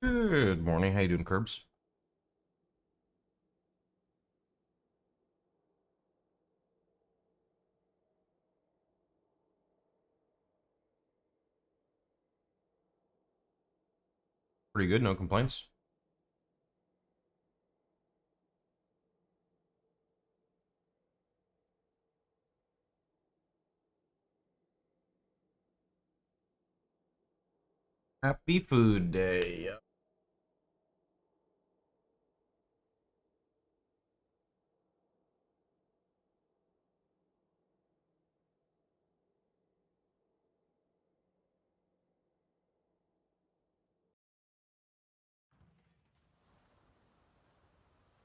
Good morning. How you doing, Curbs? Pretty good. No complaints. Happy Food Day.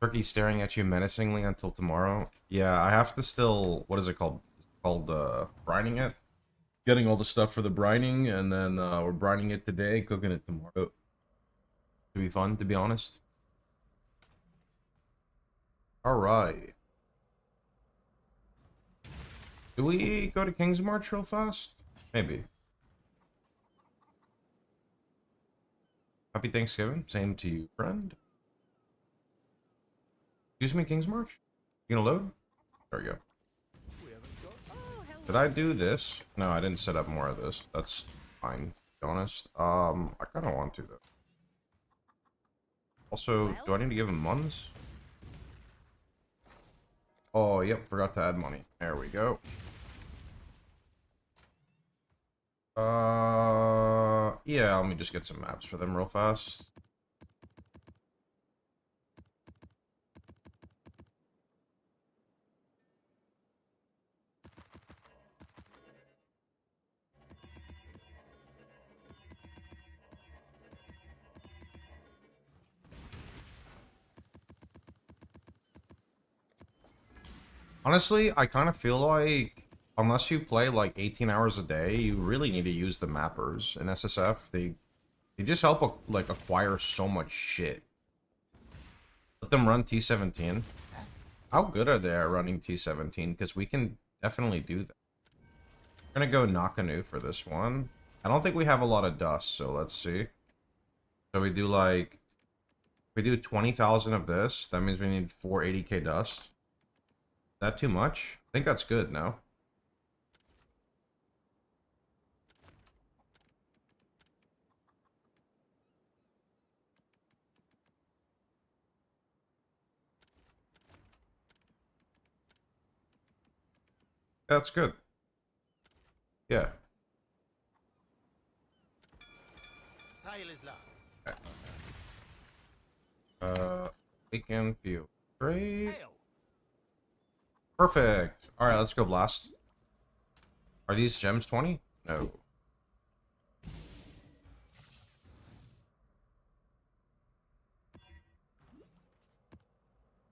Turkey staring at you menacingly until tomorrow. Yeah, I have to still. What is it called? It's called brining it. Getting all the stuff for the brining, and then we're brining it today, cooking it tomorrow. To be fun, to be honest. All right. Do we go to King's March real fast? Maybe. Happy Thanksgiving. Same to you, friend. Excuse me, King's March? You gonna load? There we go. Did I do this? No, I didn't set up more of this. That's fine, to be honest. I kind of want to, though. Also, do I need to give him muns? Oh, yep, forgot to add money. There we go. Yeah, let me just get some maps for them real fast. Honestly, I kind of feel like, unless you play like 18 hours a day, you really need to use the mappers in SSF. They just help like acquire so much shit. Let them run T17. How good are they at running T17? Because we can definitely do that. We're gonna go Nakanu for this one. I don't think we have a lot of dust, so let's see. So we do like, if we do 20,000 of this, that means we need 480k dust. Is that too much? I think that's good, no? That's good. Yeah. Weekend view. Great. Perfect. Alright, let's go blast. Are these gems 20? No.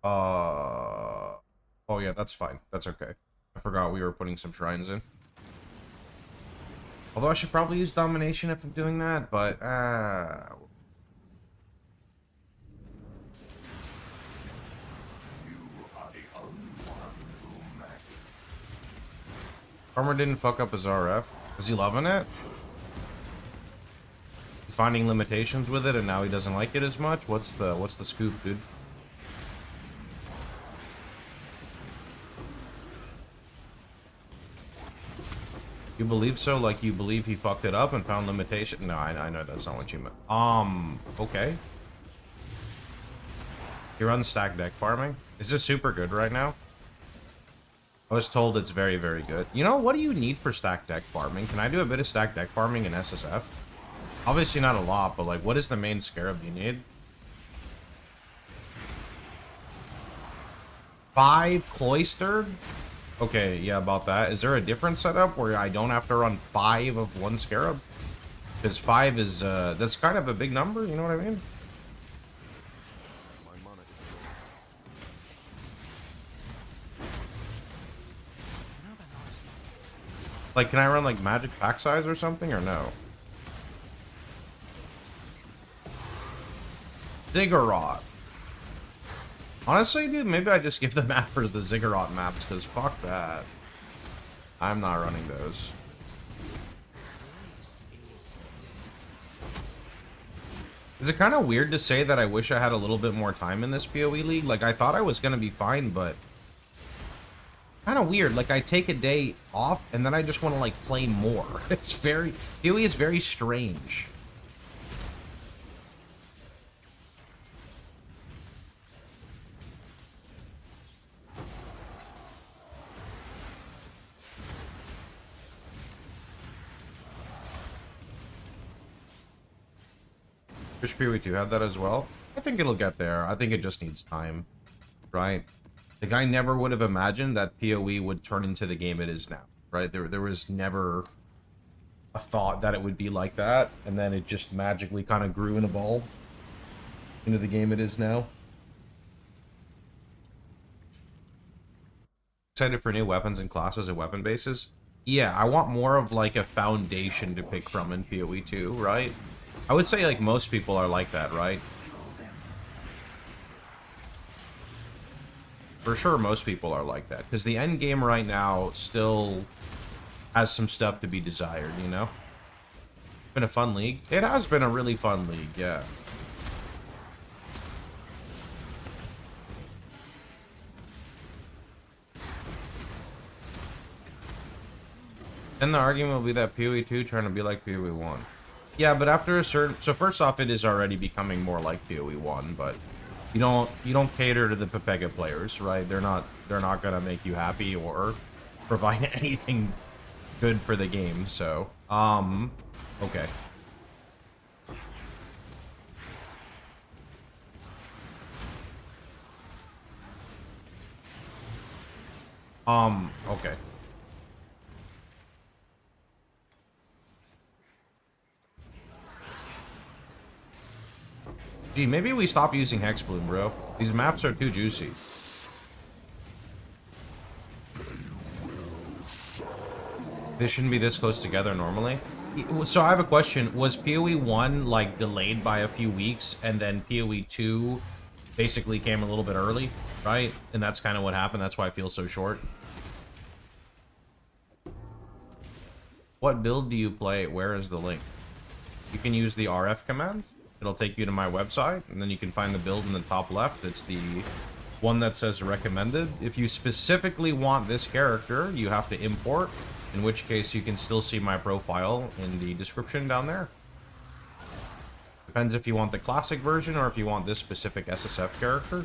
Oh yeah, that's fine. That's okay. I forgot we were putting some shrines in. Although I should probably use domination if I'm doing that, but Farmer didn't fuck up his RF. Is he loving it? He's finding limitations with it and now he doesn't like it as much? What's the scoop, dude? You believe so? Like you believe he fucked it up and found limitation? No, I know that's not what you meant. Okay. He runs stack deck farming. Is this super good right now? I was told it's very, very good. You know, what do you need for stack deck farming? Can I do a bit of stack deck farming in SSF? Obviously not a lot, but like, what is the main scarab you need? 5 cloistered? Okay, yeah, about that. Is there a different setup where I don't have to run 5 of one scarab? Because 5 is, that's kind of a big number, you know what I mean? Like, can I run, like, magic pack size or something, or no? Ziggurat. Honestly, dude, maybe I just give the mappers the Ziggurat maps, because fuck that. I'm not running those. Is it kind of weird to say that I wish I had a little bit more time in this PoE league? Like, I thought I was going to be fine, but kind of weird. Like, I take a day off, and then I just want to, like, play more. It's very... PoE is very strange. Fish PoE 2 have that as well? I think it'll get there. I think it just needs time, right? Like, I never would have imagined that PoE would turn into the game it is now, right? There was never a thought that it would be like that, and then it just magically kind of grew and evolved into the game it is now. Excited for new weapons and classes and weapon bases? Yeah, I want more of, like, a foundation to pick from in PoE 2, right? I would say, like, most people are like that, right? For sure, most people are like that. Because the end game right now still has some stuff to be desired, you know? Been a fun league. It has been a really fun league, yeah. Then the argument will be that PoE 2 trying to be like PoE 1. Yeah, but after a certain... So first off, it is already becoming more like PoE 1, but you don't cater to the Pepega players, right? They're not gonna make you happy or provide anything good for the game, so okay. Okay. Gee, maybe we stop using Hexbloom, bro. These maps are too juicy. They shouldn't be this close together normally. So I have a question. Was PoE 1, like, delayed by a few weeks, and then PoE 2 basically came a little bit early, right? And that's kind of what happened. That's why it feels so short. What build do you play? Where is the link? You can use the RF command. It'll take you to my website, and then you can find the build in the top left. It's the one that says recommended. If you specifically want this character, you have to import, in which case you can still see my profile in the description down there. Depends if you want the classic version or if you want this specific SSF character.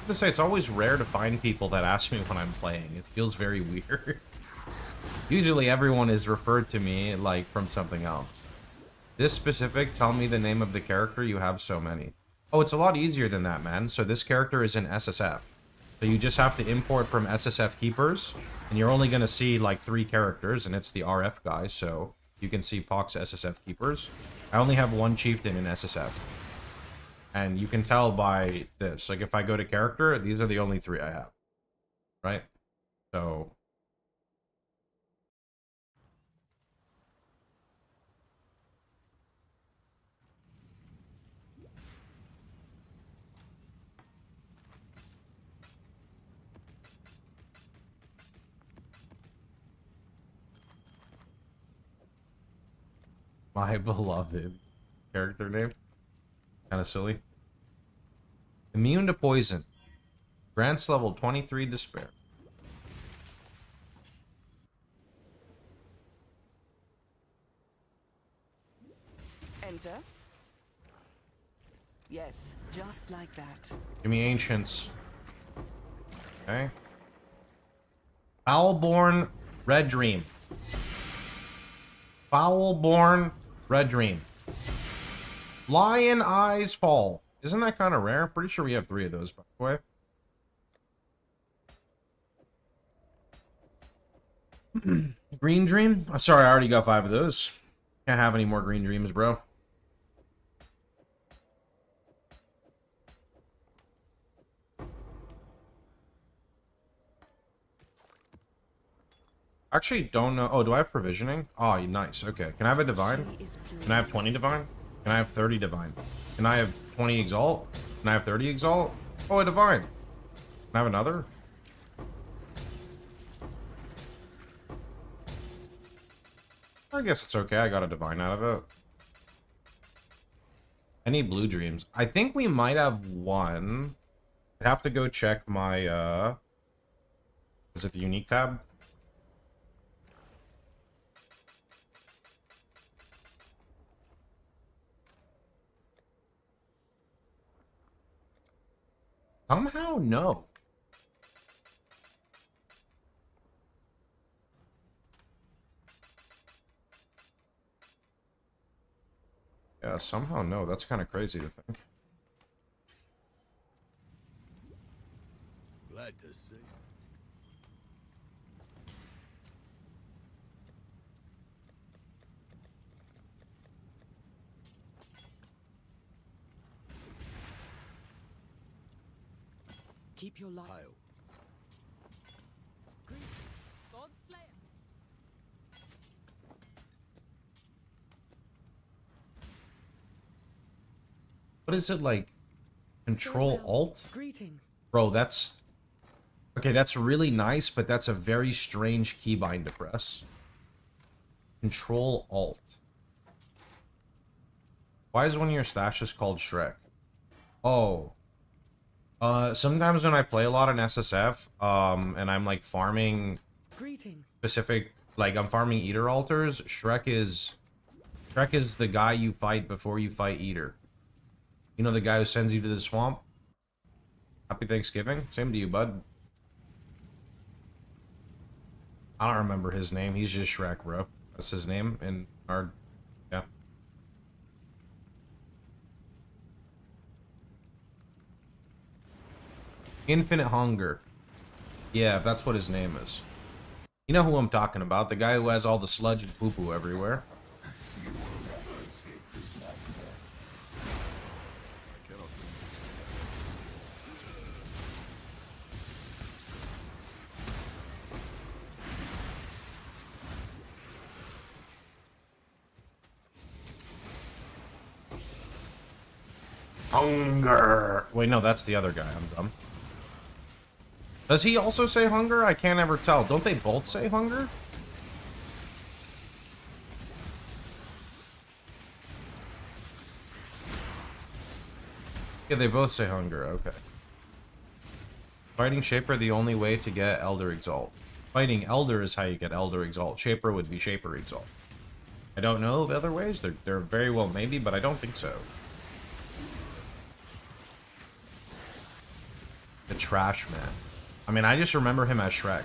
To say, it's always rare to find people that ask me when I'm playing. It feels very weird. Usually everyone is referred to me like from something else. This specific, tell me the name of the character, you have so many. Oh, it's a lot easier than that, man. So this character is in SSF. So you just have to import from SSF keepers, and you're only going to see like 3 characters, and it's the RF guy, so you can see Pox SSF keepers. I only have 1 chieftain in SSF. And you can tell by this. Like, if I go to character, these are the only 3 I have. Right? So... My beloved. Character name? Kind of silly. Immune to poison. Grants level 23 despair. Enter. Yes, just like that. Give me ancients. Okay. Foulborn Red Dream. Foulborn Red Dream. Lion Eyes Fall. Isn't that kind of rare? Pretty sure we have 3 of those, by the way. Green Dream? Oh, sorry, I already got 5 of those. Can't have any more Green Dreams, bro. Actually, don't know. Oh, do I have provisioning? Oh, nice. Okay. Can I have a divine? She is Can I have 20 divine? Can I have 30 divine? Can I have 20 exalt? Can I have 30 exalt? Oh, a divine. Can I have another? I guess it's okay. I got a divine out of it. Any blue dreams? I think we might have one. I have to go check my, is it the unique tab? Somehow, no. Yeah, somehow, no. That's kind of crazy to think. Glad to see. Keep your light. Hail. What is it like? Control Alt? Greetings. Bro, that's... Okay, that's really nice, but that's a very strange keybind to press. Control Alt. Why is one of your stashes called Shrek? Oh. Sometimes when I play a lot in SSF, and I'm like farming Greetings. specific, like I'm farming Eater altars, Shrek is the guy you fight before you fight Eater. You know, the guy who sends you to the swamp? Happy Thanksgiving. Same to you, bud. I don't remember his name. He's just Shrek, bro. That's his name in our... Yeah. Infinite Hunger. Yeah, if that's what his name is. You know who I'm talking about. The guy who has all the sludge and poo-poo everywhere. Hunger. Wait, no, that's the other guy. I'm dumb. Does he also say hunger? I can't ever tell. Don't they both say hunger? Yeah, they both say hunger. Okay. Fighting Shaper the only way to get Elder Exalt. Fighting Elder is how you get Elder Exalt. Shaper would be Shaper Exalt. I don't know of other ways. They're very well maybe, but I don't think so. The Trash Man. I mean, I just remember him as Shrek.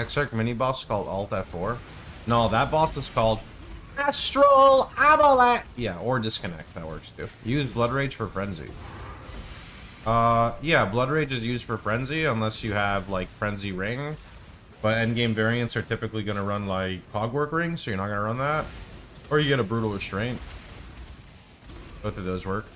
Exarch mini boss is called Alt F4. No, that boss is called Astral Avalanche. Yeah, or Disconnect. That works too. Use Blood Rage for Frenzy. Yeah, Blood Rage is used for Frenzy unless you have like Frenzy Ring. But endgame variants are typically going to run like Cogwork Ring, so you're not going to run that. Or you get a Brutal Restraint. Both of those work.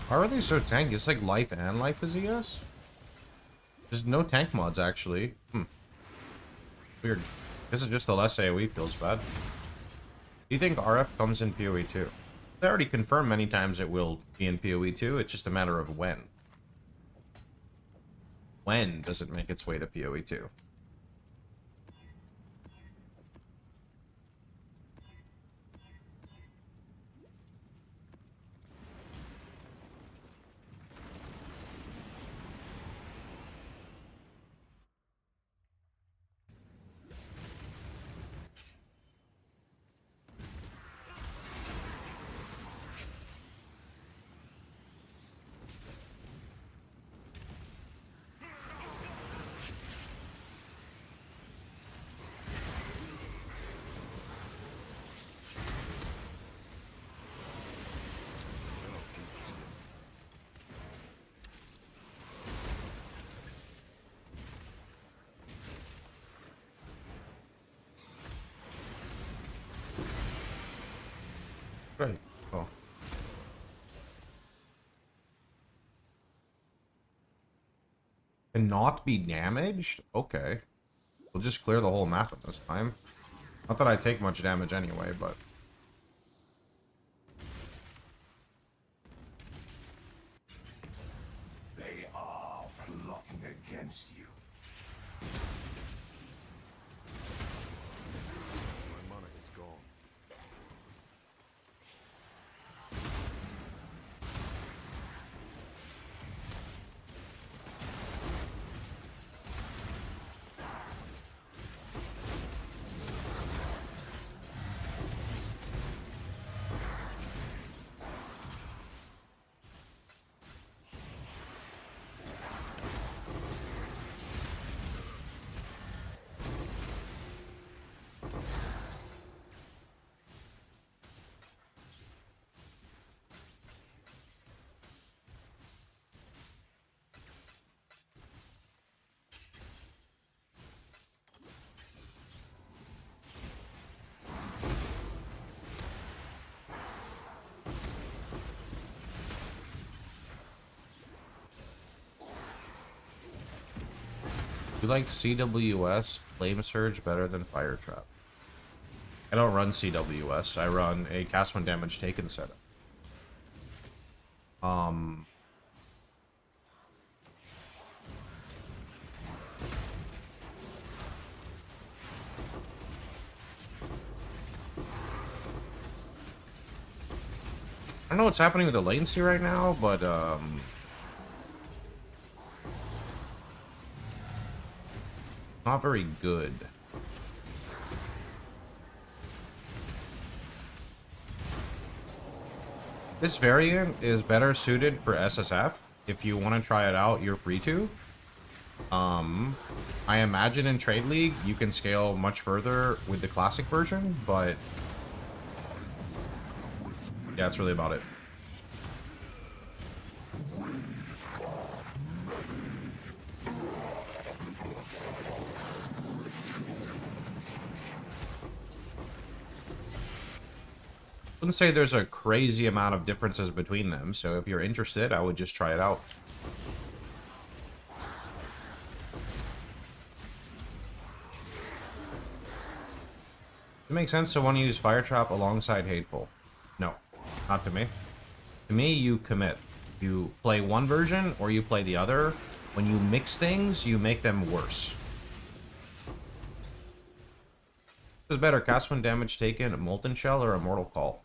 How are they so tanky? It's like life and life is ES? There's no tank mods, actually. Weird. This is just the less AoE feels bad. Do you think RF comes in PoE too? They already confirmed many times it will be in PoE too. It's just a matter of when. When does it make its way to PoE too? Right. Oh. And not be damaged? Okay. We'll just clear the whole map at this time. Not that I take much damage anyway, but... They are plotting against you. My money is gone. You like CWS Flame Surge better than Fire Trap? I don't run CWS. I run a cast when damage taken setup. I don't know what's happening with the latency right now, but not very good. This variant is better suited for SSF. If you want to try it out, you're free to. I imagine in Trade League you can scale much further with the classic version, but yeah, that's really about it. Wouldn't say there's a crazy amount of differences between them, so if you're interested, I would just try it out. It makes sense to want to use Fire Trap alongside Hateful. No, not to me. To me, you commit. You play one version or you play the other. When you mix things, you make them worse. What's better, cast when damage taken, a Molten Shell or Immortal Call?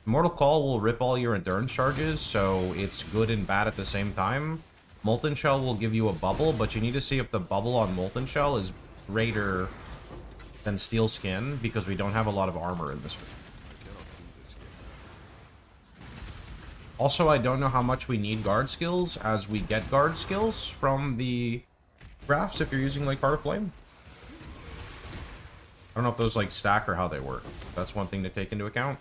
Immortal Call will rip all your endurance charges, so it's good and bad at the same time. Molten Shell will give you a bubble, but you need to see if the bubble on Molten Shell is greater than Steel Skin, because we don't have a lot of armor in this one. Also, I don't know how much we need guard skills, as we get guard skills from the graphs if you're using, like, Heart of Flame. I don't know if those, like, stack or how they work. That's one thing to take into account.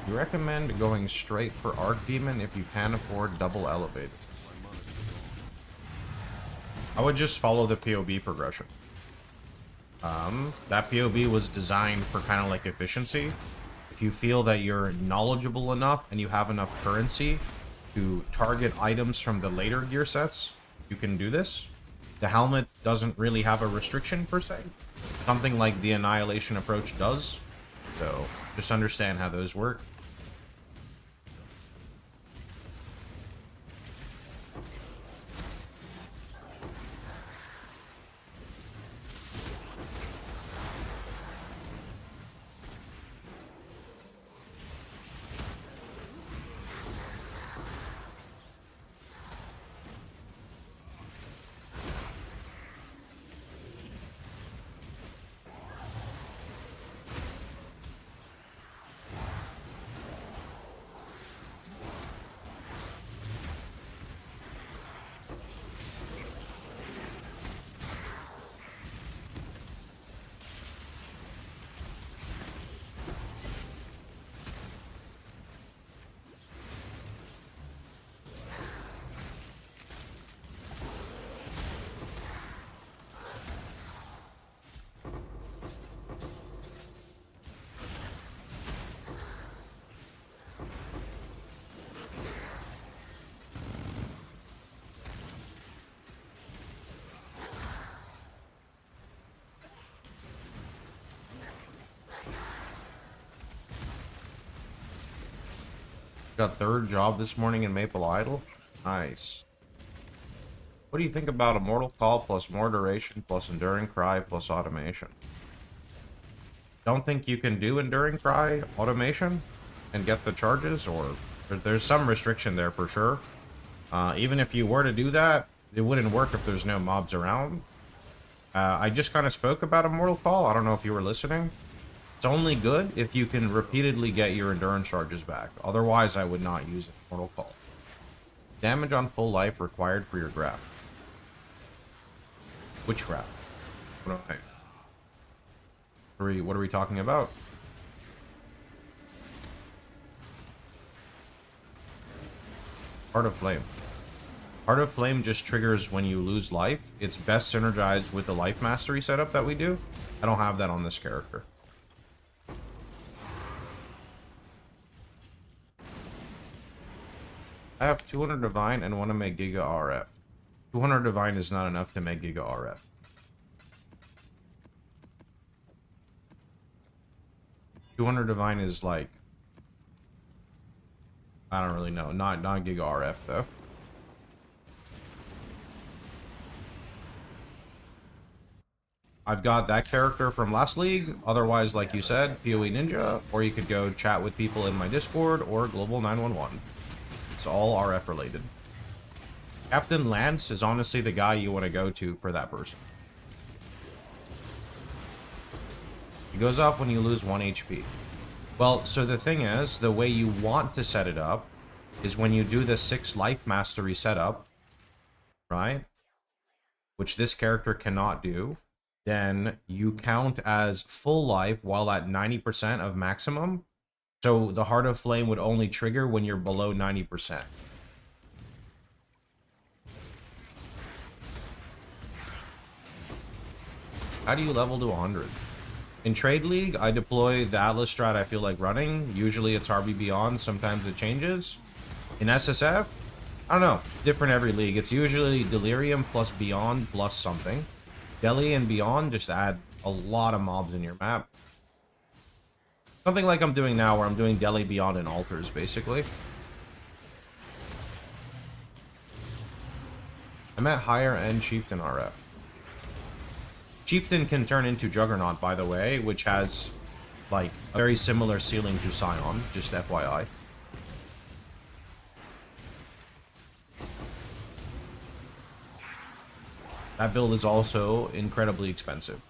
You recommend going straight for Archdemon if you can afford double elevated. I would just follow the POB progression. That POB was designed for kind of like efficiency. If you feel that you're knowledgeable enough and you have enough currency to target items from the later gear sets, you can do this. The helmet doesn't really have a restriction per se. Something like the Annihilation approach does. So just understand how those work. Got third job this morning in Maple Idol. Nice. What do you think about Immortal Call plus more duration plus Enduring Cry plus automation? Don't think you can do Enduring Cry automation and get the charges, or there's some restriction there for sure. Even if you were to do that, it wouldn't work if there's no mobs around. I just kind of spoke about Immortal Call. I don't know if you were listening. It's only good if you can repeatedly get your endurance charges back. Otherwise, I would not use Immortal Call. Damage on full life required for your graph. Which graph? What are we talking about? Heart of Flame. Heart of Flame just triggers when you lose life. It's best synergized with the life mastery setup that we do. I don't have that on this character. I have 200 Divine and want to make Giga RF. 200 Divine is not enough to make Giga RF. $200 Divine is like, I don't really know. Not Giga RF though. I've got that character from last league. Otherwise, like you said, PoE Ninja, or you could go chat with people in my Discord or Global 911. It's all RF related. Captain Lance is honestly the guy you want to go to for that person. It goes up when you lose 1 HP. Well, so the thing is, the way you want to set it up is when you do the 6 life mastery setup, right? Which this character cannot do. Then you count as full life while at 90% of maximum. So the Heart of Flame would only trigger when you're below 90%. How do you level to 100? In Trade League, I deploy the Atlas strat I feel like running. Usually it's RB Beyond, sometimes it changes. In SSF, I don't know. It's different every league. It's usually Delirium plus Beyond plus something. Deli and Beyond just add a lot of mobs in your map. Something like I'm doing now, where I'm doing Deli, Beyond, and Altars, basically. I'm at higher end Chieftain RF. Chieftain can turn into Juggernaut, by the way, which has, like, a very similar ceiling to Scion, just FYI. That build is also incredibly expensive.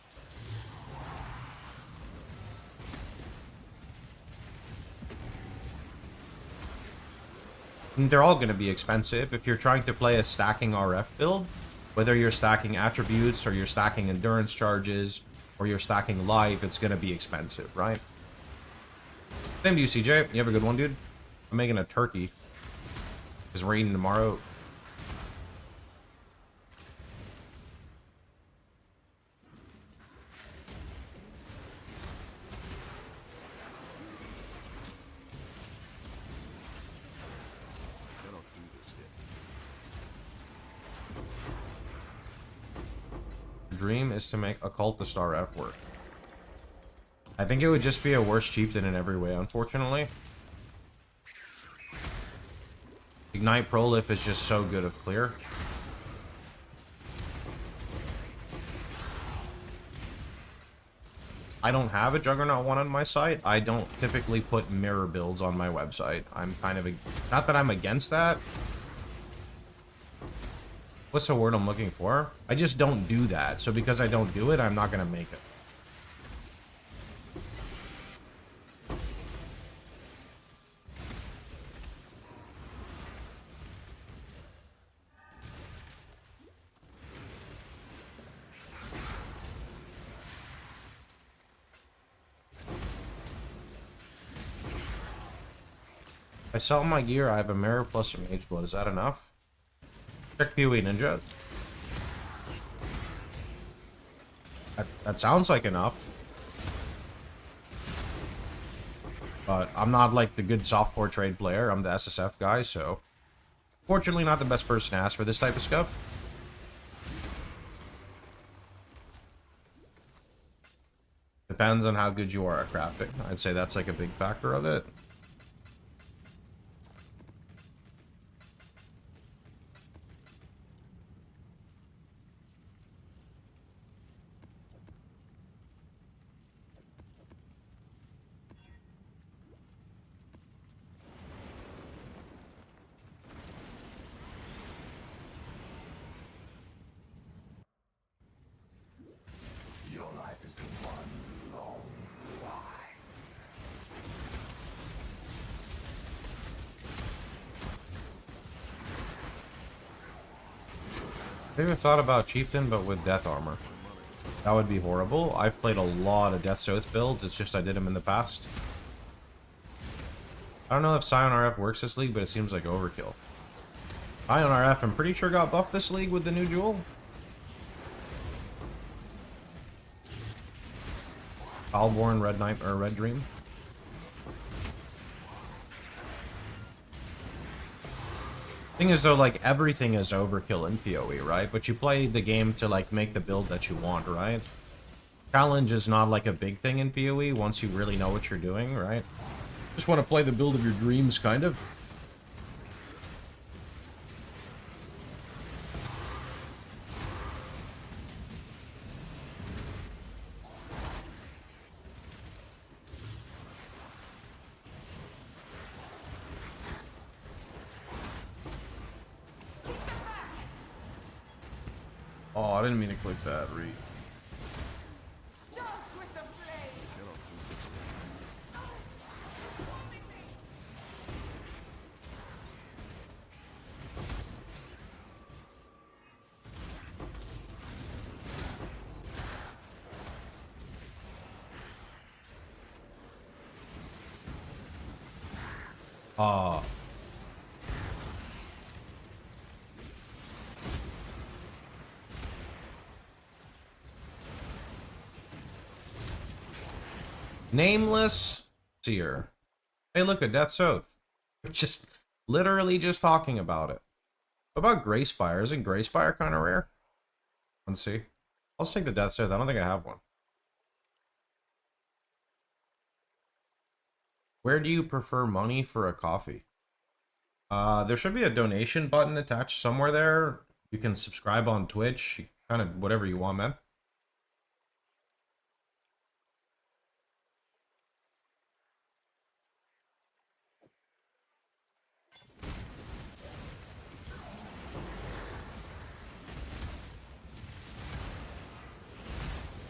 They're all going to be expensive. If you're trying to play a stacking RF build, whether you're stacking attributes or you're stacking endurance charges or you're stacking life, it's going to be expensive, right? Same to you, CJ. You have a good one, dude. I'm making a turkey. It's raining tomorrow. I don't do this yet. The dream is to make a cult to star F work. I think it would just be a worse chieftain in every way, unfortunately. Ignite Prolif is just so good of clear. I don't have a Juggernaut 1 on my site. I don't typically put mirror builds on my website. I'm kind of... not that I'm against that. What's the word I'm looking for? I just don't do that. So because I don't do it, I'm not going to make it. If I sell my gear, I have a mirror plus a mage blood. Is that enough? Check PoE Ninja. That sounds like enough. But I'm not like the good softcore trade player. I'm the SSF guy, so... fortunately not the best person to ask for this type of stuff. Depends on how good you are at crafting. I'd say that's like a big factor of it. Your life has been one long lie. I even thought about Chieftain, but with death armor. That would be horrible. I've played a lot of Death's Oath builds, it's just I did them in the past. I don't know if Scion RF works this league, but it seems like overkill. Scion RF, I'm pretty sure got buffed this league with the new jewel. Foulborn, Red Knight, or Red Dream. Thing is though, like, everything is overkill in PoE, right? But you play the game to like make the build that you want, right? Challenge is not like a big thing in PoE once you really know what you're doing, right? Just want to play the build of your dreams, kind of. Oh, I didn't mean to click that, Reed. I don't do this yet. Ah. Nameless Seer. Hey, look at Death's Oath. We're just literally just talking about it. What about Greyspire? Isn't Greyspire kind of rare? Let's see. I'll just take the Death's Oath. I don't think I have one. Where do you prefer money for a coffee? There should be a donation button attached somewhere there. You can subscribe on Twitch. Kind of whatever you want, man.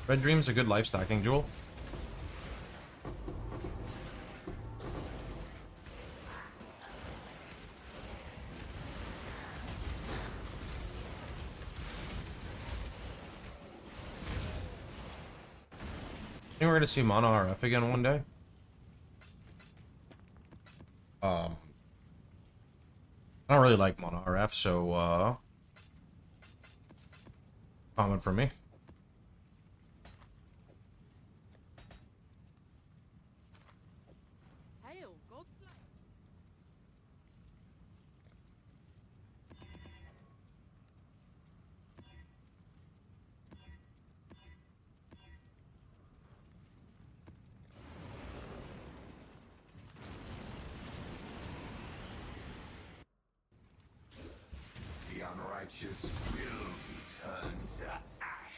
Red Dream's a good life stacking jewel. I think we're gonna see Mono RF again one day. I don't really like mono RF, so common for me. Hail, Godslayer. The unrighteous will be turned to ash.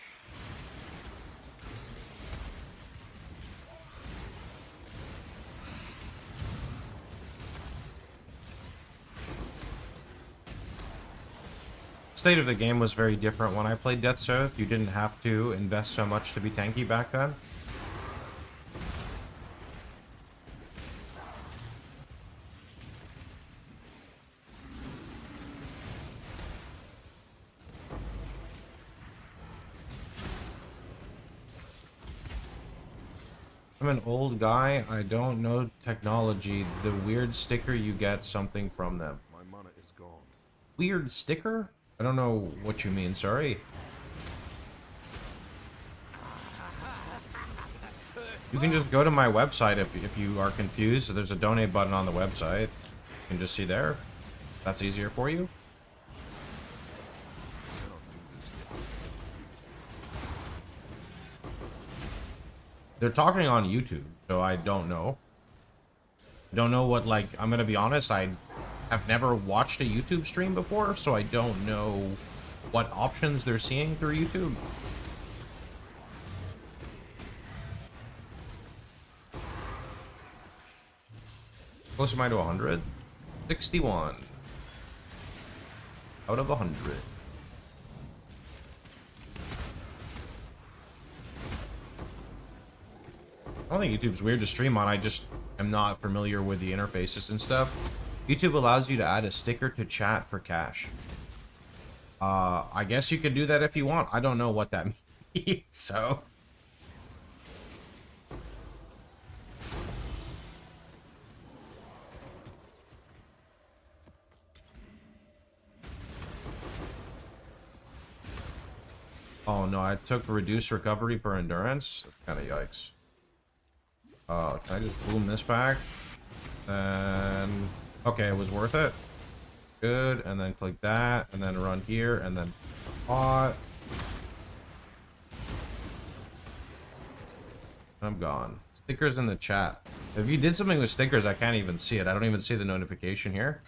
State of the game was very different when I played Death's Oath. You didn't have to invest so much to be tanky back then. I'm an old guy. I don't know technology. The weird sticker you get something from them. My mana is gone. Weird sticker? I don't know what you mean, sorry. You can just go to my website if you are confused. There's a donate button on the website. You can just see there. That's easier for you. They're talking on YouTube, so I don't know. I don't know what, like, I'm gonna be honest, I have never watched a YouTube stream before, so I don't know what options they're seeing through YouTube. Close am I to 100? 61. Out of 100. I don't think YouTube's weird to stream on, I just am not familiar with the interfaces and stuff. YouTube allows you to add a sticker to chat for cash. I guess you could do that if you want. I don't know what that means, so... Oh no, I took reduced recovery per endurance. That's kind of yikes. Can I just boom this back? And okay, it was worth it. Good, and then click that, and then run here, and then pot. I'm gone. Stickers in the chat. If you did something with stickers, I can't even see it. I don't even see the notification here.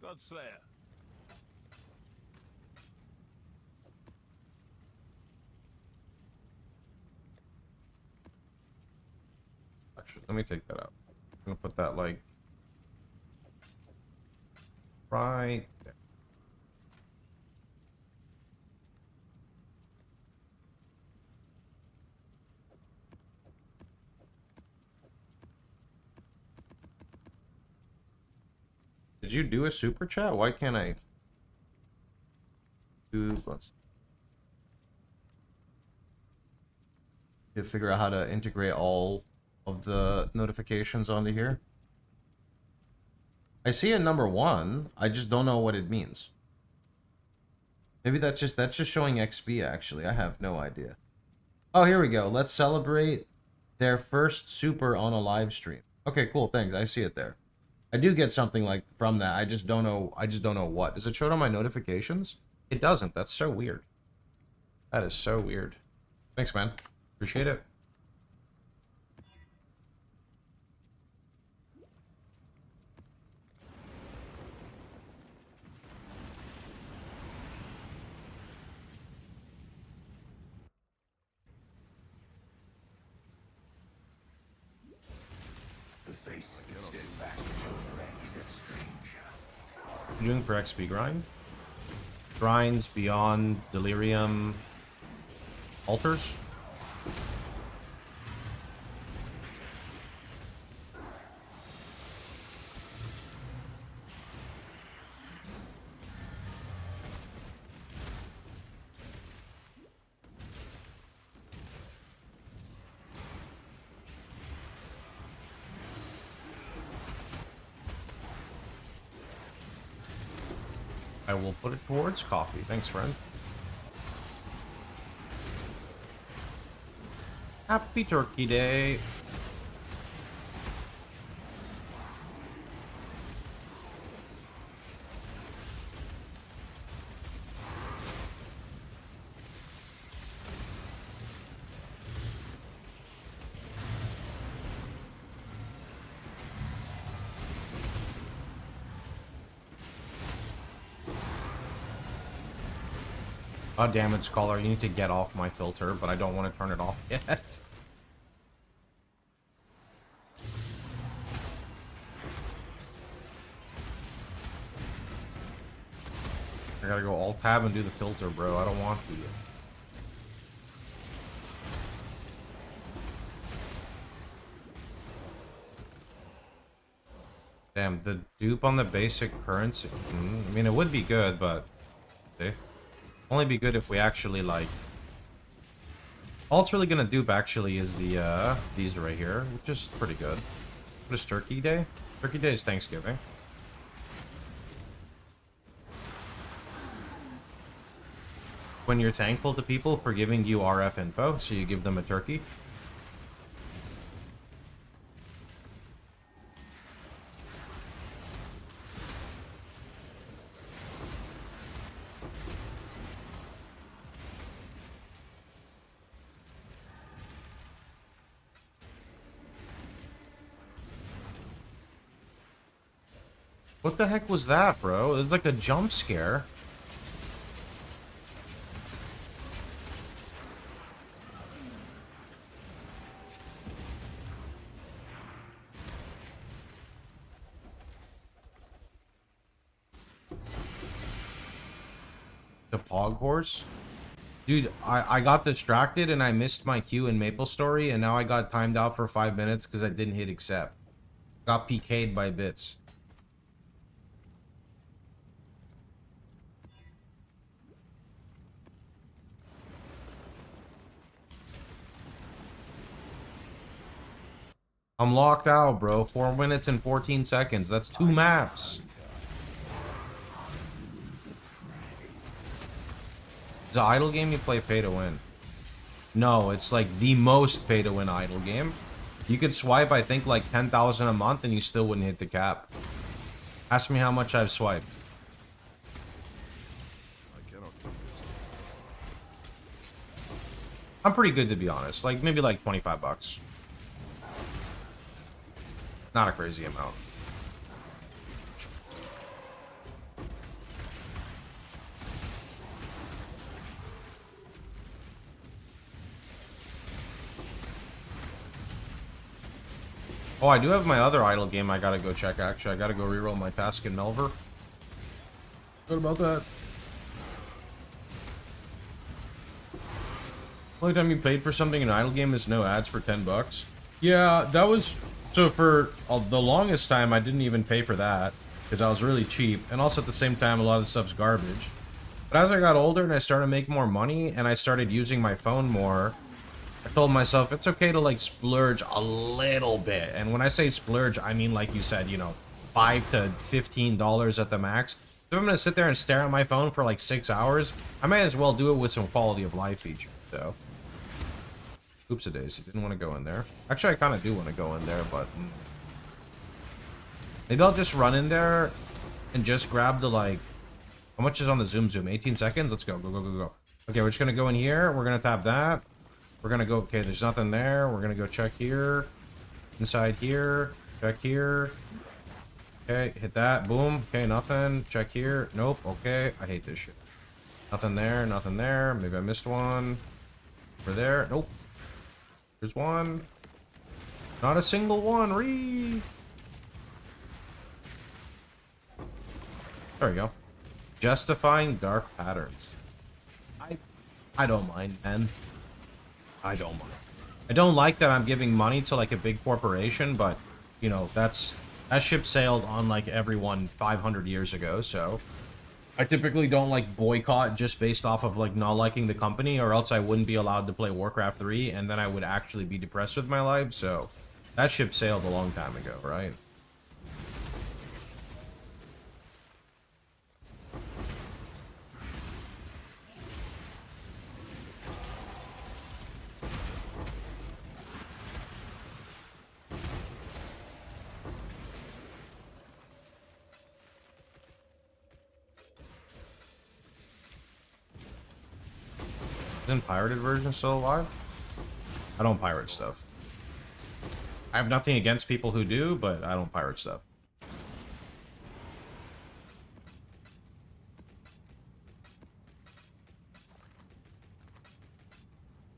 Godslayer. Actually, let me take that out. I'm gonna put that like right there. Did you do a super chat? Why can't I do? Let's figure out how to integrate all of the notifications onto here. I see a number 1. I just don't know what it means. Maybe that's just showing XP actually. I have no idea. Oh, here we go. Let's celebrate their first super on a live stream. Okay, cool. Thanks. I see it there. I do get something like from that. I just don't know what. Does it show it on my notifications? It doesn't. That's so weird. That is so weird. Thanks, man. Appreciate it. The face that stares back is a stranger. You doing for XP grind? Grinds beyond delirium altars? I will put it towards coffee. Thanks, friend. Happy Turkey Day. Oh, damn it, Scholar. You need to get off my filter, but I don't want to turn it off yet. I gotta go Alt-Tab and do the filter, bro. I don't want to. Damn, the dupe on the basic currency. I mean, it would be good, but... See? Only be good if we actually, like... All it's really gonna dupe, actually, is the, these right here, which is pretty good. What is Turkey Day? Turkey Day is Thanksgiving. When you're thankful to people for giving you RF info, so you give them a turkey. What the heck was that, bro? It was like a jump scare. The Pog Horse? Dude, I got distracted and I missed my queue in MapleStory, and now I got timed out for 5 minutes because I didn't hit accept. Got PK'd by bits. I'm locked out, bro. 4 minutes and 14 seconds. That's 2 maps. It's an idle game you play pay to win. No, it's like the most pay to win idle game. You could swipe, I think, like 10,000 a month and you still wouldn't hit the cap. Ask me how much I've swiped. I'm pretty good, to be honest. Like, maybe like 25 bucks. Not a crazy amount. Oh, I do have my other idle game I gotta go check, actually. I gotta go reroll my task in Melver. What about that? Only time you paid for something in an idle game is no ads for 10 bucks. Yeah, that was... So for the longest time, I didn't even pay for that, because I was really cheap, and also at the same time, a lot of the stuff's garbage. But as I got older and I started making more money, and I started using my phone more, I told myself it's okay to, like, splurge a little bit. And when I say splurge, I mean, like you said, you know, $5 to $15 at the max. If I'm going to sit there and stare at my phone for, like, 6 hours, I might as well do it with some quality of life features, so... Oops-a-daisy, didn't want to go in there. Actually, I kind of do want to go in there, but... Maybe I'll just run in there and just grab the, like... How much is on the zoom? 18 seconds? Let's go, go, go, go, go. Okay, we're just going to go in here. We're going to tap that. We're going to go... Okay, there's nothing there. We're going to go check here. Inside here. Check here. Okay, hit that. Boom. Okay, nothing. Check here. Nope. Okay, I hate this shit. Nothing there. Nothing there. Maybe I missed one. Over there. Nope. There's one. Not a single one. There we go. Justifying dark patterns. I don't mind, man. I don't mind. I don't like that I'm giving money to like a big corporation, but you know, that ship sailed on like everyone 500 years ago, so I typically don't like boycott just based off of like not liking the company, or else I wouldn't be allowed to play Warcraft 3 and then I would actually be depressed with my life. So that ship sailed a long time ago, right? Isn't pirated version still alive? I don't pirate stuff. I have nothing against people who do, but I don't pirate stuff.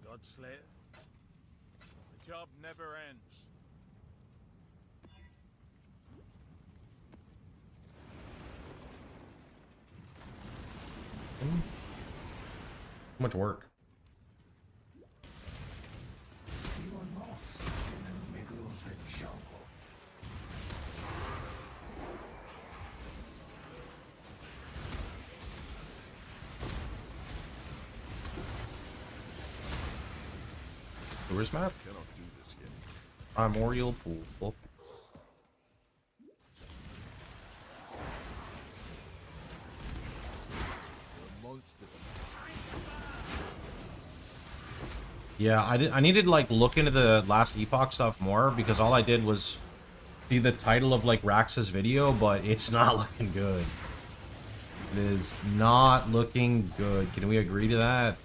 Godslit. The job never ends. Too much work. You are lost in the middle of the jungle. Tourist map? Cannot do this yet. Primordial pool. The monsters. Yeah, I needed to like look into the last Epoch stuff more because all I did was see the title of like Rax's video, but it's not looking good. It is not looking good. Can we agree to that?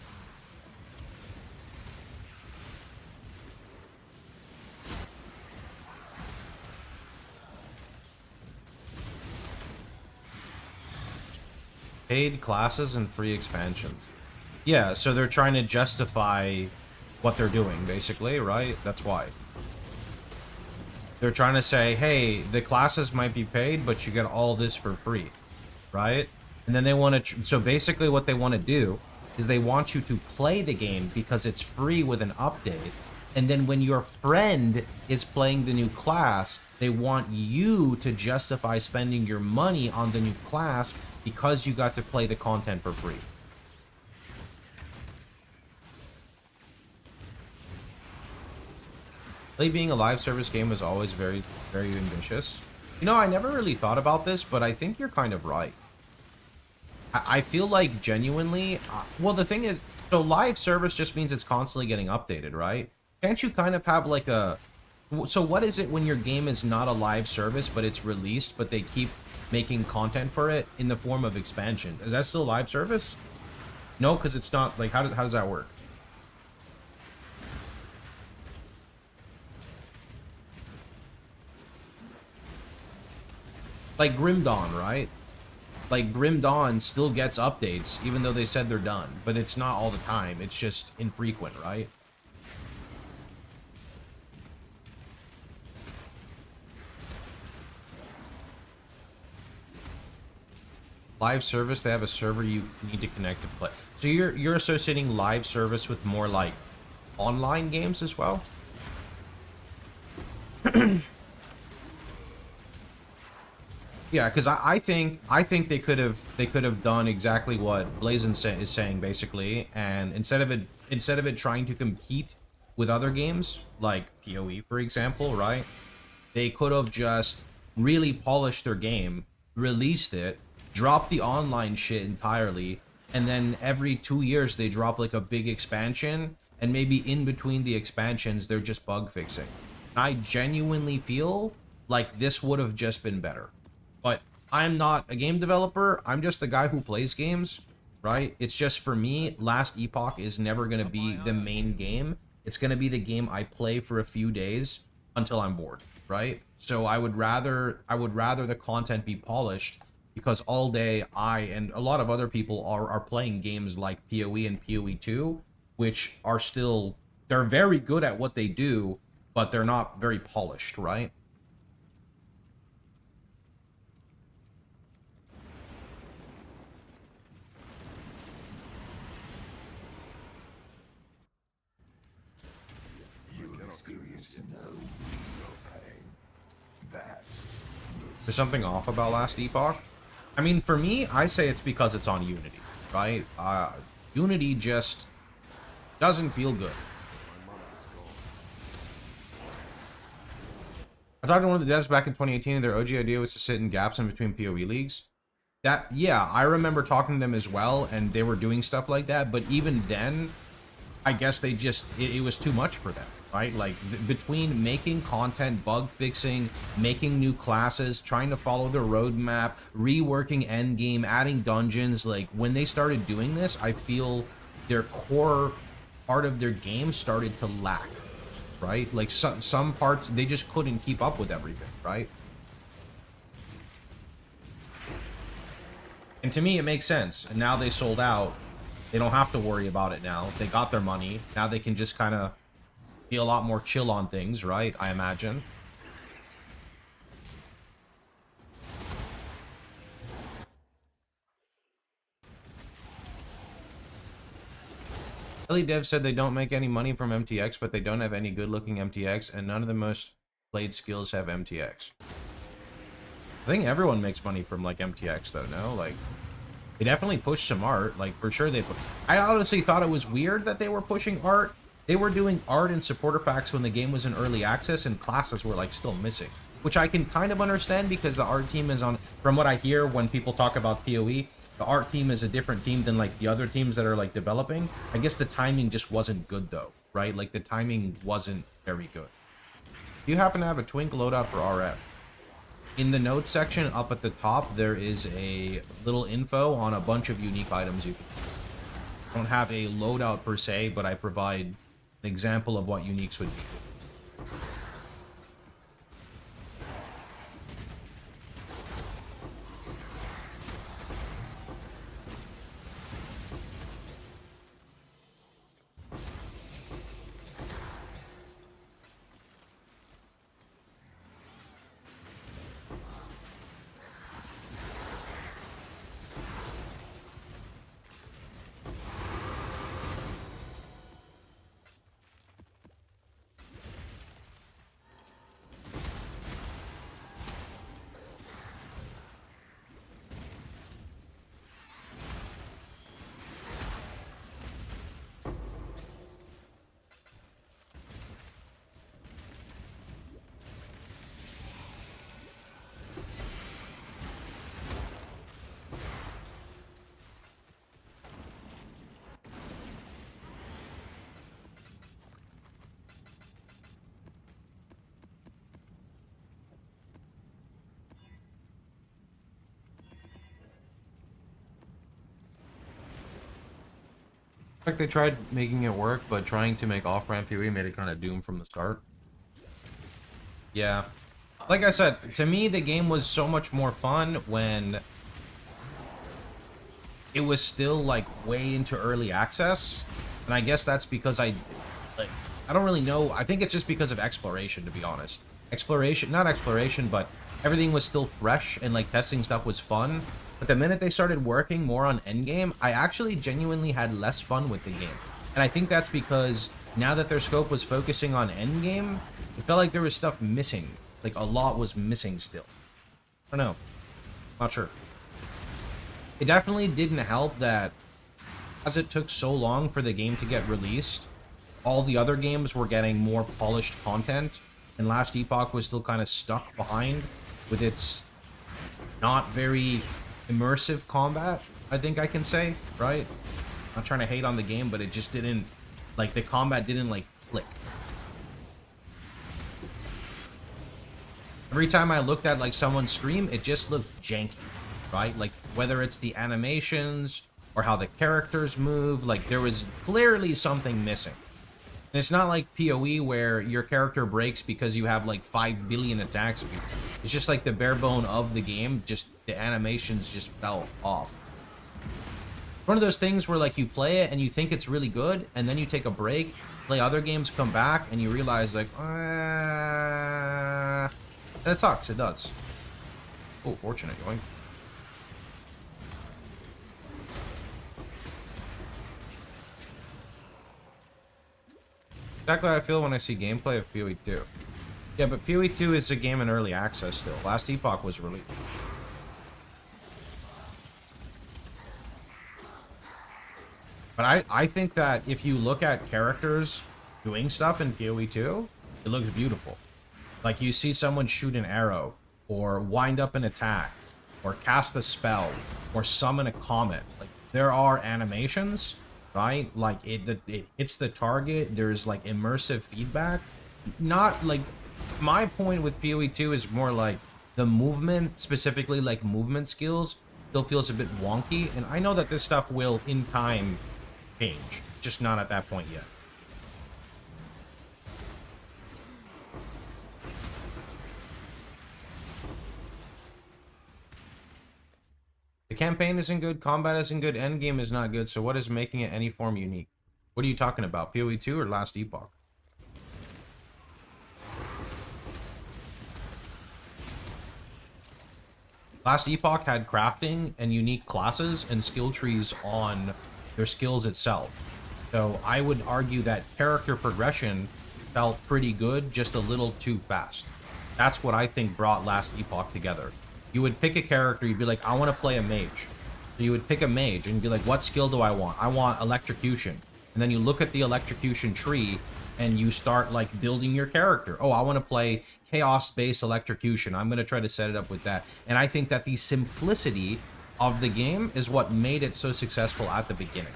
Paid classes and free expansions. Yeah, so they're trying to justify what they're doing, basically, right? That's why. They're trying to say, hey, the classes might be paid, but you get all this for free, right? And then they want to... So basically what they want to do is they want you to play the game because it's free with an update. And then when your friend is playing the new class, they want you to justify spending your money on the new class because you got to play the content for free. Play being a live service game was always very, very ambitious. You know, I never really thought about this, but I think you're kind of right. I feel like genuinely... well, the thing is, so live service just means it's constantly getting updated, right? Can't you kind of have like a... So what is it when your game is not a live service, but it's released, but they keep making content for it in the form of expansion? Is that still live service? No, because it's not... Like, how does that work? Like Grim Dawn, right? Like Grim Dawn still gets updates, even though they said they're done. But it's not all the time. It's just infrequent, right? Live service, they have a server you need to connect to play. So you're associating live service with more like online games as well? Yeah, because I think they could have done exactly what Blazin is saying basically, and instead of it trying to compete with other games like PoE, for example, right? They could have just really polished their game, released it, dropped the online shit entirely, and then every 2 years they drop like a big expansion, and maybe in between the expansions they're just bug fixing. I genuinely feel like this would have just been better. But I'm not a game developer. I'm just the guy who plays games, right? It's just for me, Last Epoch is never going to be the main game. It's going to be the game I play for a few days until I'm bored, right? So I would rather the content be polished because all day I and a lot of other people are playing games like PoE and PoE 2, which are still, they're very good at what they do, but they're not very polished, right? Experience no real pain. That There's something off about Last Epoch. I mean, for me, I say it's because it's on Unity, right? Unity just doesn't feel good. I talked to one of the devs back in 2018, and their OG idea was to sit in gaps in between PoE leagues. Yeah, I remember talking to them as well, and they were doing stuff like that, but even then, I guess they just, it was too much for them, right? Like, between making content, bug fixing, making new classes, trying to follow the roadmap, reworking endgame, adding dungeons, like, when they started doing this, I feel their core part of their game started to lack, right? Like some parts, they just couldn't keep up with everything, right? And to me, it makes sense. And now they sold out. They don't have to worry about it now. They got their money. Now they can just kind of be a lot more chill on things, right? I imagine. LE Dev said they don't make any money from MTX, but they don't have any good-looking MTX, and none of the most played skills have MTX. I think everyone makes money from, like, MTX, though, no? Like, they definitely push some art. Like, for sure they... I honestly thought it was weird that they were pushing art. They were doing art in supporter packs when the game was in early access, and classes were, like, still missing. Which I can kind of understand, because the art team is on... From what I hear when people talk about PoE, the art team is a different team than, like, the other teams that are, like, developing. I guess the timing just wasn't good, though, right? Like, the timing wasn't very good. Do you happen to have a Twink loadout for RF? In the notes section up at the top, there is a little info on a bunch of unique items you can... I don't have a loadout per se, but I provide an example of what uniques would be. Like they tried making it work, but trying to make off-ramp PoE made it kind of doomed from the start. Yeah. Like I said, to me, the game was so much more fun when it was still, like, way into early access. And I guess that's because I don't really know. I think it's just because of exploration, to be honest. Exploration, not exploration, but everything was still fresh and, like, testing stuff was fun. But the minute they started working more on endgame, I actually genuinely had less fun with the game. And I think that's because now that their scope was focusing on endgame, it felt like there was stuff missing. Like, a lot was missing still. I don't know. Not sure. It definitely didn't help that as it took so long for the game to get released, all the other games were getting more polished content, and Last Epoch was still kind of stuck behind with its not very immersive combat, I think I can say, right? I'm not trying to hate on the game, but it just didn't, like, the combat didn't, like, click. Every time I looked at, like, someone's stream, it just looked janky, right? Like, whether it's the animations or how the characters move, like, there was clearly something missing. And it's not like PoE where your character breaks because you have, like, 5 billion attacks. It's just like the bare bone of the game, just the animations just fell off. One of those things where, like, you play it and you think it's really good, and then you take a break, play other games, come back, and you realize, like, that sucks. It does. Oh, fortunate going. Exactly how I feel when I see gameplay of PoE 2. Yeah, but PoE 2 is a game in early access still. Last Epoch was released. But I think that if you look at characters doing stuff in PoE 2, it looks beautiful. Like, you see someone shoot an arrow, or wind up an attack, or cast a spell, or summon a comet. Like, there are animations, right? Like, it hits the target, there's, like, immersive feedback. Not, like, my point with PoE 2 is more like the movement, specifically, like, movement skills, still feels a bit wonky. And I know that this stuff will, in time, change. Just not at that point yet. The campaign isn't good, combat isn't good, endgame is not good, so what is making it any form unique? What are you talking about, PoE 2 or Last Epoch? Last Epoch had crafting and unique classes and skill trees on their skills itself. So I would argue that character progression felt pretty good, just a little too fast. That's what I think brought Last Epoch together. You would pick a character, you'd be like, I want to play a mage. So you would pick a mage and be like, what skill do I want? I want electrocution. And then you look at the electrocution tree and you start like building your character. Oh, I want to play chaos-based electrocution. I'm going to try to set it up with that. And I think that the simplicity of the game is what made it so successful at the beginning.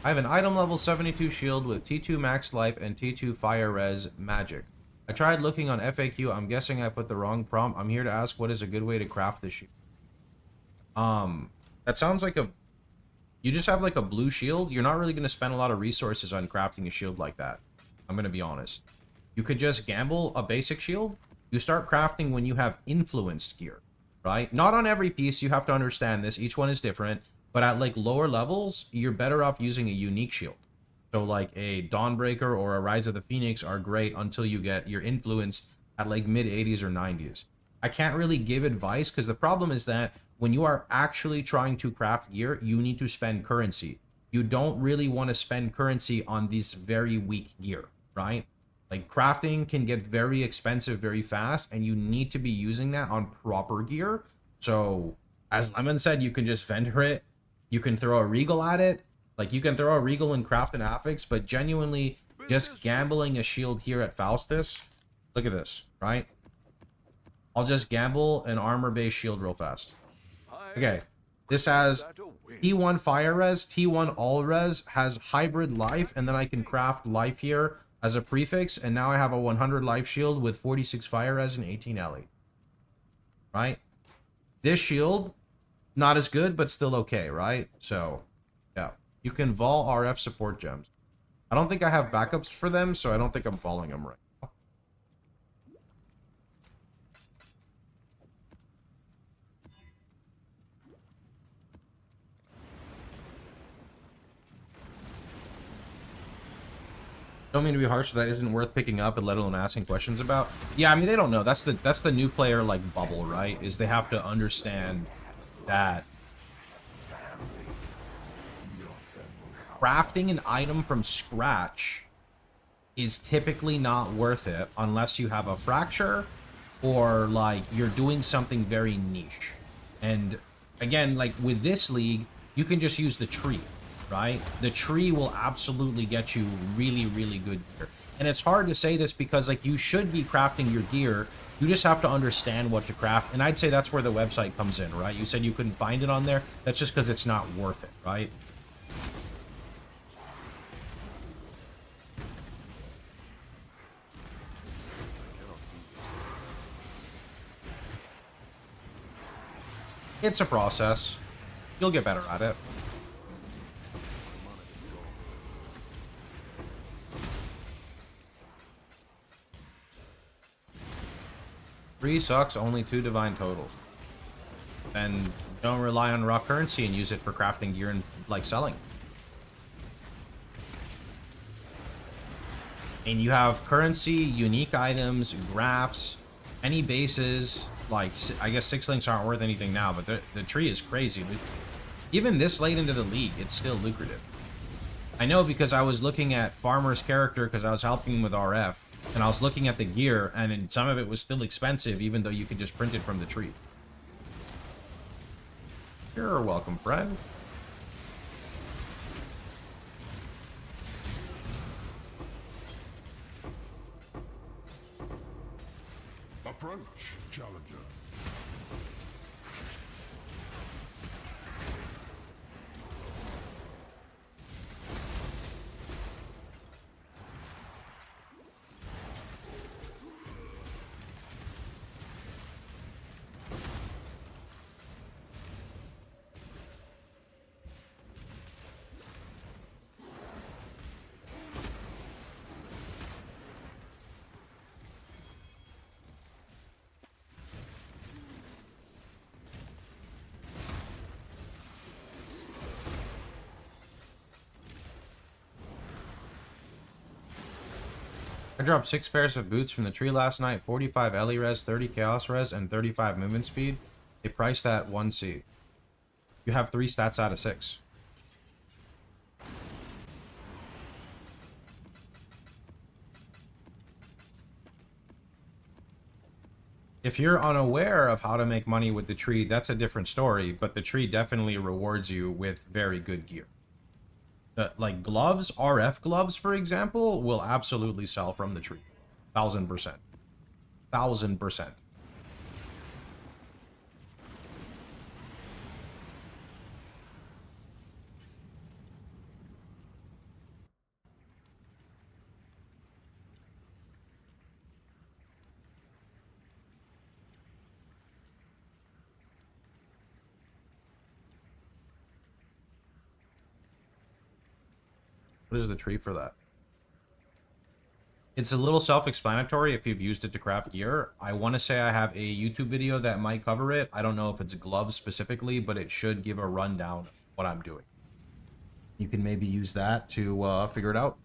I have an item level 72 shield with T2 max life and T2 fire res magic. I tried looking on FAQ. I'm guessing I put the wrong prompt. I'm here to ask what is a good way to craft this shield. That sounds like a... You just have like a blue shield. You're not really going to spend a lot of resources on crafting a shield like that. I'm going to be honest. You could just gamble a basic shield. You start crafting when you have influenced gear, right? Not on every piece. You have to understand this. Each one is different. But at like lower levels, you're better off using a unique shield. So like a Dawnbreaker or a Rise of the Phoenix are great until you get your influenced at like mid 80s or 90s. I can't really give advice because the problem is that when you are actually trying to craft gear, you need to spend currency. You don't really want to spend currency on this very weak gear, right? Like crafting can get very expensive very fast and you need to be using that on proper gear. So as Lemon said, you can just vendor it. You can throw a Regal at it. Like you can throw a Regal and craft an Affix, but genuinely just gambling a shield here at Faustus. Look at this, right? I'll just gamble an armor-based shield real fast. Okay, this has T1 fire res, T1 all res, has hybrid life, and then I can craft life here as a prefix, and now I have a 100 life shield with 46 fire res and 18 LE. Right? This shield, not as good, but still okay, right? So, yeah. You can vol RF support gems. I don't think I have backups for them, so I don't think I'm following them right. Don't mean to be harsh, but that isn't worth picking up and let alone asking questions about. Yeah, I mean they don't know. That's the new player like bubble, right? Is they have to understand that crafting an item from scratch is typically not worth it unless you have a fracture or like you're doing something very niche. And again, like with this league, you can just use the tree. Right? The tree will absolutely get you really, really good gear. And it's hard to say this because, like, you should be crafting your gear. You just have to understand what to craft. And I'd say that's where the website comes in, right? You said you couldn't find it on there. That's just because it's not worth it, right? It's a process. You'll get better at it. Three sucks, only 2 divine totals. And don't rely on raw currency and use it for crafting gear and like selling. And you have currency, unique items, graphs, any bases. Like, I guess 6 links aren't worth anything now, but the tree is crazy. Even this late into the league, it's still lucrative. I know because I was looking at Farmer's character because I was helping him with RF. And I was looking at the gear, and some of it was still expensive, even though you could just print it from the tree. You're welcome, friend. Approach, challenger. I dropped 6 pairs of boots from the tree last night, 45 Ellie res, 30 chaos res, and 35 movement speed. They priced at 1C. You have 3 stats out of 6. If you're unaware of how to make money with the tree, that's a different story, but the tree definitely rewards you with very good gear. Like gloves, RF gloves, for example, will absolutely sell from the tree. 1000%. 1000%. What is the tree for that? It's a little self-explanatory if you've used it to craft gear. I want to say I have a YouTube video that might cover it. I don't know if it's gloves specifically, but it should give a rundown of what I'm doing. You can maybe use that to figure it out.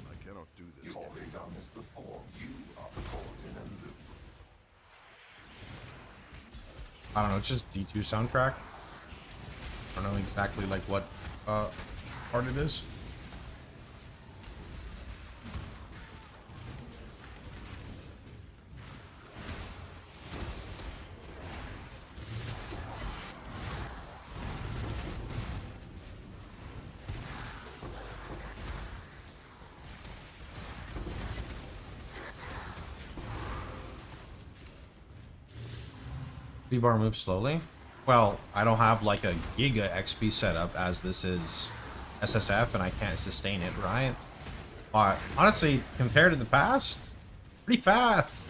I cannot do this. You've already done this before. You are caught in a loop. I don't know, it's just D2 soundtrack. I don't know exactly like what part it is. Bar moves slowly. Well, I don't have like a giga XP setup as this is SSF and I can't sustain it, right? But honestly, compared to the past, pretty fast.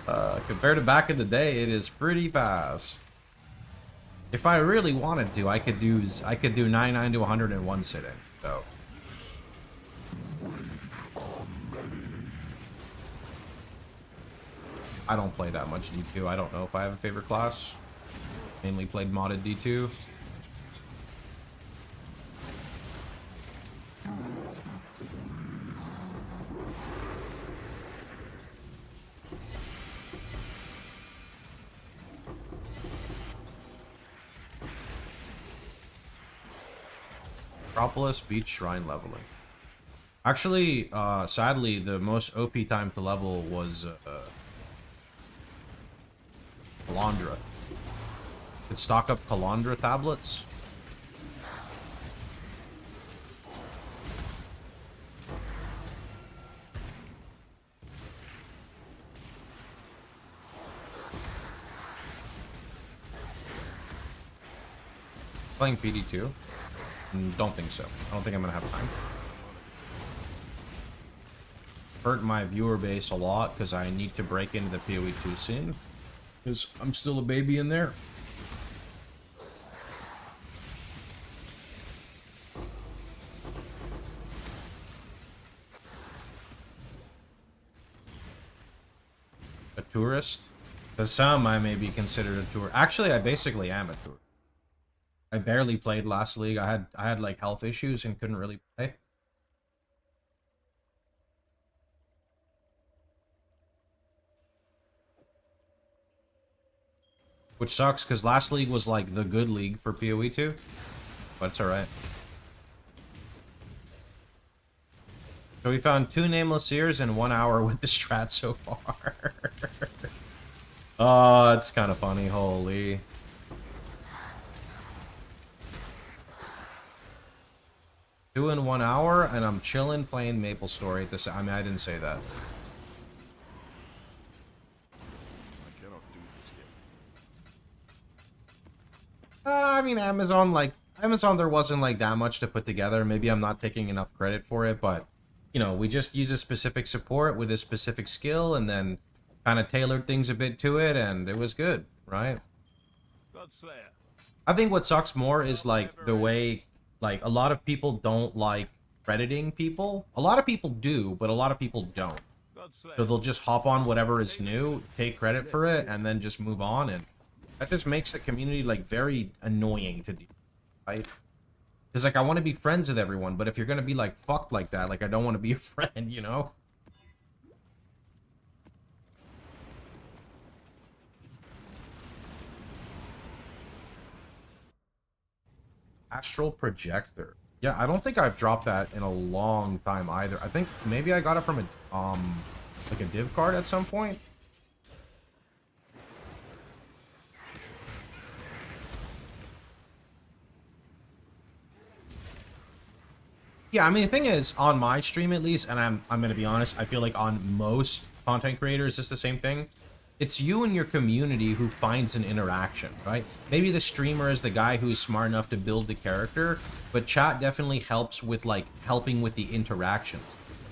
Compared to back in the day, it is pretty fast. If I really wanted to, I could do 99 to 100 in one sitting. So. I don't play that much D2. I don't know if I have a favorite class. Mainly played modded D2. Metropolis Beach Shrine leveling. Actually, sadly, the most OP time to level was Calandra. Could stock up Calandra tablets. Playing PD2? Don't think so. I don't think I'm gonna have time. Hurt my viewer base a lot because I need to break into the PoE2 scene. Because I'm still a baby in there. A tourist? To some, I may be considered a tourist. Actually, I basically am a tourist. I barely played last league. I had like health issues and couldn't really play. Which sucks, because last league was like the good league for PoE 2. But it's alright. So we found 2 nameless seers in 1 hour with the strat so far. Oh, it's kind of funny. Holy. Two in 1 hour, and I'm chilling playing Maple Story at this. I mean, I didn't say that. I cannot do this yet. I mean, Amazon, there wasn't like that much to put together. Maybe I'm not taking enough credit for it, but you know, we just use a specific support with a specific skill, and then kind of tailored things a bit to it, and it was good, right? I think what sucks more is like the way, like, a lot of people don't like crediting people. A lot of people do, but a lot of people don't. So they'll just hop on whatever is new, take credit for it, and then just move on, and that just makes the community like very annoying to do, right? Because like I want to be friends with everyone, but if you're gonna be like fucked like that, like I don't want to be a friend, you know? Astral projector. Yeah, I don't think I've dropped that in a long time either. I think maybe I got it from a like a div card at some point. Yeah, I mean, the thing is, on my stream at least, and I'm gonna be honest, I feel like on most content creators, it's the same thing. It's you and your community who finds an interaction, right? Maybe the streamer is the guy who is smart enough to build the character, but chat definitely helps with, like, helping with the interactions.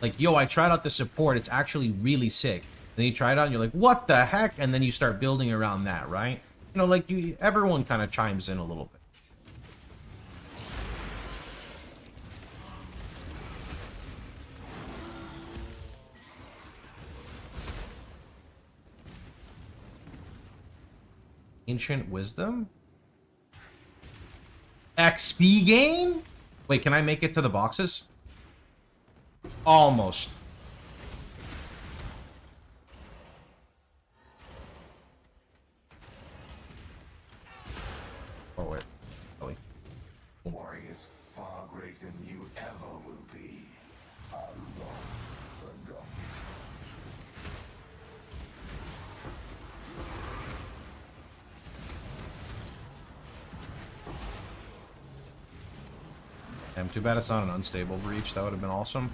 Like, yo, I tried out the support, it's actually really sick. Then you try it out and you're like, what the heck? And then you start building around that, right? You know, like, everyone kind of chimes in a little bit. Ancient Wisdom? XP gain? Wait, can I make it to the boxes? Almost. Oh, wait. Really? Warriors far greater than you ever will be. Damn, too bad it's not an unstable breach. That would have been awesome.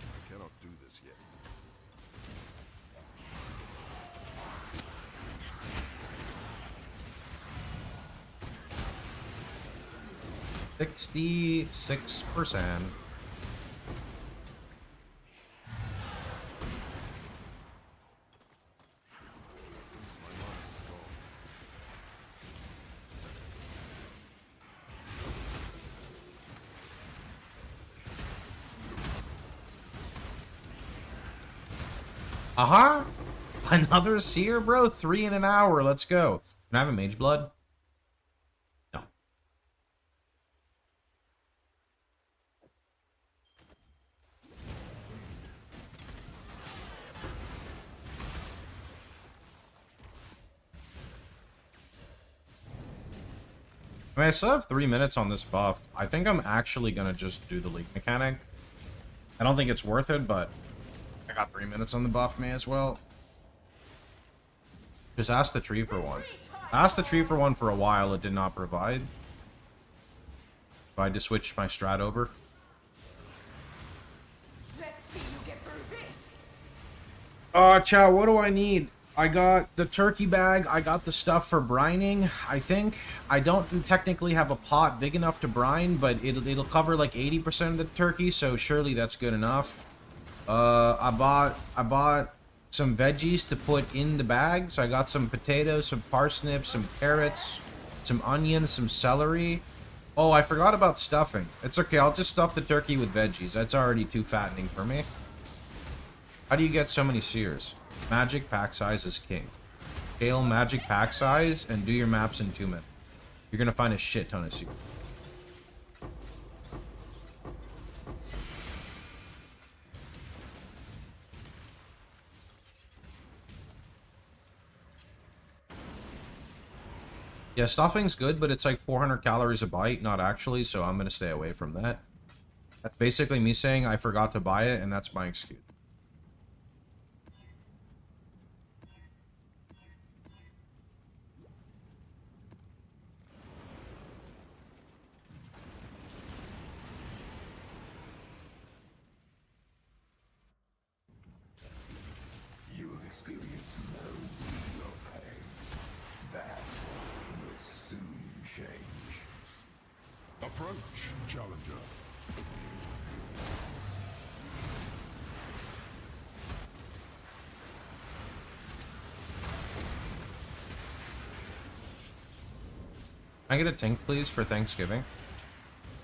I cannot do this yet. %66%. Uh-huh. Another seer, bro? 3 in an hour. Let's go. Can I have a mage blood? No. I mean, I still have 3 minutes on this buff. I think I'm actually gonna just do the league mechanic. I don't think it's worth it, but I got 3 minutes on the buff, may as well. Just ask the tree for one. I asked the tree for one for a while, it did not provide. So I just switched my strat over. Let's see you get through this. Chat, what do I need? I got the turkey bag, I got the stuff for brining, I think. I don't technically have a pot big enough to brine, but it'll cover like 80% of the turkey, so surely that's good enough. I bought some veggies to put in the bag, so I got some potatoes, some parsnips, some carrots, some onions, some celery. Oh, I forgot about stuffing. It's okay, I'll just stuff the turkey with veggies. That's already too fattening for me. How do you get so many sears? Magic pack size is king. Scale magic pack size and do your maps in 2 minutes. You're gonna find a shit ton of sears. Yeah, stuffing's good, but it's like 400 calories a bite, not actually, so I'm gonna stay away from that. That's basically me saying I forgot to buy it, and that's my excuse. You have experienced no real pain. That will soon change. Approach, challenger. Can I get a tink, please, for Thanksgiving?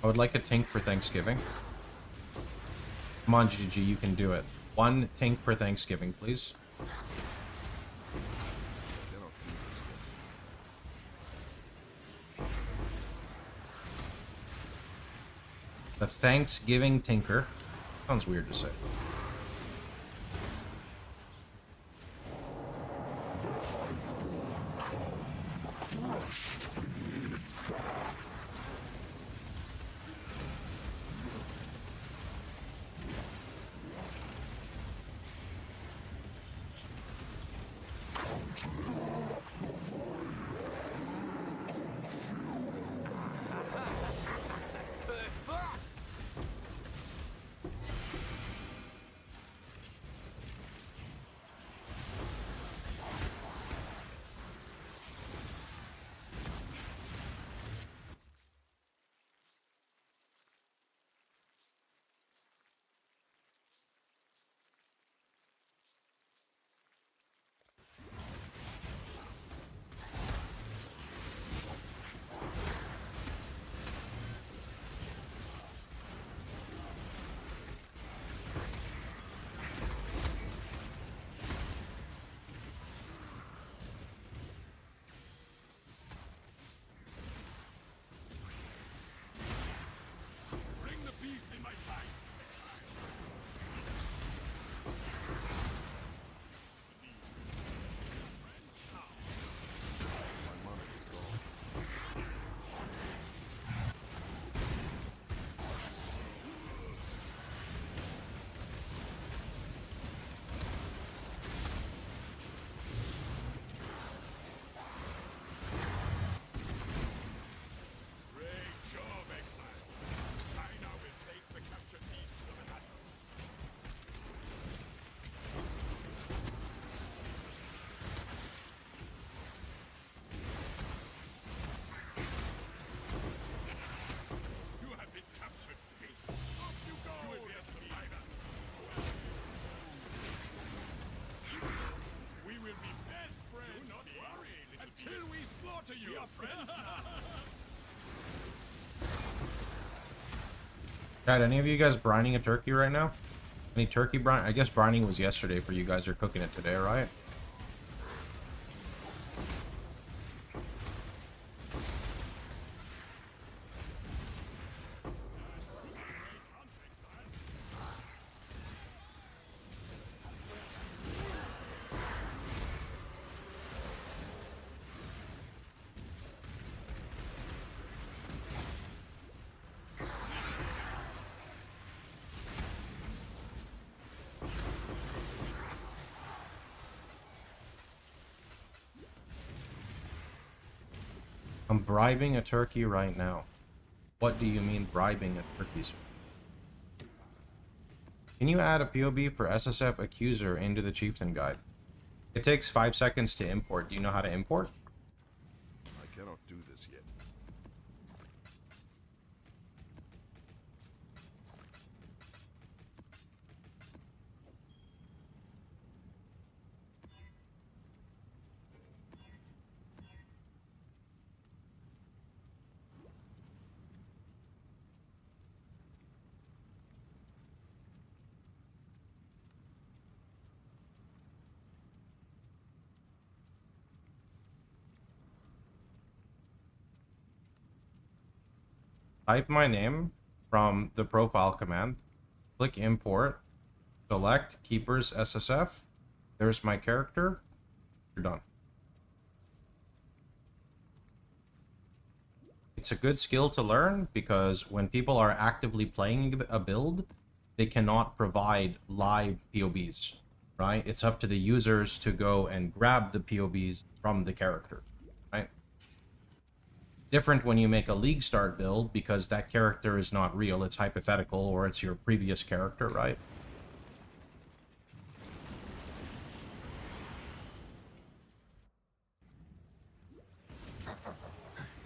I would like a tink for Thanksgiving. Come on, GG, you can do it. 1 tink for Thanksgiving, please. Cannot do this yet. The Thanksgiving Tinker. Sounds weird to say. Bring the beast in my sight. My money is gone. Great job, exile. I now will take the captured beasts of an You have been captured, beast. Off you go! You will be a survivor. We will be best friends. Do not worry, until we slaughter you. We are friends now. Chat, any of you guys brining a turkey right now? Any turkey brine? I guess brining was yesterday for you guys. You're cooking it today, right? I'm bribing a turkey right now. What do you mean bribing a turkey, sir? Can you add a POB for SSF Accuser into the Chieftain Guide? It takes 5 seconds to import. Do you know how to import? I cannot do this yet. Type my name from the profile command. Click import. Select Keepers SSF. There's my character. You're done. It's a good skill to learn because when people are actively playing a build, they cannot provide live POBs, right? It's up to the users to go and grab the POBs from the character, right? Different when you make a league start build because that character is not real, it's hypothetical, or it's your previous character, right?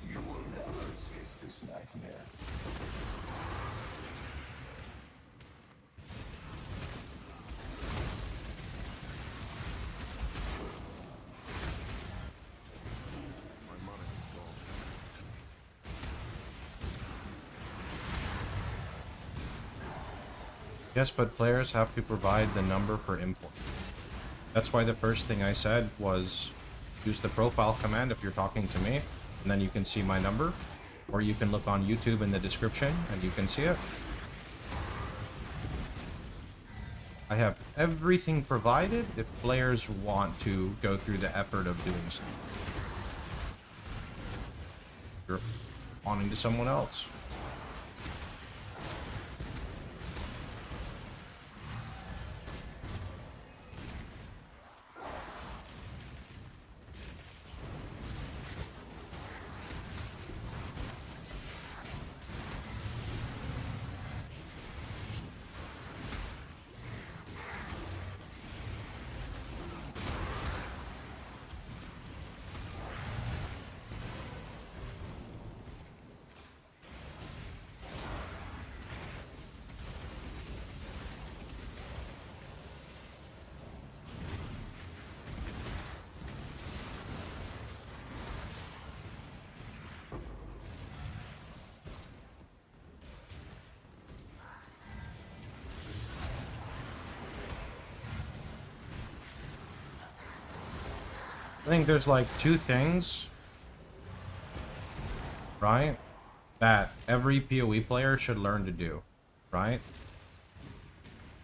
You will never escape this nightmare. My mana is gone. Yes, but players have to provide the number for import. That's why the first thing I said was use the profile command if you're talking to me, and then you can see my number, or you can look on YouTube in the description and you can see it. I have everything provided if players want to go through the effort of doing so. You're wanting to someone else. I think there's like two things, right, that every PoE player should learn to do, right?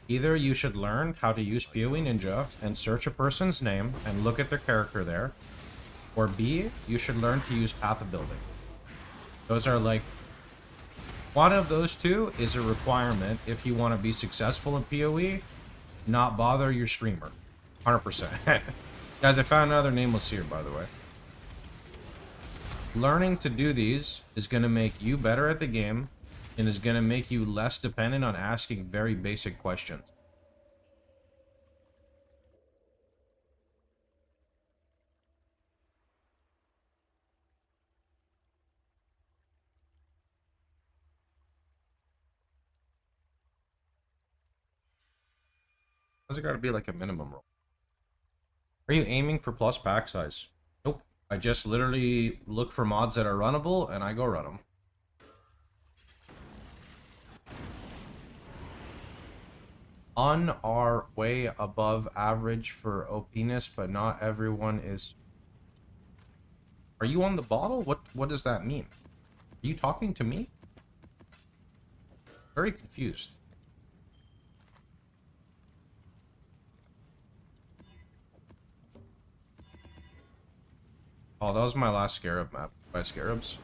Either you should learn how to use PoE Ninja and search a person's name and look at their character there, or B, you should learn to use path of building. Those are like, one of those two is a requirement if you want to be successful in PoE, not bother your streamer. 100%. Guys, I found another nameless here, by the way. Learning to do these is going to make you better at the game and is going to make you less dependent on asking very basic questions. How's it got to be like a minimum roll? Are you aiming for plus pack size? Nope. I just literally look for mods that are runnable and I go run them. On our way above average for OPness, but not everyone is. Are you on the bottle? What does that mean? Are you talking to me? Very confused. Oh, that was my last Scarab map by Scarabs.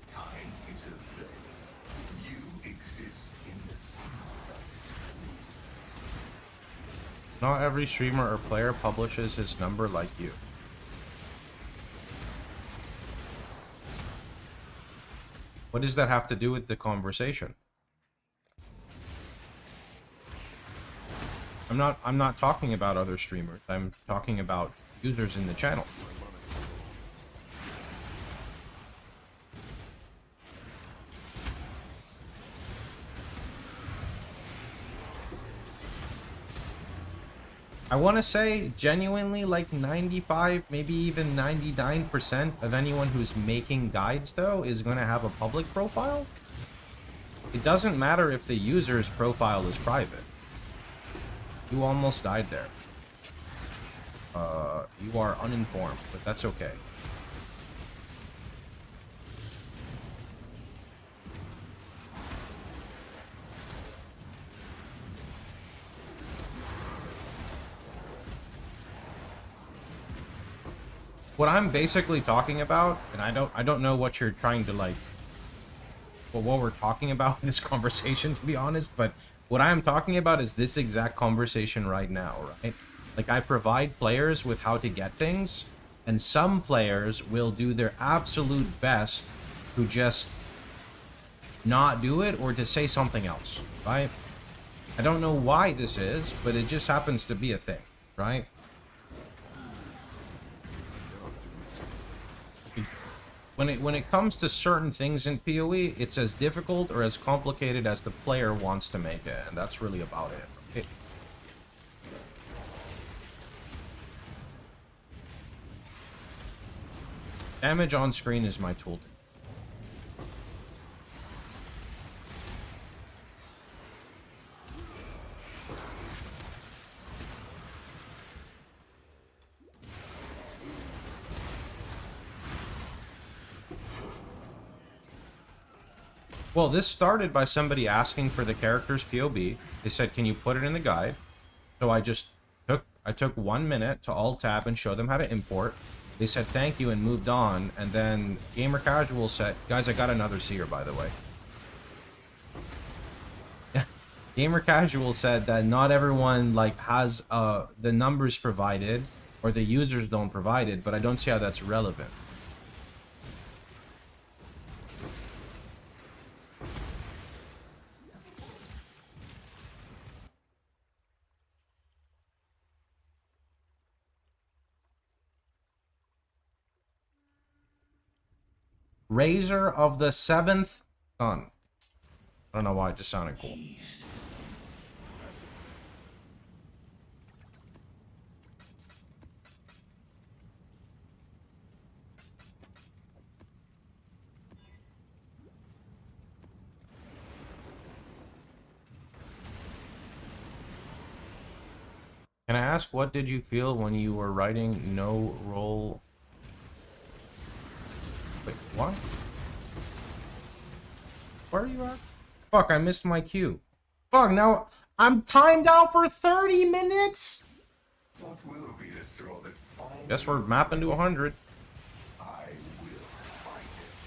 Time is a villain. You exist in the sea. Not every streamer or player publishes his number like you. What does that have to do with the conversation? I'm not talking about other streamers. I'm talking about users in the channel. I want to say genuinely like 95, maybe even 99% of anyone who's making guides though is going to have a public profile. It doesn't matter if the user's profile is private. You almost died there. You are uninformed, but that's okay. What I'm basically talking about, and I don't know what you're trying to like, well, what we're talking about in this conversation, to be honest, but what I'm talking about is this exact conversation right now, right? Like, I provide players with how to get things, and some players will do their absolute best to just not do it or to say something else, right? I don't know why this is, but it just happens to be a thing, right? When it comes to certain things in PoE, it's as difficult or as complicated as the player wants to make it, and that's really about it. Right? Damage on screen is my tool. Well, this started by somebody asking for the character's POB. They said, "Can you put it in the guide?" So I took 1 minute to alt tab and show them how to import. They said thank you and moved on, and then Gamer Casual said, "Guys, I got another seer, by the way." Gamer Casual said that not everyone like has the numbers provided, or the users don't provide it, but I don't see how that's relevant. Razor of the Seventh Sun. I don't know why it just sounded cool. Can I ask, what did you feel when you were writing no roll? Wait, what? Where are you at? Fuck, I missed my cue. Fuck, now I'm timed out for 30 minutes? What will be destroyed? Guess we're mapping to 100. I will find it.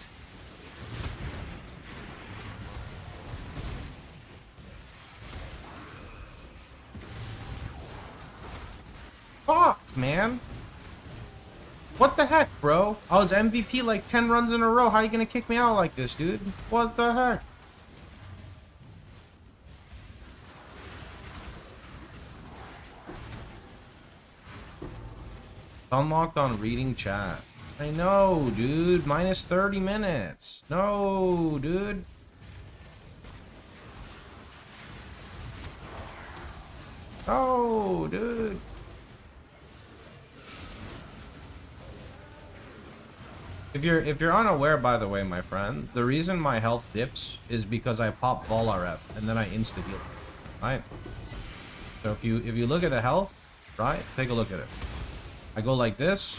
Fuck, man. What the heck, bro? I was MVP like 10 runs in a row. How are you gonna kick me out like this, dude? What the heck? Unlocked on reading chat. I know, dude. Minus 30 minutes. No, dude. No, dude. If you're unaware, by the way, my friend, the reason my health dips is because I pop Vol RF and then I insta heal. Right? So if you look at the health, right? Take a look at it. I go like this,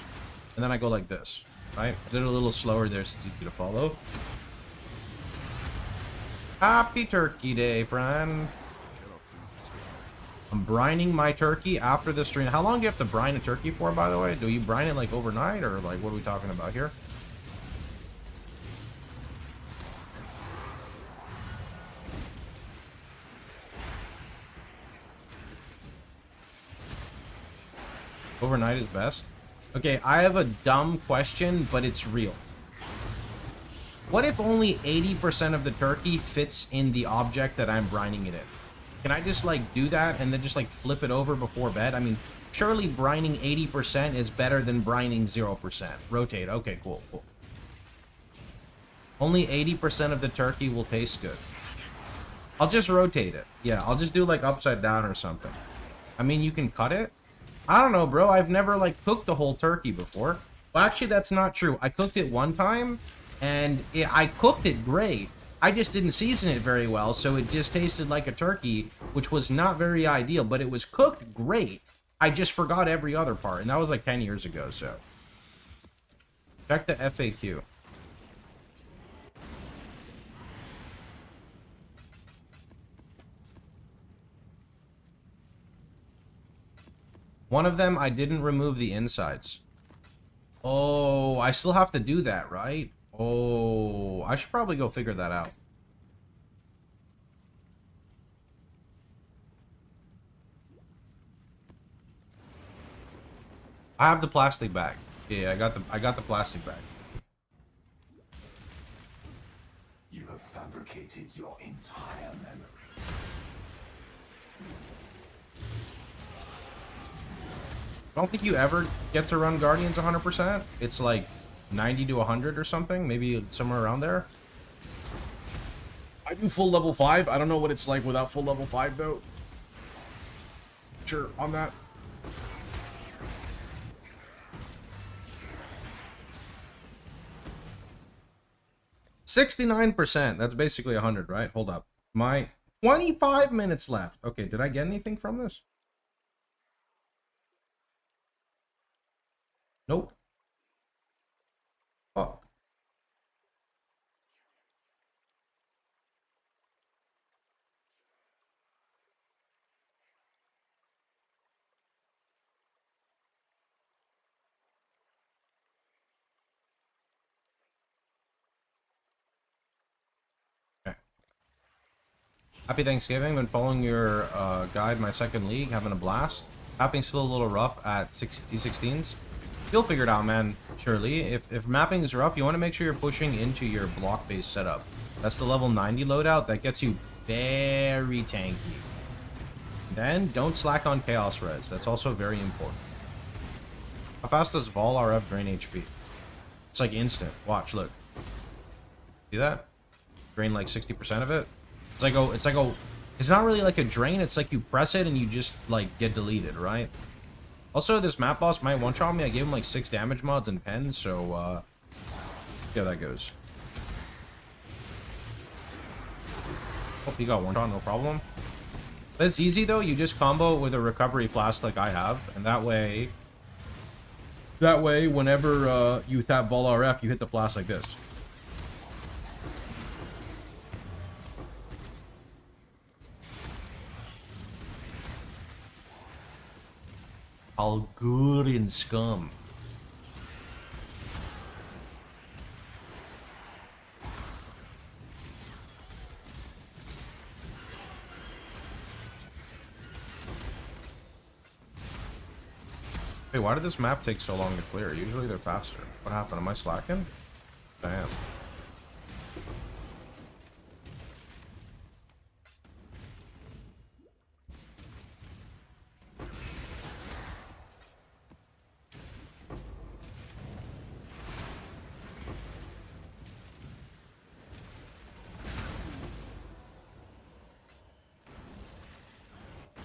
and then I go like this. Right? I did it a little slower there so it's easy to follow. Happy Turkey Day, friend. I'm brining my turkey after the stream. How long do you have to brine a turkey for, by the way? Do you brine it like overnight, or like what are we talking about here? Overnight is best. Okay, I have a dumb question, but it's real. What if only 80% of the turkey fits in the object that I'm brining it in? Can I just, like, do that and then just, like, flip it over before bed? I mean, surely brining 80% is better than brining 0%. Rotate. Okay, cool, cool. Only 80% of the turkey will taste good. I'll just rotate it. Yeah, I'll just do, like, upside down or something. I mean, you can cut it. I don't know, bro. I've never, like, cooked a whole turkey before. Well, actually, that's not true. I cooked it one time, and I cooked it great. I just didn't season it very well, so it just tasted like a turkey, which was not very ideal, but it was cooked great. I just forgot every other part, and that was like 10 years ago, so. Check the FAQ. One of them, I didn't remove the insides. Oh, I still have to do that, right? Oh, I should probably go figure that out. I have the plastic bag. Yeah, I got the plastic bag. You have fabricated your entire memory. I don't think you ever get to run Guardians 100%. It's like 90 to 100 or something, maybe somewhere around there. I do full level 5. I don't know what it's like without full level 5 though. Sure, on that. $69%. That's basically 100, right? Hold up. My 25 minutes left. Okay, did I get anything from this? Nope. Fuck. Okay. Happy Thanksgiving. Been following your guide my second league, having a blast. Mapping's still a little rough at 60-16s. You'll figure it out, man. Surely. If mapping is rough, you want to make sure you're pushing into your block-based setup. That's the level 90 loadout. That gets you very tanky. Then, don't slack on Chaos Res. That's also very important. How fast does Vol RF drain HP? It's like instant. Watch, look. See that? Drain like 60% of it. It's not really like a drain. It's like you press it and you just like get deleted, right? Also, this map boss might one-shot me. I gave him like 6 damage mods and pens, so yeah, that goes. Oh, he got one-shot, no problem. But it's easy though. You just combo it with a recovery flask like I have, and that way whenever you tap Vol RF, you hit the flask like this. All good in scum. Hey, why did this map take so long to clear? Usually they're faster. What happened? Am I slacking? Damn.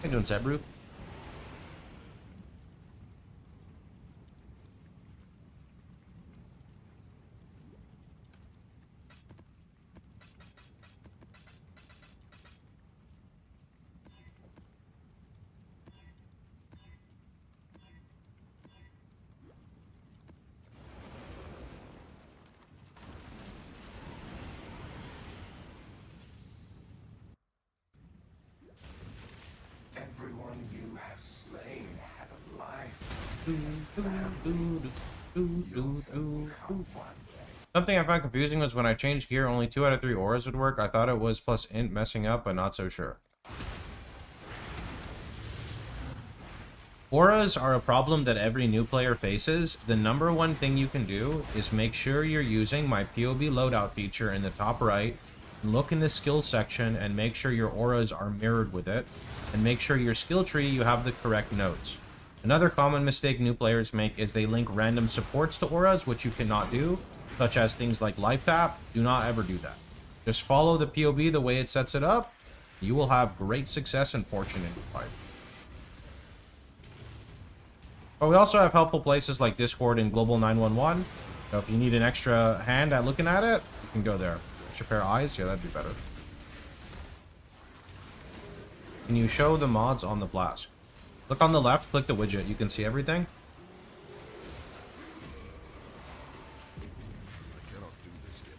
How you doing, Sabru? Everyone you have slain had a life. Something I found confusing was when I changed gear, only 2 out of 3 auras would work. I thought it was plus int messing up, but not so sure. Auras are a problem that every new player faces. The number one thing you can do is make sure you're using my POV loadout feature in the top right. Look in the skills section and make sure your auras are mirrored with it. And make sure your skill tree you have the correct nodes. Another common mistake new players make is they link random supports to auras, which you cannot do, such as things like life tap. Do not ever do that. Just follow the POV the way it sets it up. You will have great success and fortune in your fight. But we also have helpful places like Discord and Global 911. So if you need an extra hand at looking at it, you can go there. Extra pair of eyes? Yeah, that'd be better. Can you show the mods on the Flask? Look on the left, click the widget. You can see everything. I cannot do this yet.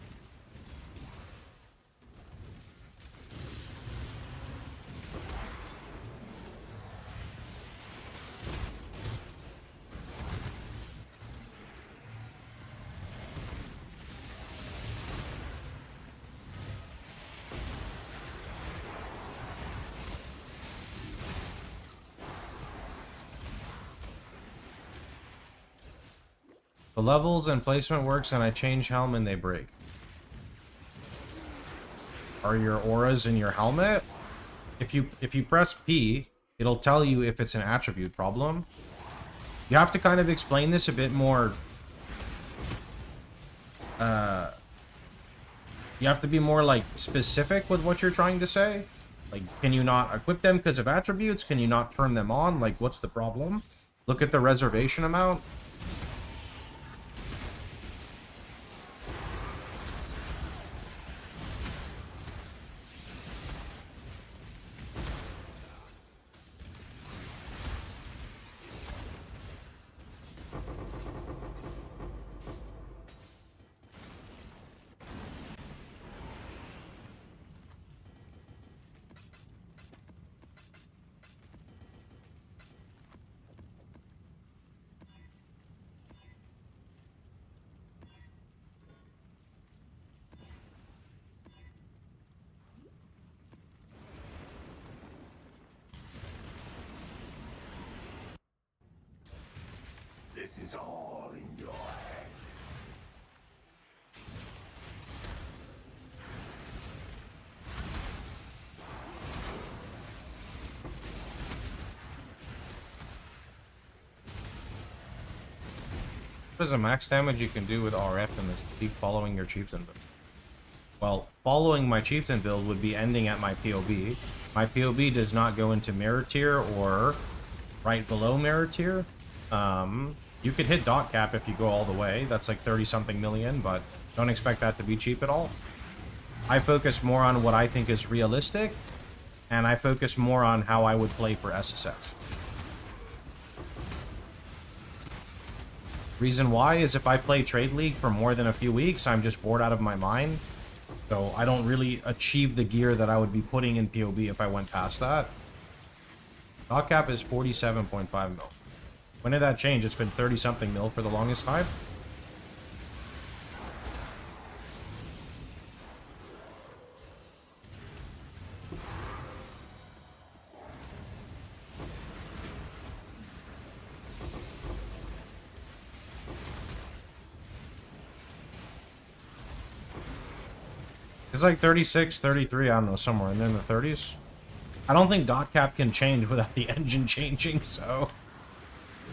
The levels and placement works and I change helm and they break. Are your auras in your helmet? If you press P, it'll tell you if it's an attribute problem. You have to kind of explain this a bit more. You have to be more like specific with what you're trying to say. Like, can you not equip them because of attributes? Can you not turn them on? Like, what's the problem? Look at the reservation amount. This is all in your head. What is the max damage you can do with RF in this keep following your chieftain build? Well, following my chieftain build would be ending at my POB. My POB does not go into mirror tier or right below mirror tier. You could hit dot cap if you go all the way. That's like 30 something million, but don't expect that to be cheap at all. I focus more on what I think is realistic, and I focus more on how I would play for SSF. Reason why is if I play Trade League for more than a few weeks, I'm just bored out of my mind. So I don't really achieve the gear that I would be putting in POB if I went past that. Dot cap is 47.5 mil. When did that change? It's been 30 something mil for the longest time. It's like 36, 33, I don't know, somewhere in the 30s. I don't think dot cap can change without the engine changing, so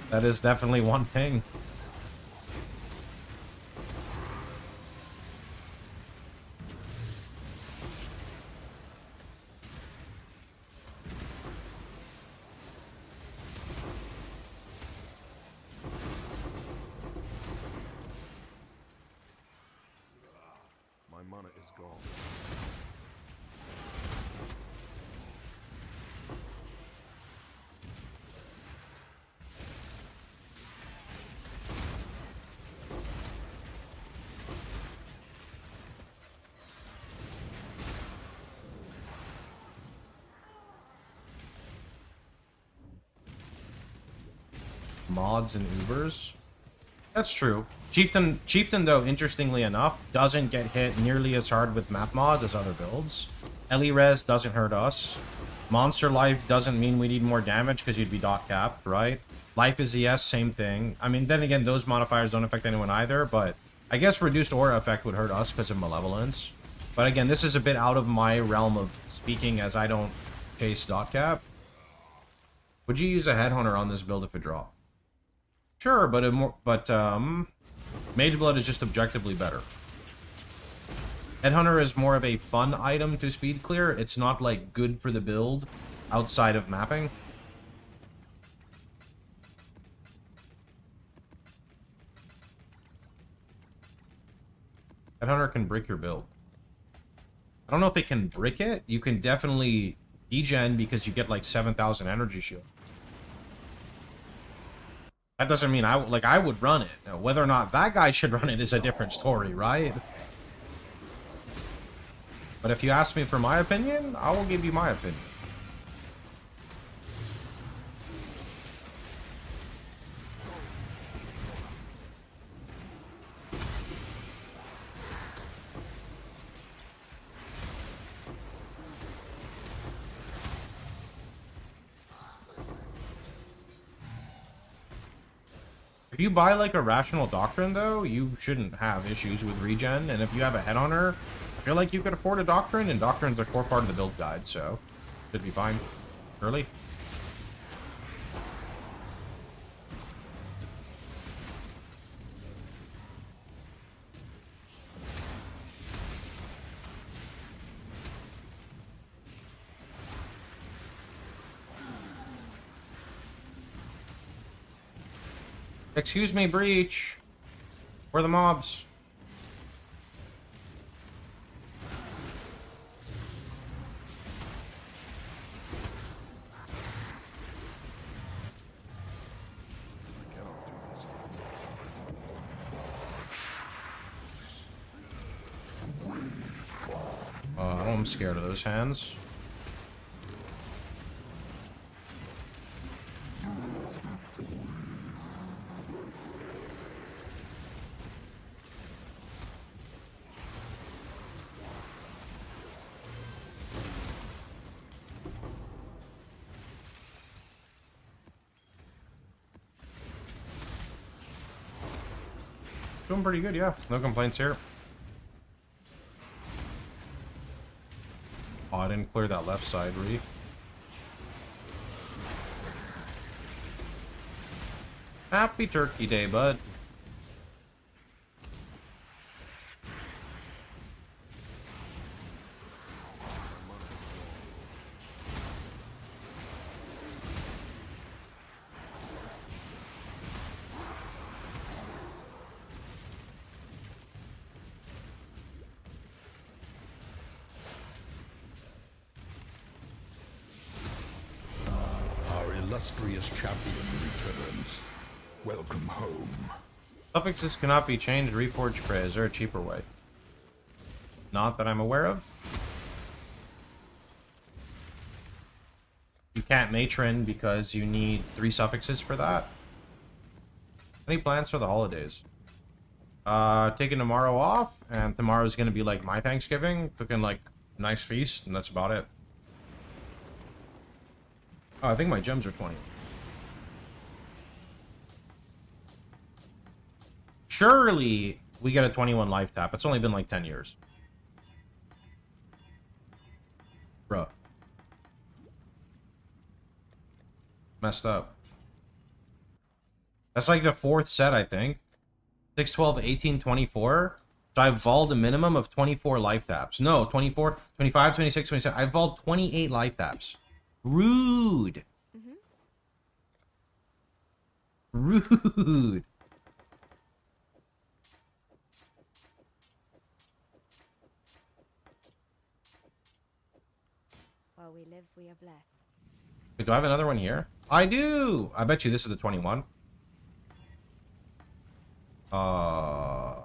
that is definitely one thing. My mana is gone. Mods and Ubers. That's true. Chieftain, though, interestingly enough, doesn't get hit nearly as hard with map mods as other builds. Res doesn't hurt us. Monster life doesn't mean we need more damage because you'd be dot capped, right? Life is ES, same thing. I mean, then again, those modifiers don't affect anyone either, but I guess reduced aura effect would hurt us because of malevolence. But again, this is a bit out of my realm of speaking as I don't chase dot cap. Would you use a headhunter on this build if it dropped? Sure, but Mage Blood is just objectively better. Headhunter is more of a fun item to speed clear. It's not, like, good for the build outside of mapping. Headhunter can brick your build. I don't know if it can brick it. You can definitely degen because you get, like, 7,000 energy shield. That doesn't mean I would run it. Now, whether or not that guy should run it is a different story, right? But if you ask me for my opinion, I will give you my opinion. If you buy, like, a Rational Doctrine, though, you shouldn't have issues with regen. And if you have a Headhunter, I feel like you could afford a Doctrine, and Doctrine's a core part of the build guide, so should be fine. Early. Excuse me, Breach. Where are the mobs? I'm scared of those hands. Doing pretty good, yeah. No complaints here. Oh, I didn't clear that left side, Ree. Happy Turkey Day, bud. Illustrious champion returns. Welcome home. Suffixes cannot be changed, reforged prey. Is there a cheaper way? Not that I'm aware of. You can't matron because you need 3 suffixes for that. Any plans for the holidays? Taking tomorrow off, and tomorrow's gonna be like my Thanksgiving, cooking like a nice feast, and that's about it. Oh, I think my gems are 20. Surely we get a 21 life tap. It's only been like 10 years. Bruh. Messed up. That's like the 4th set, I think. 6, 12, 18, 24. So I've vaulted a minimum of 24 life taps. No, 24, 25, 26, 27. I've vaulted 28 life taps. Rude. Rude. While we live, we are blessed. Wait, do I have another one here? I do! I bet you this is the 21. Do I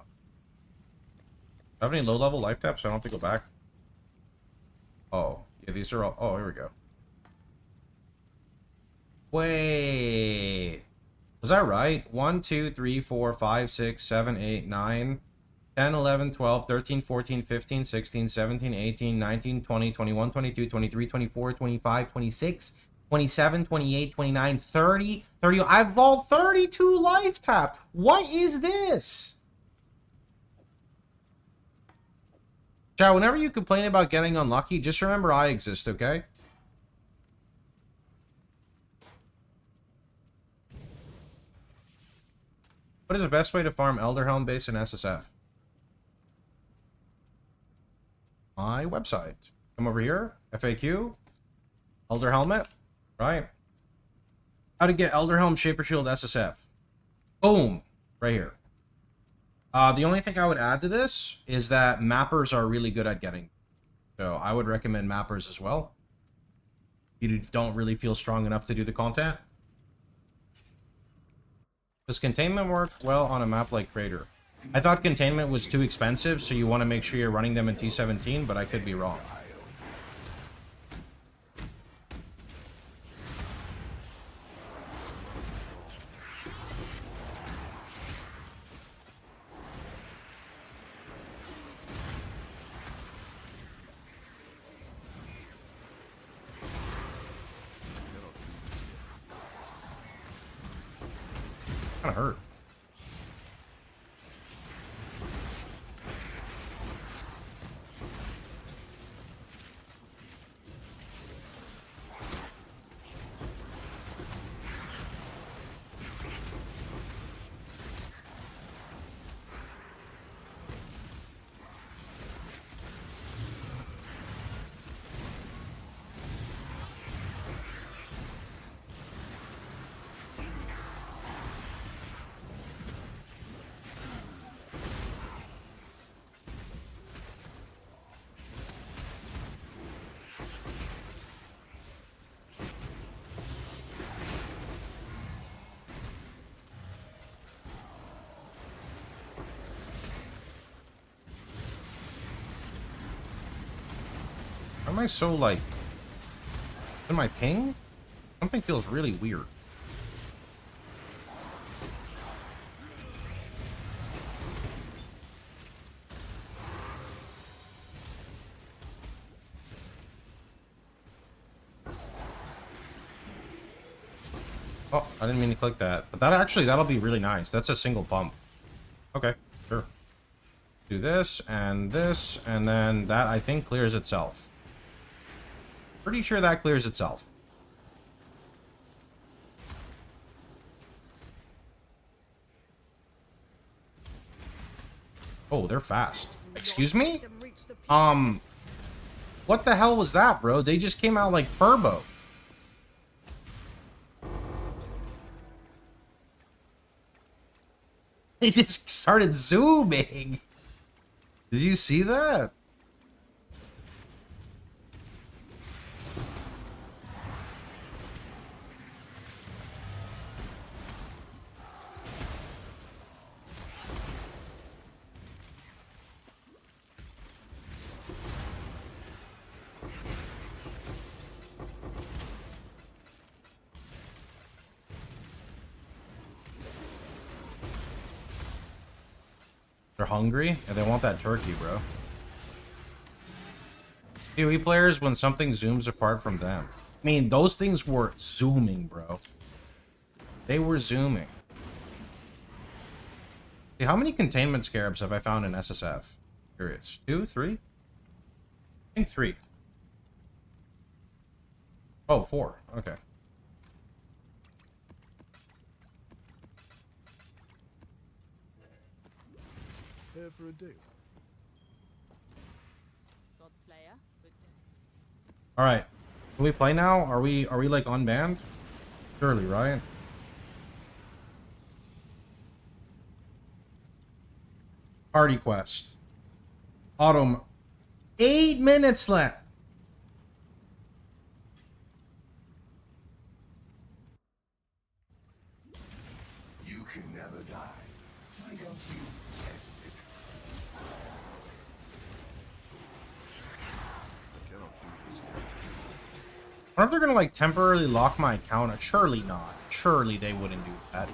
have any low-level life taps? So I don't have to go back. Oh. Yeah, these are all... Oh, here we go. Wait... Was that right? 1, 2, 3, 4, 5, 6, 7, 8, 9, 10, 11, 12, 13, 14, 15, 16, 17, 18, 19, 20, 21, 22, 23, 24, 25, 26, 27, 28, 29, 30, 30. I've vault 32 life tap. What is this? Chat, whenever you complain about getting unlucky, just remember I exist, okay? What is the best way to farm Elder Helm base in SSF? My website. Come over here. FAQ. Elder Helmet. Right. How to get Elder Helm Shaper Shield SSF. Boom. Right here. The only thing I would add to this is that mappers are really good at getting. So I would recommend mappers as well. You don't really feel strong enough to do the content. Does containment work well on a map like Crater? I thought containment was too expensive, so you want to make sure you're running them in T17, but I could be wrong. Kind of hurt. Why am I so, like... In my ping? Something feels really weird. Oh, I didn't mean to click that. But that actually, that'll be really nice. That's a single pump. Okay, sure. Do this, and then that, I think, clears itself. Pretty sure that clears itself. Oh, they're fast. Excuse me? What the hell was that, bro? They just came out like turbo. They just started zooming. Did you see that? They're hungry and they want that turkey, bro. PoE players, when something zooms apart from them. I mean, those things were zooming, bro. They were zooming. See, how many containment scarabs have I found in SSF? Curious. 2, 3? I think 3. Oh, 4. Okay. Here for a deal. All right. Can we play now? Are we like unbanned? Surely, right? Party quest. Autumn. 8 minutes left. You can never die. Why don't you test it? I wonder if they're gonna like temporarily lock my account. Surely not. Surely they wouldn't do that.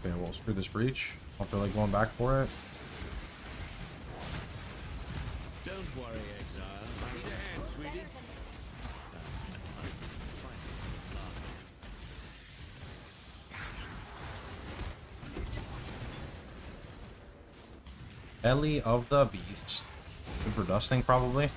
Okay, well, screw this breach. After like going back for it. Don't worry, exile. I need a hand, sweetie. Belly of the beast. Super dusting, probably.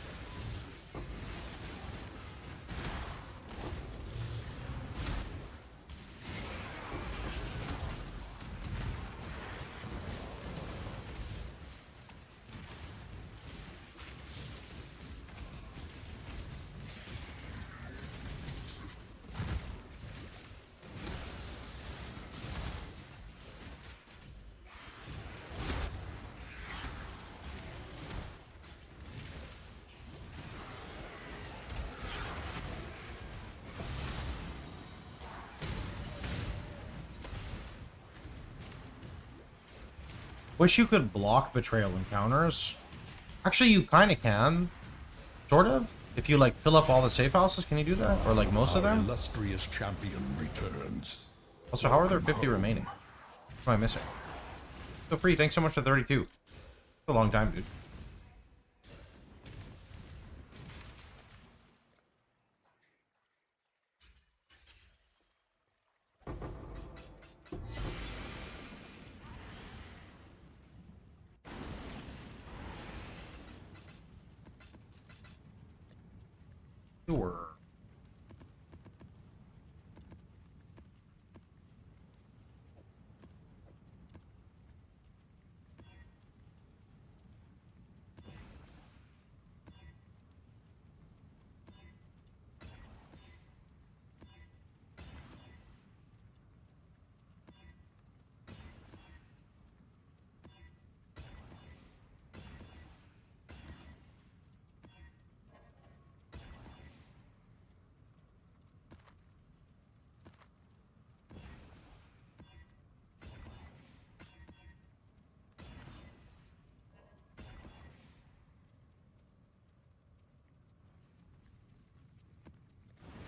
Wish you could block betrayal encounters. Actually, you kind of can. Sort of. If you, like, fill up all the safe houses, can you do that? Or, like, most of Our them? illustrious champion returns. Also, how are there 50 remaining? What am I missing? So free, thanks so much for 32. It's a long time, dude. Sure.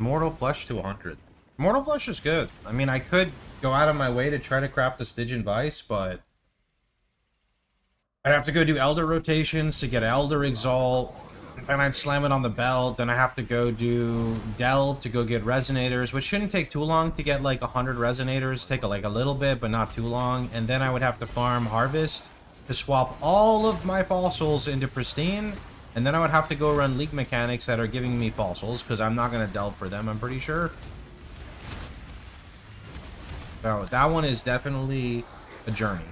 Mortal Flesh to 100. Mortal Flesh is good. I mean, I could go out of my way to try to craft the Stygian Vice, but I'd have to go do Elder rotations to get Elder Exalt, and I'd slam it on the belt, then I have to go do Delve to go get Resonators, which shouldn't take too long to get like 100 Resonators. Take like a little bit, but not too long. And then I would have to farm Harvest to swap all of my fossils into Pristine. And then I would have to go run League mechanics that are giving me fossils, because I'm not going to delve for them, I'm pretty sure. So that one is definitely a journey.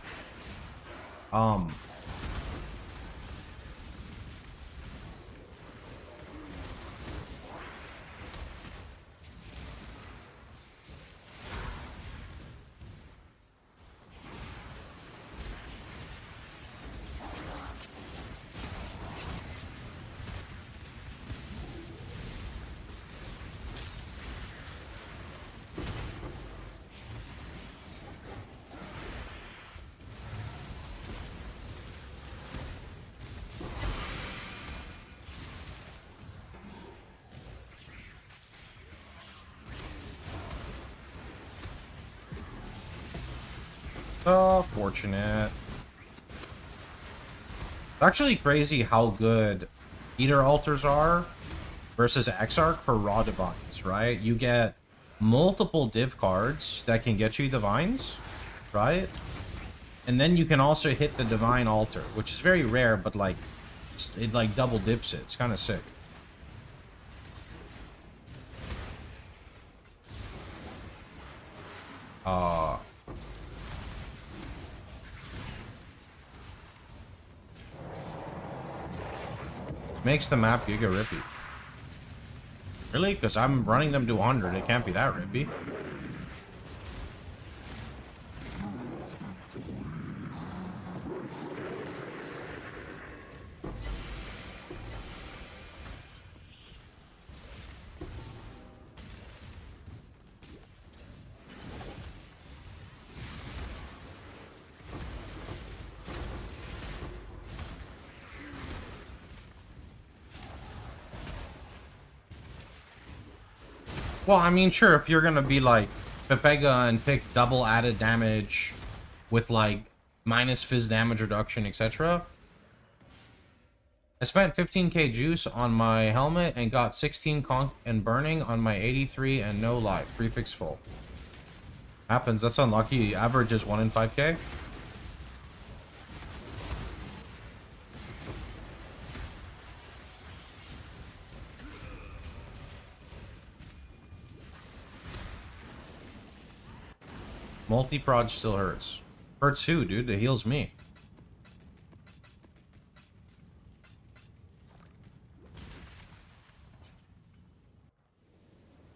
Fortunate. It's actually crazy how good Eater Altars are versus Exarch for raw divines, right? You get multiple div cards that can get you divines, right? And then you can also hit the divine altar, which is very rare, but like it like double dips it. It's kind of sick. Makes the map giga rippy. Really? Because I'm running them to 100. It can't be that rippy. Well, I mean, sure, if you're gonna be like Pepega and pick double added damage with like minus fizz damage reduction, etc. I spent 15k juice on my helmet and got 16 conk and burning on my 83 and no life. Prefix full. Happens. That's unlucky. Average is 1 in 5k. Multi-prod still hurts. Hurts who, dude? It heals me.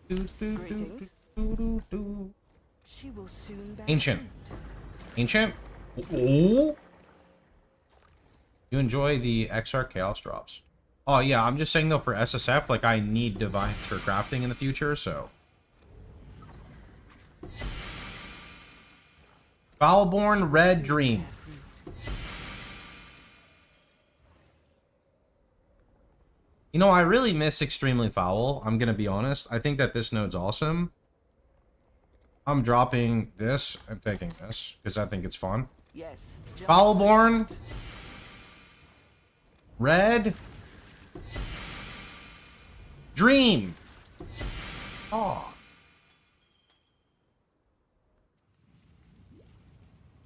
Greetings. She will soon bear Ancient. fruit. Ancient? Oh! You enjoy the XR Chaos drops. Oh, yeah, I'm just saying, though, for SSF, like, I need Divines for crafting in the future, so... Foulborn Red Dream. You know, I really miss Extremely Foul, I'm gonna be honest. I think that this node's awesome. I'm dropping this and taking this, because I think it's fun. Yes. just Foulborn. Red. Dream. Oh.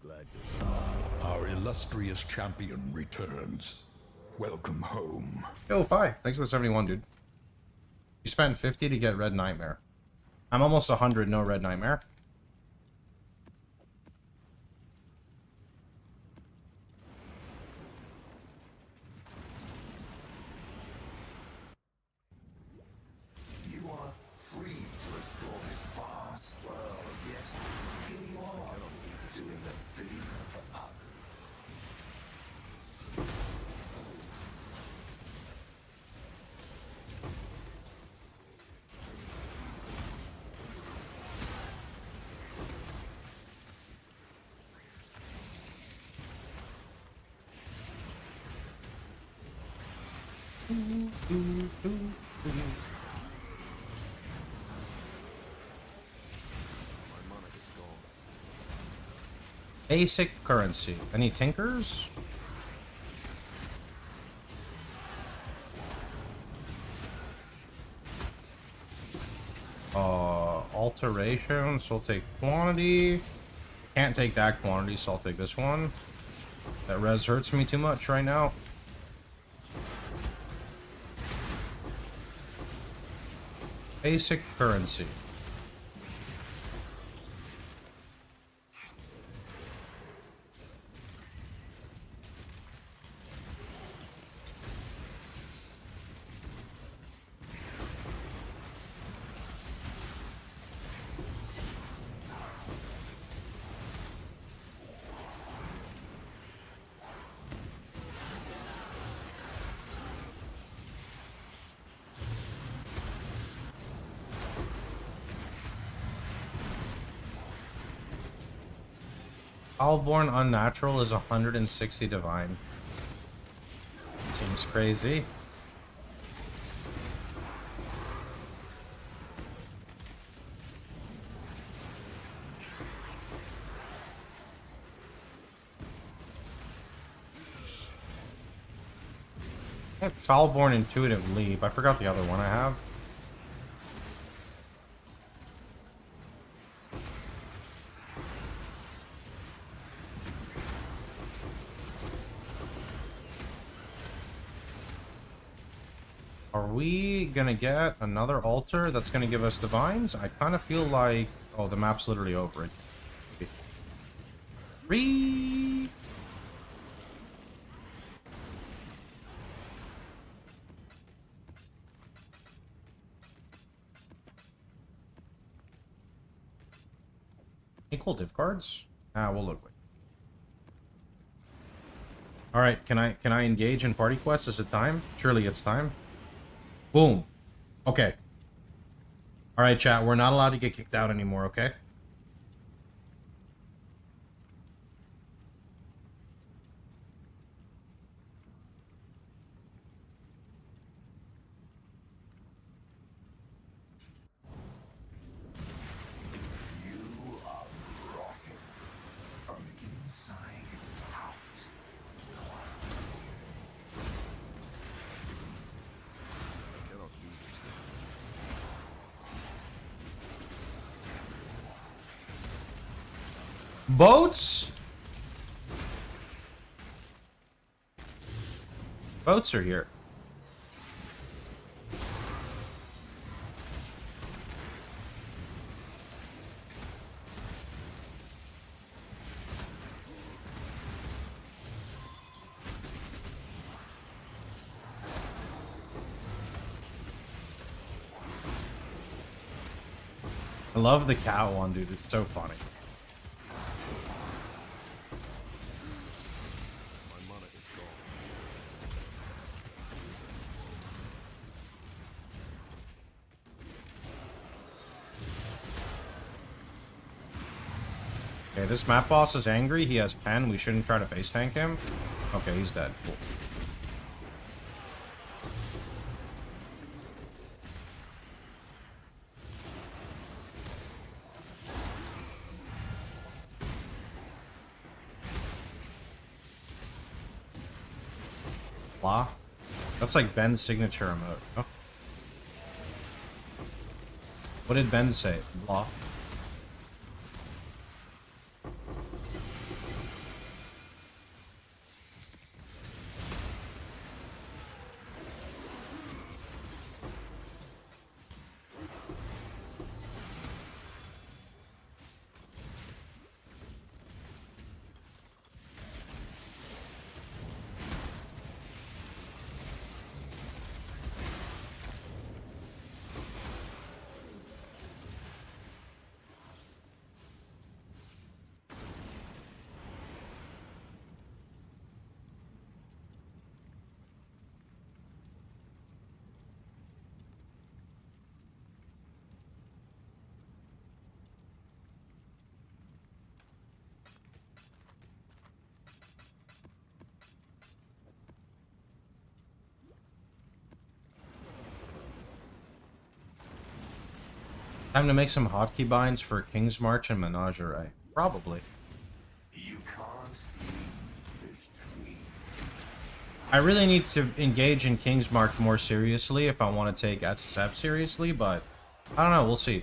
Glad to see Our illustrious champion returns. Welcome home. Yo, Fi. Thanks for the 71, dude. You spent 50 to get Red Nightmare. I'm almost 100, no Red Nightmare. You are free to explore this vast world, yet here you are, doing the bidding of others. Basic currency. Any tinkers? Alterations. So I'll take quantity. Can't take that quantity, so I'll take this one. That res hurts me too much right now. Basic currency. Foulborn Unnatural is 160 Divine. Seems crazy. I have Foulborn Intuitive Leap. I forgot the other one I have. Are we gonna get another altar that's gonna give us divines? I kind of feel like... Oh, the map's literally over it. Three... Any cool div cards? Ah, we'll look. Alright, can I engage in party quests? Is it time? Surely it's time. Boom. Okay. Alright, chat. We're not allowed to get kicked out anymore, okay? You are rotting from the Boats? Boats are here. I love the cat one, dude. It's so funny. My mana is gone. Okay, this map boss is angry. He has pen. We shouldn't try to face tank him. Okay, he's dead. Cool. Blah. That's like Ben's signature emote. Oh. What did Ben say? Blah. Time to make some hotkey binds for King's March and Menagerie. Probably. You can't leave this dream. I really need to engage in King's March more seriously if I want to take SSF seriously, but I don't know, we'll see.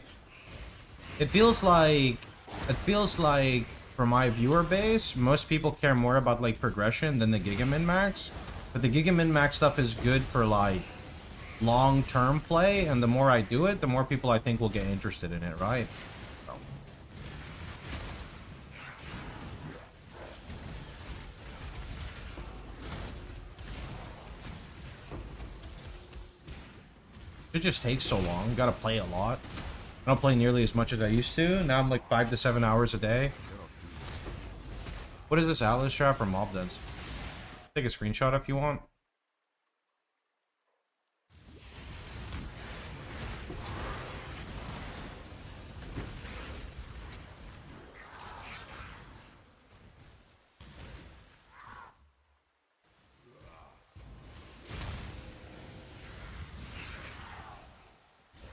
It feels like for my viewer base, most people care more about like progression than the Giga Min-Max. But the Giga Min-Max stuff is good for like long-term play, and the more I do it, the more people I think will get interested in it, right? So. It just takes so long. Gotta play a lot. I don't play nearly as much as I used to. Now I'm like 5 to 7 hours a day. What is this, Atlas Trap or Mob Dens? Take a screenshot if you want.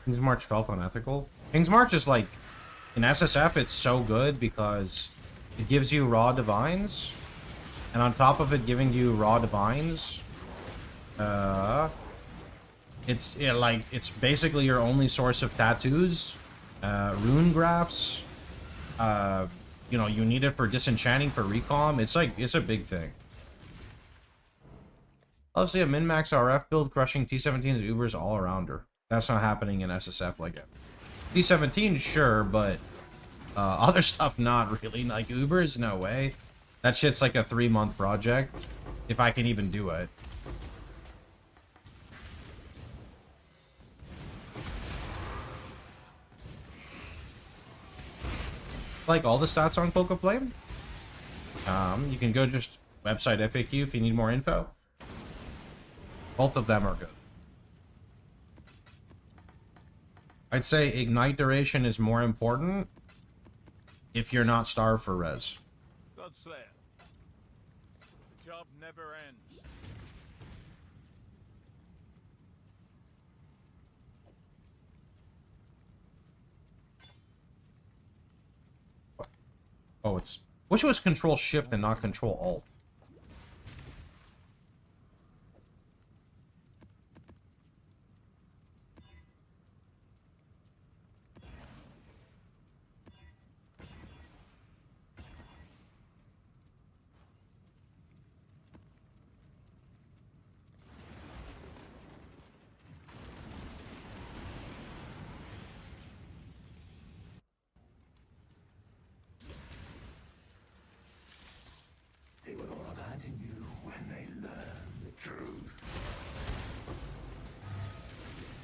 King's March felt unethical. King's March is like, in SSF it's so good because it gives you raw divines, and on top of it giving you raw divines, it's it's basically your only source of tattoos, rune graphs, you know, you need it for disenchanting, for recom. It's like, it's a big thing. I'll see a min-max RF build crushing T17's Ubers all around her. That's not happening in SSF like it. T17, sure, but other stuff not really. Like Ubers, no way. That shit's like a 3-month project, if I can even do it. Like all the stats on Cloak of Flame. You can go just website FAQ if you need more info. Both of them are good. I'd say Ignite duration is more important if you're not starved for res. Godslayer. The job never ends. Oh, it's... Wish it was Control Shift and not Control Alt.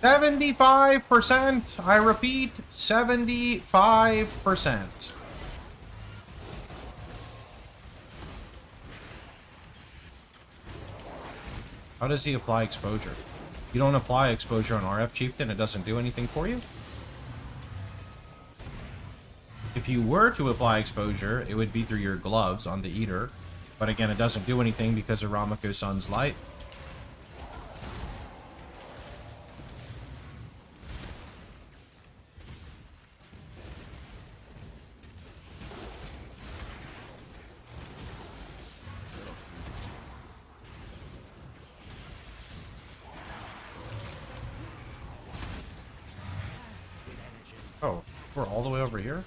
75%! I repeat, 75%. How does he apply exposure? You don't apply exposure on RF Chieftain, it doesn't do anything for you? If you were to apply exposure, it would be through your gloves on the Eater. But again, it doesn't do anything because of Ramako-san's light. Oh, we're all the way over here?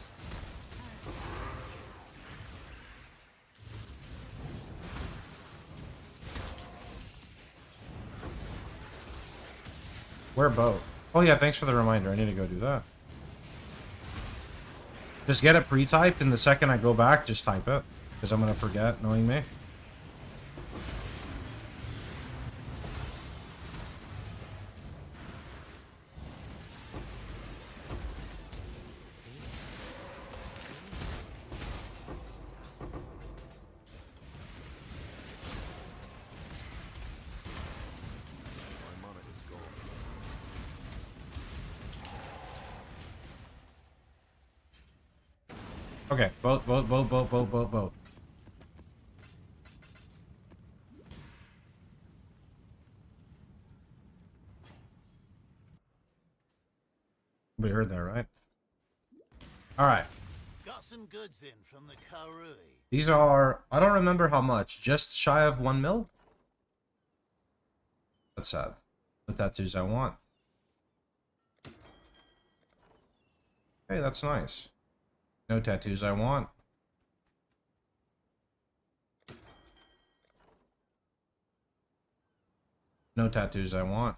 Where boat? Oh yeah, thanks for the reminder. I need to go do that. Just get it pre-typed, and the second I go back, just type it. Because I'm going to forget, knowing me. Okay, boat. We heard that, right? Alright. Got some goods in from the Karui. These are... I don't remember how much. Just shy of 1 mil? That's sad. The tattoos I want. Hey, that's nice. No tattoos I want. No tattoos I want.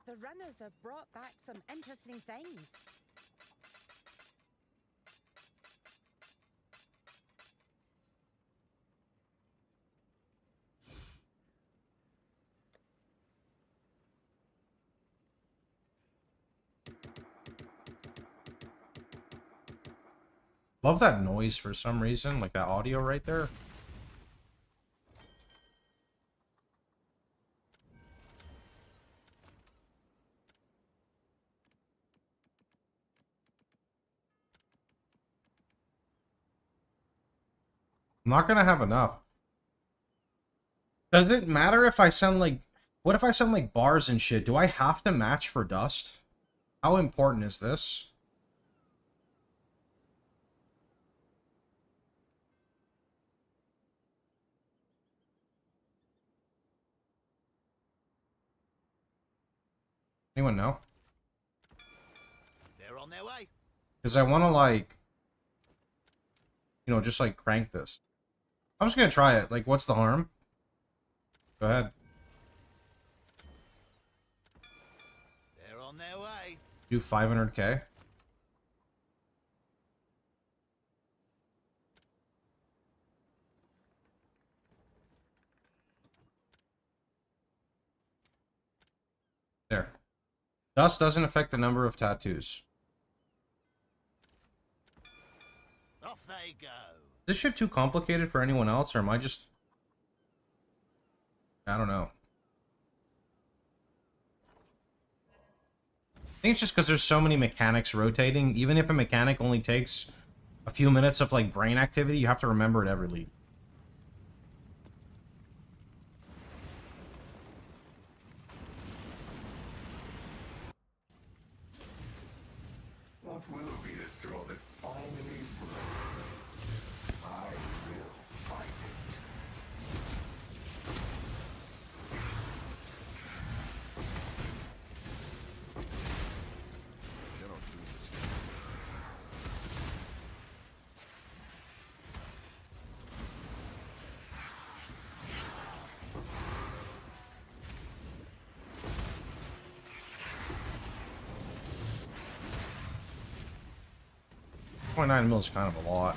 The runners have brought back some interesting things. Love that noise for some reason, like that audio right there. I'm not gonna have enough. Does it matter if I send like... What if I send like bars and shit? Do I have to match for dust? How important is this? Anyone know? They're on their way. Because I want to like... You know, just like crank this. I'm just gonna try it. Like, what's the harm? Go ahead. They're on their way. Do 500k. There. Dust doesn't affect the number of tattoos. Off they go. Is this shit too complicated for anyone else, or am I just... I don't know. I think it's just because there's so many mechanics rotating. Even if a mechanic only takes a few minutes of like brain activity, you have to remember it every lead. What will be the straw that finally breaks? I will fight it. 0.9 mil is kind of a lot.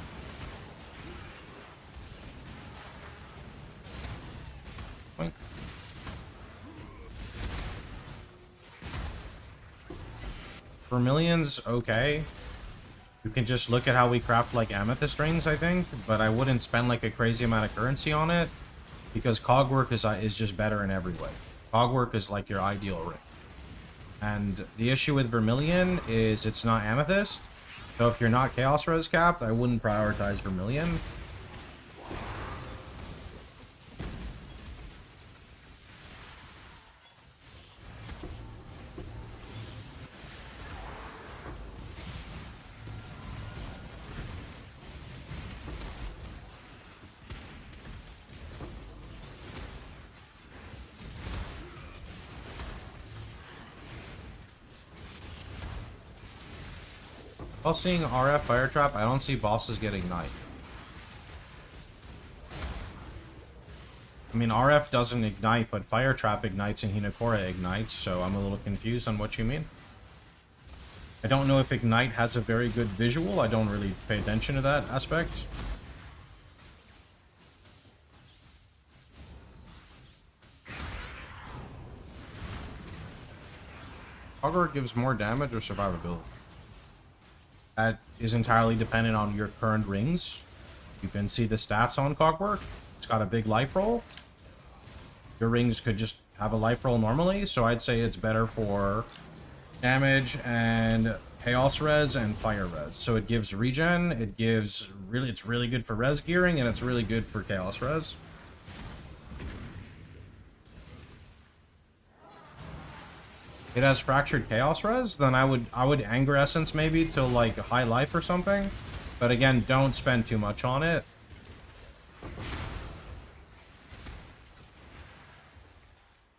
Boink. Vermilion's okay. You can just look at how we craft like amethyst rings, I think, but I wouldn't spend like a crazy amount of currency on it because cogwork is just better in every way. Cogwork is like your ideal ring. And the issue with Vermilion is it's not amethyst. So if you're not Chaos Res capped, I wouldn't prioritize Vermilion. While seeing RF Fire Trap, I don't see bosses get Ignite. I mean, RF doesn't ignite, but Fire Trap ignites and Hinokora ignites, so I'm a little confused on what you mean. I don't know if Ignite has a very good visual. I don't really pay attention to that aspect. Augur gives more damage or survivability. That is entirely dependent on your current rings. You can see the stats on Cogwork. It's got a big life roll. Your rings could just have a life roll normally, so I'd say it's better for damage and chaos res and fire res. So it gives regen, it's really good for res gearing, and it's really good for chaos res. It has fractured chaos res, then I would anger essence maybe to like high life or something. But again, don't spend too much on it.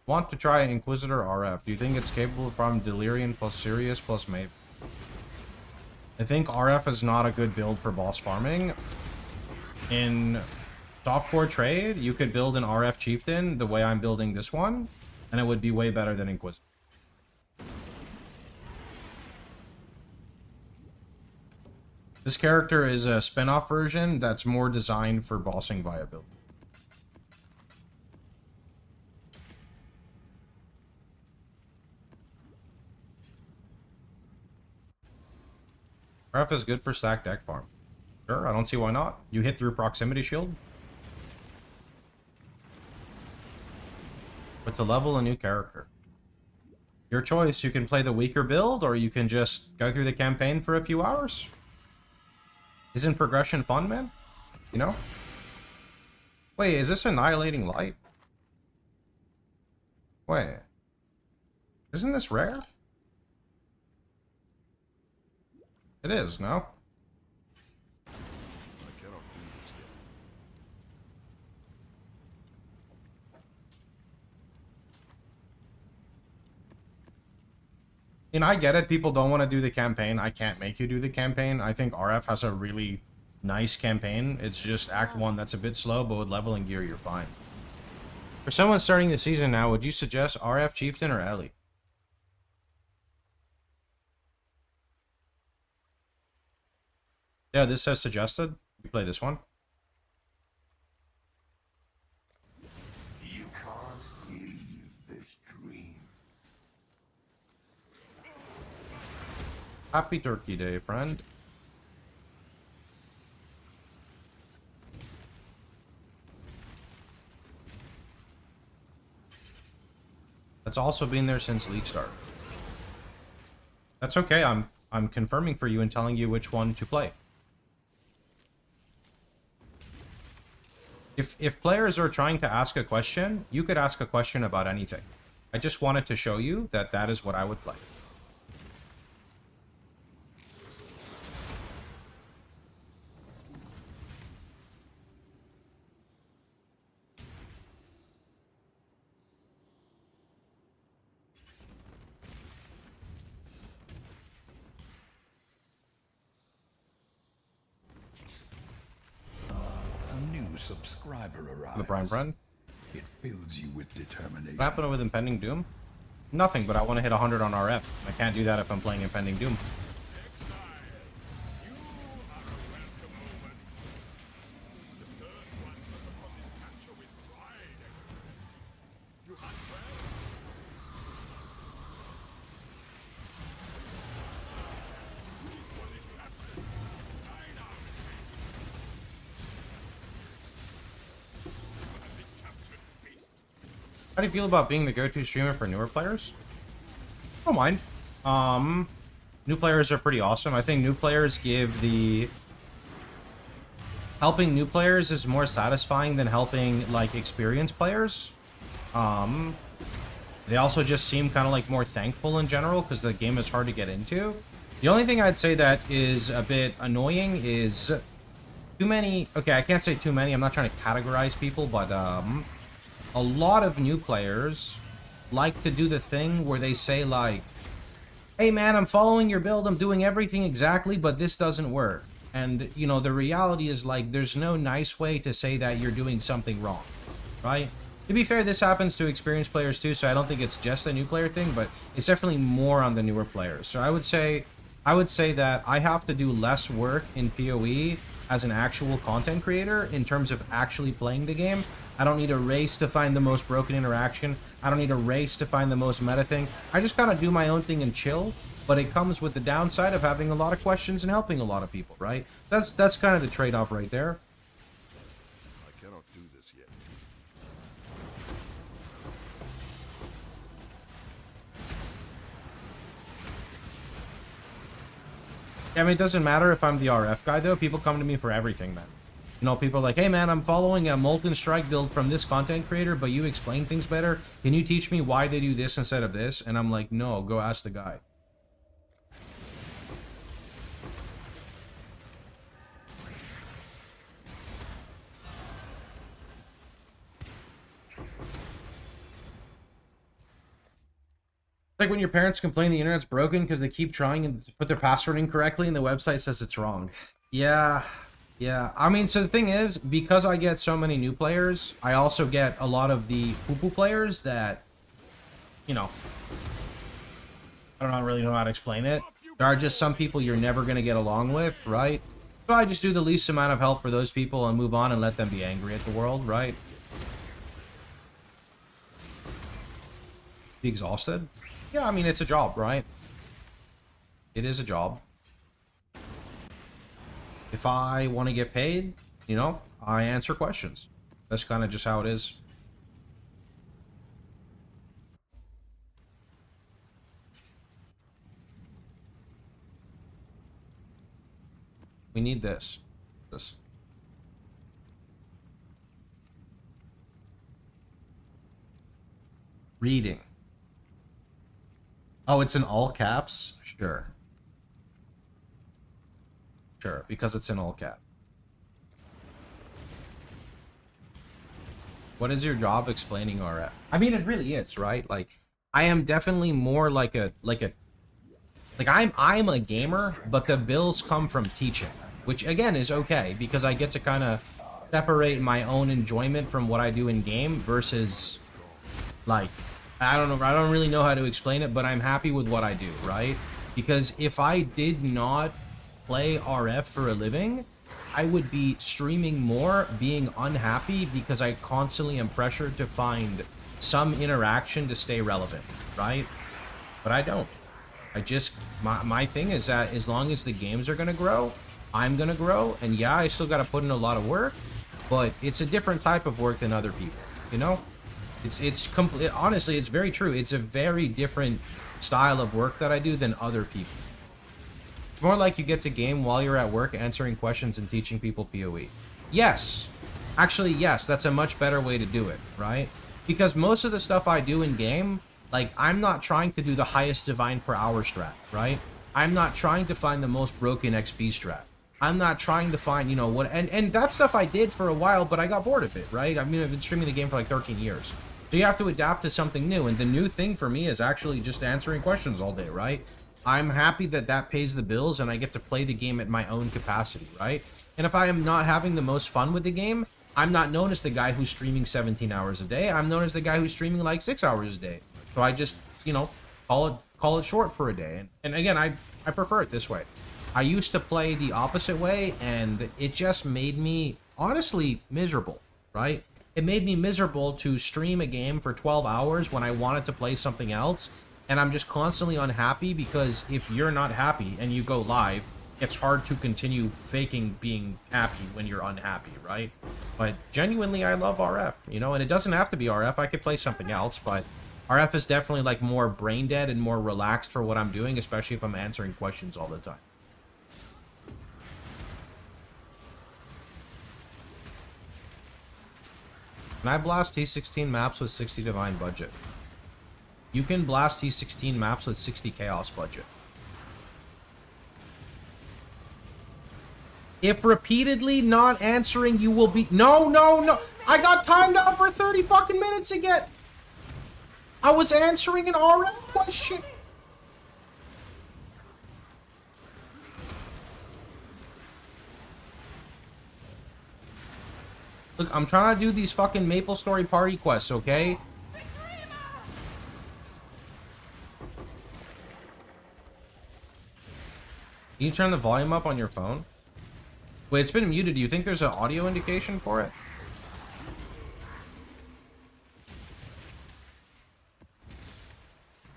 Want to try Inquisitor RF. Do you think it's capable from Delirium plus Sirius plus Maven? I think RF is not a good build for boss farming. In softcore trade, you could build an RF Chieftain the way I'm building this one, and it would be way better than Inquisitor. This character is a spin-off version that's more designed for bossing viability. RF is good for stack deck farm. Sure, I don't see why not. You hit through proximity shield. But to level a new character. Your choice, you can play the weaker build, or you can just go through the campaign for a few hours. Isn't progression fun, man? You know? Wait, is this Annihilating Light? Wait. Isn't this rare? It is, no? I cannot do this yet. And I get it, people don't want to do the campaign. I can't make you do the campaign. I think RF has a really nice campaign. It's just Act 1 that's a bit slow, but with level and gear, you're fine. For someone starting the season now, would you suggest RF Chieftain or Ellie? Yeah, this says suggested. You play this one. You can't leave this dream. Happy Turkey Day, friend. That's also been there since League start. That's okay. I'm confirming for you and telling you which one to play. If players are trying to ask a question, you could ask a question about anything. I just wanted to show you that that is what I would play. Subscriber arrives. The Prime Friend. It fills you with determination. What happened with Impending Doom? Nothing, but I want to hit 100 on RF. I can't do that if I'm playing Impending Doom. How do you feel about being the go-to streamer for newer players? I don't mind. New players are pretty awesome. I think new players give the... Helping new players is more satisfying than helping, like, experienced players. They also just seem kind of, like, more thankful in general, because the game is hard to get into. The only thing I'd say that is a bit annoying is... Too many... Okay, I can't say too many. I'm not trying to categorize people, but, a lot of new players like to do the thing where they say, like, hey, man, I'm following your build. I'm doing everything exactly, but this doesn't work. And, you know, the reality is, like, there's no nice way to say that you're doing something wrong, right? To be fair, this happens to experienced players, too, so I don't think it's just a new player thing, but it's definitely more on the newer players. So I would say that I have to do less work in PoE as an actual content creator in terms of actually playing the game. I don't need a race to find the most broken interaction. I don't need a race to find the most meta thing. I just kind of do my own thing and chill, but it comes with the downside of having a lot of questions and helping a lot of people, right? That's kind of the trade-off right there. I cannot do this yet. Yeah, I mean, it doesn't matter if I'm the RF guy, though. People come to me for everything, man. You know, people are like, hey, man, I'm following a Molten Strike build from this content creator, but you explain things better. Can you teach me why they do this instead of this? And I'm like, no, go ask the guy. Like when your parents complain the internet's broken because they keep trying to put their password incorrectly and the website says it's wrong. Yeah. I mean, so the thing is, because I get so many new players, I also get a lot of the poo-poo players that, you know, I don't really know how to explain it. There are just some people you're never going to get along with, right? So I just do the least amount of help for those people and move on and let them be angry at the world, right? Be exhausted? Yeah, I mean, it's a job, right? It is a job. If I want to get paid, you know, I answer questions. That's kind of just how it is. We need this. Reading. Oh, it's in all caps? Sure. Sure, because it's in all cap. What is your job explaining RF? I mean, it really is, right? Like, I am definitely more like I'm a gamer, but the bills come from teaching, which again is okay because I get to kind of separate my own enjoyment from what I do in game versus, like, I don't really know how to explain it, but I'm happy with what I do, right? Because if I did not play RF for a living, I would be streaming more, being unhappy because I constantly am pressured to find some interaction to stay relevant, right? But I don't. I just, my thing is that as long as the games are going to grow, I'm going to grow. And yeah, I still got to put in a lot of work, but it's a different type of work than other people, you know? Honestly, it's very true. It's a very different style of work that I do than other people. It's more like you get to game while you're at work answering questions and teaching people PoE. Yes. Actually, yes, that's a much better way to do it, right? Because most of the stuff I do in game, like, I'm not trying to do the highest divine per hour strat, right? I'm not trying to find the most broken XP strat. I'm not trying to find, you know, what... And that stuff I did for a while, but I got bored of it, right? I mean, I've been streaming the game for like 13 years. So you have to adapt to something new. And the new thing for me is actually just answering questions all day, right? I'm happy that that pays the bills and I get to play the game at my own capacity, right? And if I am not having the most fun with the game, I'm not known as the guy who's streaming 17 hours a day. I'm known as the guy who's streaming like 6 hours a day. So I just, you know, call it short for a day. And again, I prefer it this way. I used to play the opposite way, and it just made me, honestly, miserable, right? It made me miserable to stream a game for 12 hours when I wanted to play something else, and I'm just constantly unhappy because if you're not happy and you go live, it's hard to continue faking being happy when you're unhappy, right? But genuinely, I love RF, you know, and it doesn't have to be RF. I could play something else, but RF is definitely like more brain dead and more relaxed for what I'm doing, especially if I'm answering questions all the time. Can I blast T16 maps with 60 Divine budget? You can blast T16 maps with 60 Chaos budget. If repeatedly not answering, you will be... No, no, no! I got timed out for 30 fucking minutes again! I was answering an RF question! Look, I'm trying to do these fucking Maple Story party quests, okay? Can you turn the volume up on your phone? Wait, it's been muted. Do you think there's an audio indication for it?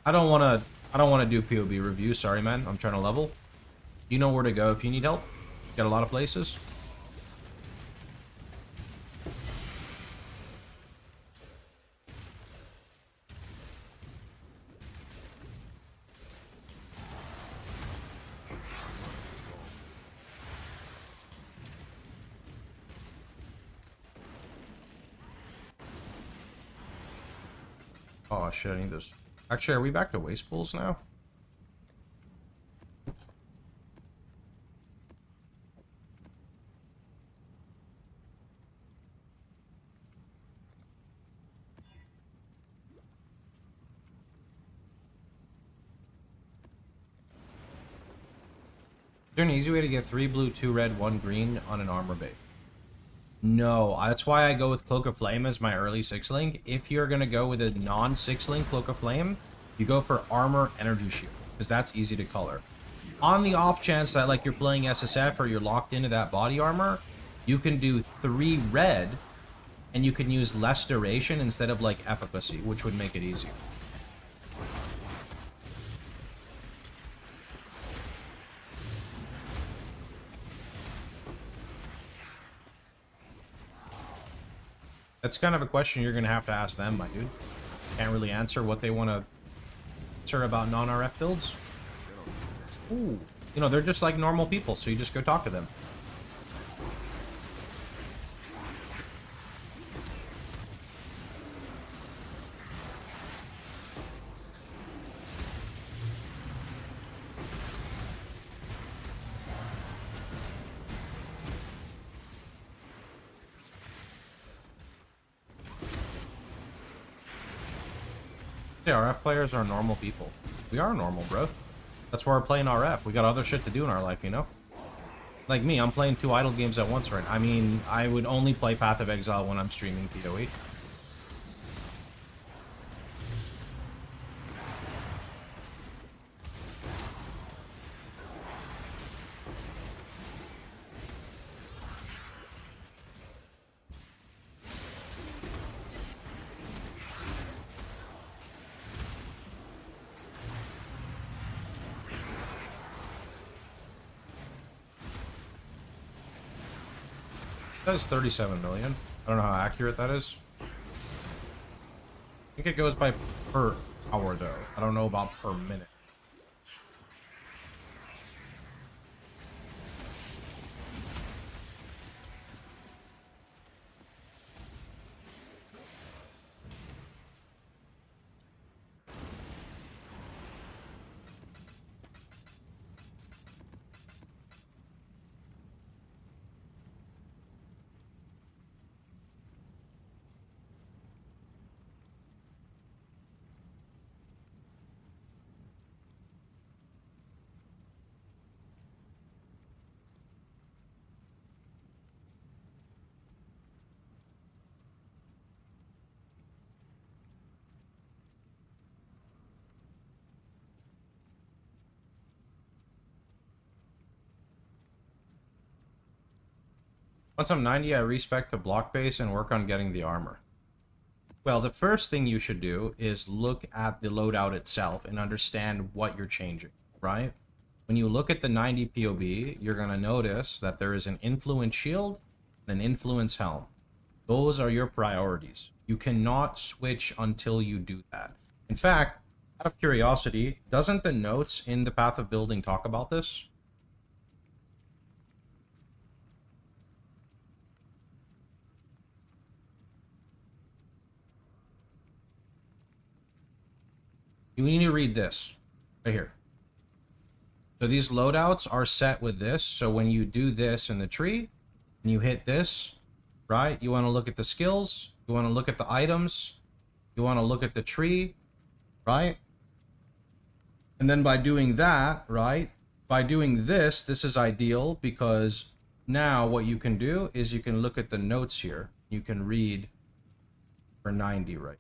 I don't want to do POB review. Sorry, man. I'm trying to level. You know where to go if you need help. Got a lot of places. Oh shit, I need this. Actually, are we back to waste pools now? Is there an easy way to get 3 blue, 2 red, 1 green on an armor bait? No, that's why I go with Cloak of Flame as my early 6-link. If you're going to go with a non-6-link Cloak of Flame, you go for Armor Energy Shield, because that's easy to color. On the off chance that like you're playing SSF or you're locked into that body armor, you can do 3 red, and you can use less duration instead of like efficacy, which would make it easier. That's kind of a question you're going to have to ask them, my dude. Can't really answer what they want to answer about non-RF builds. Ooh. You know, they're just like normal people, so you just go talk to them. Yeah, RF players are normal people. We are normal, bro. That's why we're playing RF. We got other shit to do in our life, you know? Like me, I'm playing 2 idle games at once right now. I mean, I would only play Path of Exile when I'm streaming PoE. That is 37 million. I don't know how accurate that is. I think it goes by per hour, though. I don't know about per minute. Once I'm 90, I respec to block base and work on getting the armor. Well, the first thing you should do is look at the loadout itself and understand what you're changing, right? when you look at the 90 POB, you're going to notice that there is an influence shield and an influence helm. Those are your priorities. You cannot switch until you do that. In fact, out of curiosity, doesn't the notes in the Path of Building talk about this? You need to read this right here. So these loadouts are set with this. So when you do this in the tree and you hit this, right? You want to look at the skills. You want to look at the items. You want to look at the tree, right? And then by doing that, right? By doing this, this is ideal because now what you can do is you can look at the notes here. You can read for 90, right?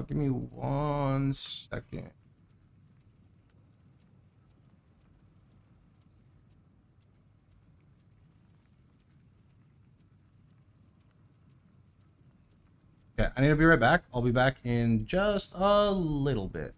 Give me 1 second. Okay, I need to be right back. I'll be back in just a little bit.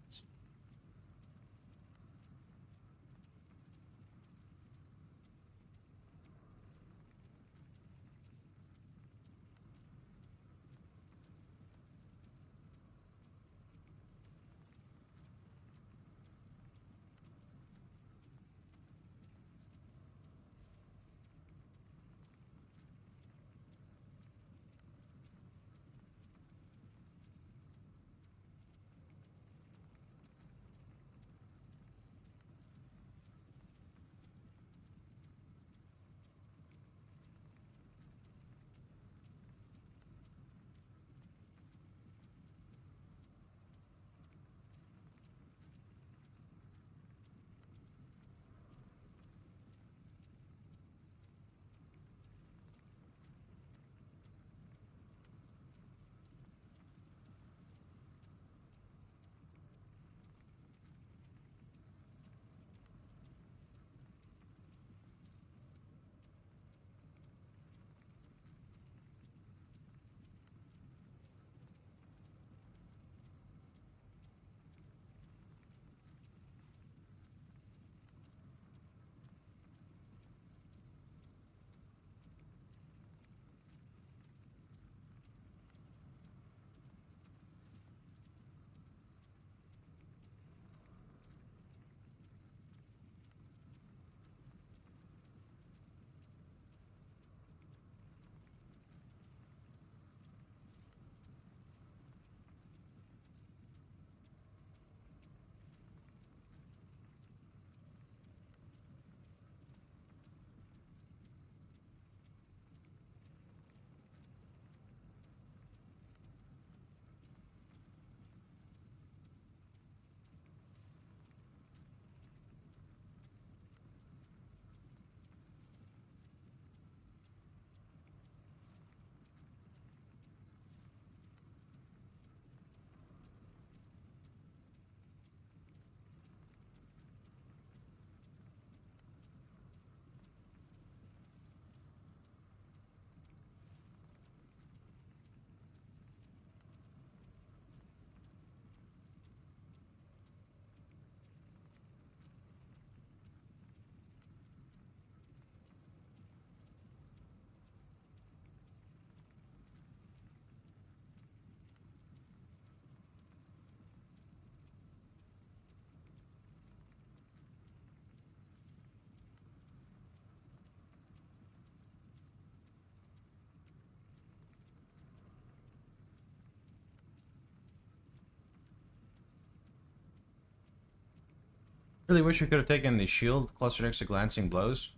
Really wish we could have taken the shield cluster next to glancing blows.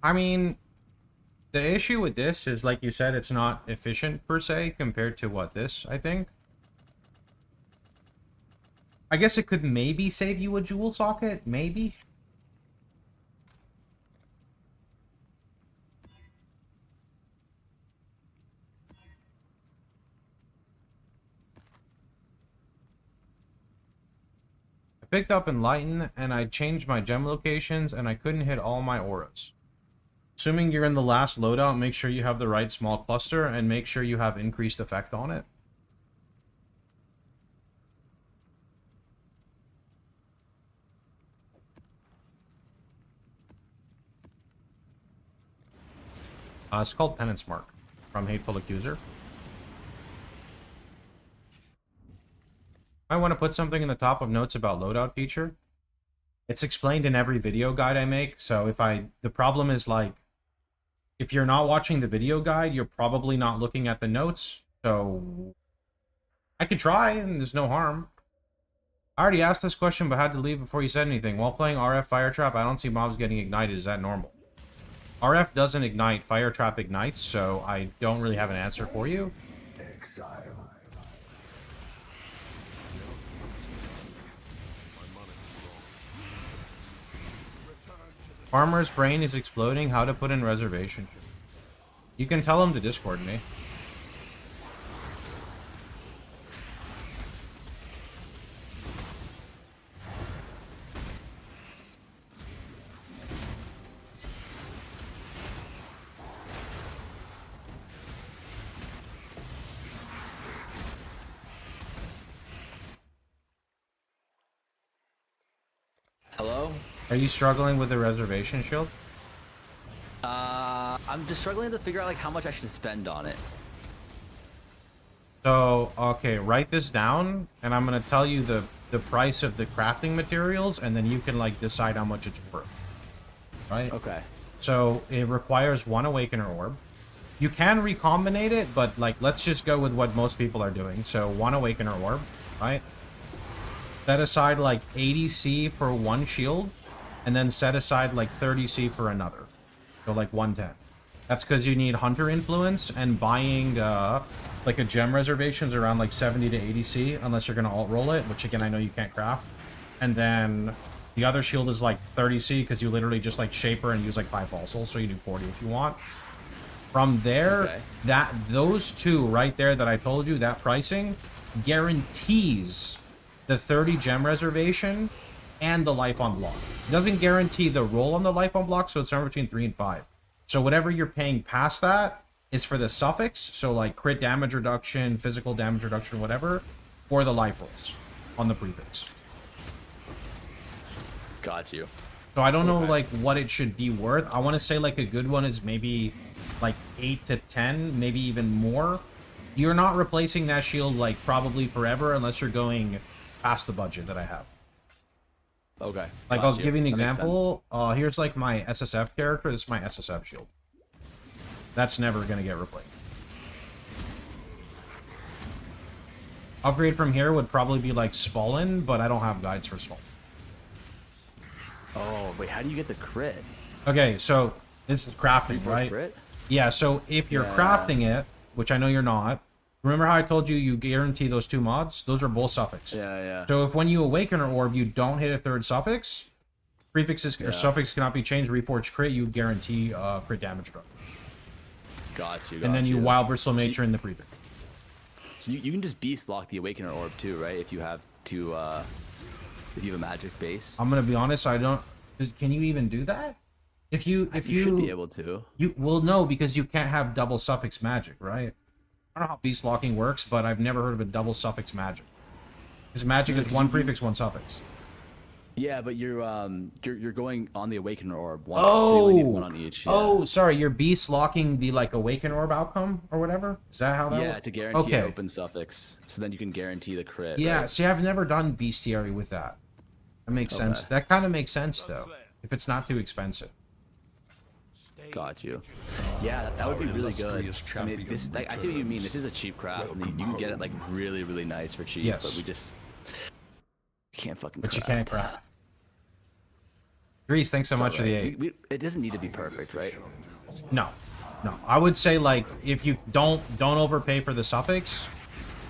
I mean, the issue with this is, like you said, it's not efficient per se compared to what this, I think. I guess it could maybe save you a jewel socket, maybe. picked up Enlighten, and I changed my gem locations, and I couldn't hit all my auras. Assuming you're in the last loadout, make sure you have the right small cluster, and make sure you have increased effect on it. It's called Penance Mark from Hateful Accuser. I want to put something in the top of notes about loadout feature. It's explained in every video guide I make, so the problem is like, if you're not watching the video guide, you're probably not looking at the notes, so I could try, and there's no harm. I already asked this question, but had to leave before you said anything. While playing RF Fire Trap, I don't see mobs getting ignited. Is that normal? RF doesn't ignite, Fire Trap ignites, so I don't really have an answer for you. Exile. Farmer's brain is exploding. How to put in reservation? You can tell him to Discord me. Hello? Are you struggling with the reservation shield? I'm just struggling to figure out like how much I should spend on it. So, okay, write this down, and I'm gonna tell you the price of the crafting materials, and then you can like decide how much it's worth. Right? Okay. So it requires 1 Awakener Orb. You can recombinate it, but like let's just go with what most people are doing. So 1 Awakener Orb, right? Set aside like 80 C for 1 shield, and then set aside like 30 C for another. So like 110. That's because you need Hunter Influence, and buying like a gem reservation's around like 70 to 80 C, unless you're going to alt roll it, which again I know you can't craft. And then the other shield is like 30 C because you literally just like Shaper and use like 5 fossils, so you do 40 if you want. From there, Okay. those two right there that I told you, that pricing guarantees the 30 gem reservation and the life on block. It doesn't guarantee the roll on the life on block, so it's somewhere between 3 and 5. So whatever you're paying past that is for the suffix, so like crit damage reduction, physical damage reduction, whatever, or the life rolls on the prefix. Got you. So I don't know like what it should be worth. I want to say like a good one is maybe like 8 to 10, maybe even more. You're not replacing that shield like probably forever unless you're going past the budget that I have. Okay. Like got I'll you. give you an That makes example. Here's like my SSF character. This is my SSF shield. That's never gonna get replaced. Upgrade from here would probably be like Spallen, but I don't have guides for Spallen. Oh, wait, how do you get the crit? Okay, so this is crafting, First right? crit? Yeah, so if you're Yeah. crafting it, which I know you're not, remember how I told you you guarantee those 2 mods? Those are both suffix. Yeah, yeah. So if when you awaken an orb, you don't hit a 3rd suffix, prefixes or suffix cannot be changed, reforged crit, you guarantee crit damage drop. Got you. And then you wild bristle nature in the prefix. So you can just beast lock the Awakener Orb too, right? If you have to, if you have a magic base. I'm gonna be honest, I don't. Can you even do that? If you should be able to. You well no, because you can't have double suffix magic, right? I don't know how beast locking works, but I've never heard of a double suffix magic. Because magic is 1 prefix, 1 suffix. Yeah, but you're going on the Awakener Orb. One, so you only need 1 on each. Yeah. Oh, sorry, you're beast locking the like awaken orb outcome or whatever. Is that how that Yeah, works? to guarantee an Okay. open suffix, so then you can guarantee the crit. Yeah, right? see, I've never done bestiary with that. That makes sense. Okay. That kind of makes sense though, if it's not too expensive. Got you. Yeah, that would be Our really good. illustrious I mean, champion this like, I see what you mean. This is a cheap craft, and you can get it like really, really nice for cheap. Yes. But we just can't fucking. But you craft. can't craft. Grease, thanks so much for the 8. It doesn't need to be perfect, right? No, no. I would say like if you don't overpay for the suffix,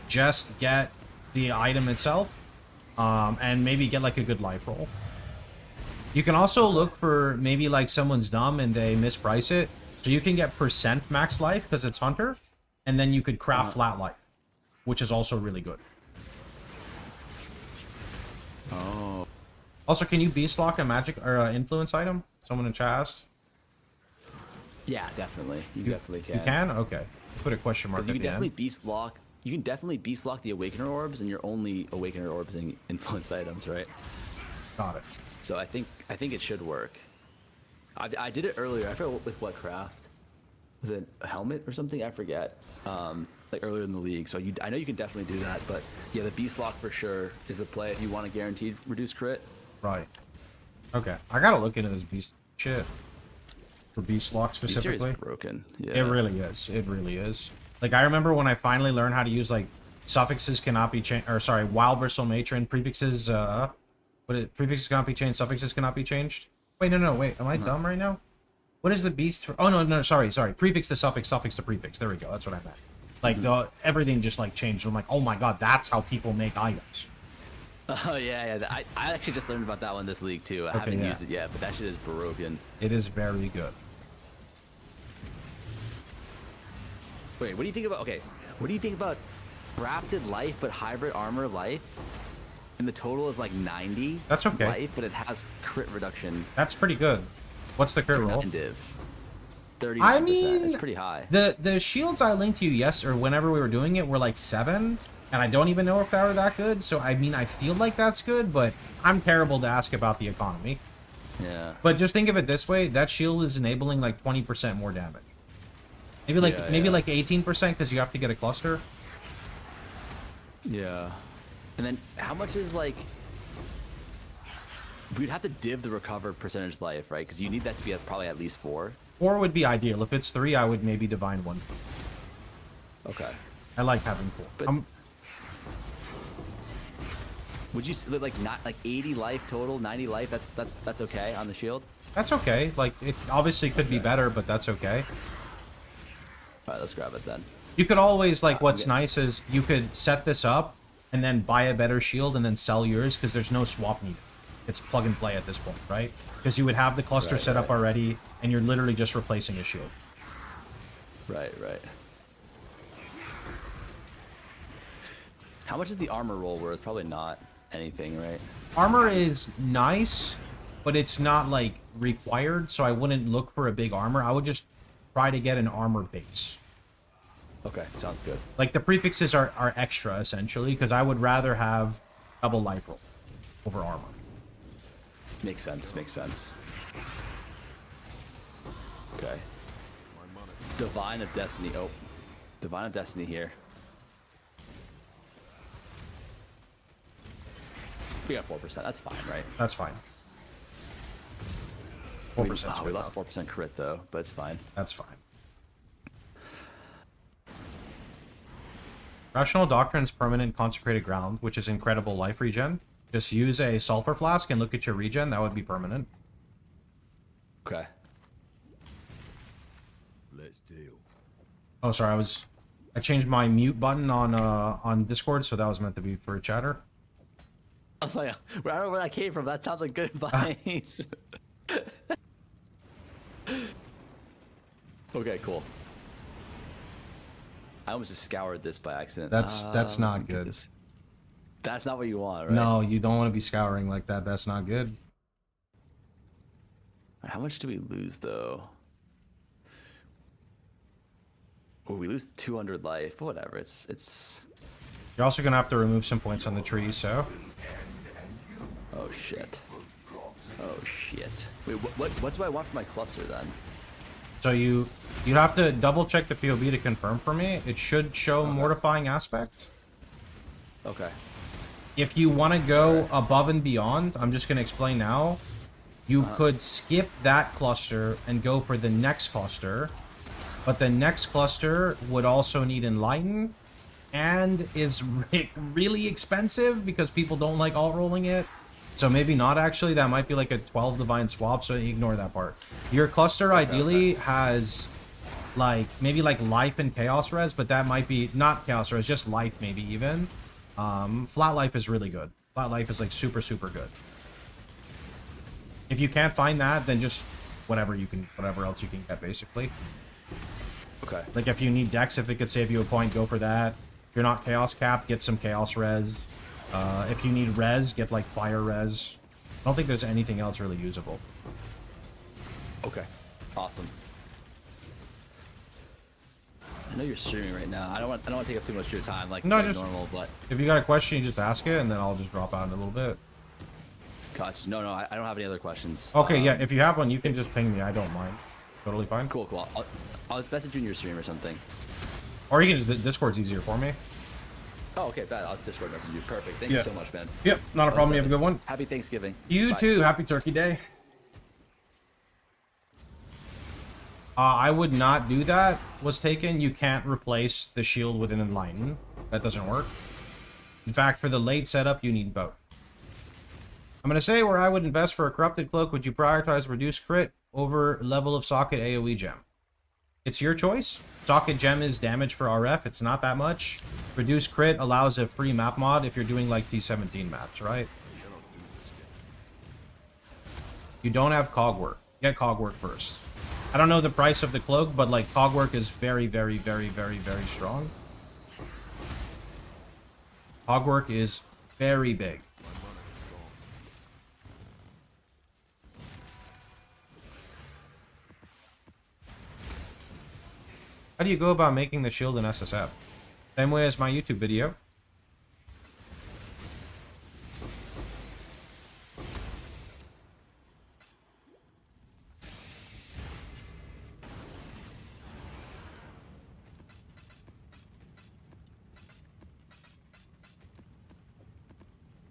just get the item itself, and maybe get like a good life roll. You can also look for maybe like someone's dumb and they misprice it, so you can get percent max life because it's hunter, and then you could craft flat life, which is also really good. Oh. Also, can you beast lock a magic or influence item? Someone in chat asked. Yeah, definitely. You definitely can. You can? Okay. Put a question mark at You the can definitely end. beast lock. You can definitely beast lock the Awakener orbs, and you're only Awakener orbs and influence items, right? Got it. So I think it should work. I did it earlier. I forget with what craft. Was it a helmet or something? I forget. Like earlier in the league. So I know you can definitely do that. But yeah, the beast lock for sure is the play if you want a guaranteed reduced crit. Right. Okay. I gotta look into this beast shit. For beast lock Beast series specifically. is broken. Yeah. It really is. It really is. Like, I remember when I finally learned how to use, like, suffixes cannot be changed, or sorry, wild bristle matron, prefixes, prefixes cannot be changed, suffixes cannot be changed. Wait, no, wait, am I dumb right now? What is the beast for? Oh, no, sorry, prefix to suffix, suffix to prefix, there we go, that's what I meant. Like, everything just, like, changed. I'm like, oh my god, that's how people make items. Oh yeah. I actually just learned about that one this league too. I haven't used it yet, but that shit is broken. It is very good. Wait, what do you think about? Okay, what do you think about crafted life but hybrid armor life? And the total is like 90. That's okay. Life, but it has crit reduction. That's pretty good. What's the crit roll? 39%. I mean, it's pretty high. The shields I linked to you or whenever we were doing it were like 7, and I don't even know if they were that good. So I mean, I feel like that's good, but I'm terrible to ask about the economy. Yeah. But just think of it this way: that shield is enabling like 20% more damage. Maybe like like 18% because you have to get a cluster. Yeah. And then how much is like? We'd have to div the recovered percentage life, right? Because you need that to be probably at least 4. 4 would be ideal. If it's 3, I would maybe divine 1. Okay. I like having 4. But would you like not like 80 life total, 90 life? That's okay on the shield. That's okay. Like, it obviously could be better, but that's okay. All right, let's grab it then. You could always, like, what's nice is you could set this up and then buy a better shield and then sell yours because there's no swap needed. It's plug and play at this point, right? Because you would have the cluster set up already and you're literally just replacing a shield. Right. How much is the armor roll worth? Probably not anything, right? Armor is nice, but it's not, like, required, so I wouldn't look for a big armor. I would just try to get an armor base. Okay, sounds good. Like, the prefixes are extra, essentially, because I would rather have double life roll over armor. Makes sense. Okay. Divine of Destiny. Oh. Divine of Destiny here. We got 4%. That's fine, right? That's fine. 4%. We lost 4% crit, though, but it's fine. That's fine. Rational Doctrine's permanent consecrated ground, which is incredible life regen. Just use a sulfur flask and look at your regen. That would be permanent. Okay. Let's deal. Oh, sorry. I changed my mute button on Discord, so that was meant to be for a chatter. I was like, I don't know where that came from. That sounds like good advice. Okay, cool. I almost just scoured this by accident. That's not good. That's not what you want, right? No, you don't want to be scouring like that. That's not good. How much do we lose, though? Oh, we lose 200 life. Whatever. It's. You're also gonna have to remove some points on the tree. So. Oh shit. Oh shit. Wait, what do I want for my cluster then? So you'd have to double check the POB to confirm for me. It should show mortifying aspect. Okay. If you want to go above and beyond, I'm just going to explain now. You could skip that cluster and go for the next cluster. But the next cluster would also need Enlighten. And is really expensive because people don't like alt-rolling it. So maybe not actually. That might be like a 12 divine swap, so ignore that part. Your cluster ideally has like maybe like life and chaos res, but that might be not chaos res, just life maybe even. Flat life is really good. Flat life is like super good. If you can't find that, then just whatever else you can get basically. Okay. Like if you need dex, if it could save you a point, go for that. If you're not chaos capped, get some chaos res. If you need res, get like fire res. I don't think there's anything else really usable. Okay, awesome. I know you're streaming right now. I don't want to take up too much of your time, like No, like just normal, but if you got a question, you just ask it, and then I'll just drop out in a little bit. gotcha. No, I don't have any other questions. Okay, yeah. If you have one, you can just ping me. I don't mind. Totally fine. Cool. I'll just message you in your stream or something. Or you can just Discord's easier for me. Oh, okay, bad. I'll just Discord message you. Perfect. Thank you so much, man. Yep, not a problem. You have a good one. Happy Thanksgiving. You Bye. too. Happy Turkey Day. I would not do that. Was taken. You can't replace the shield with an Enlighten. That doesn't work. In fact, for the late setup, you need both. I'm going to say where I would invest for a Corrupted Cloak, would you prioritize reduced crit over level of socket AoE gem? It's your choice. Socket gem is damage for RF. It's not that much. Reduced crit allows a free map mod if you're doing like T17 maps, right? You don't have cogwork. Get cogwork first. I don't know the price of the cloak, but like cogwork is very, very, very, very, very strong. Cogwork is very big. How do you go about making the shield in SSF? Same way as my YouTube video.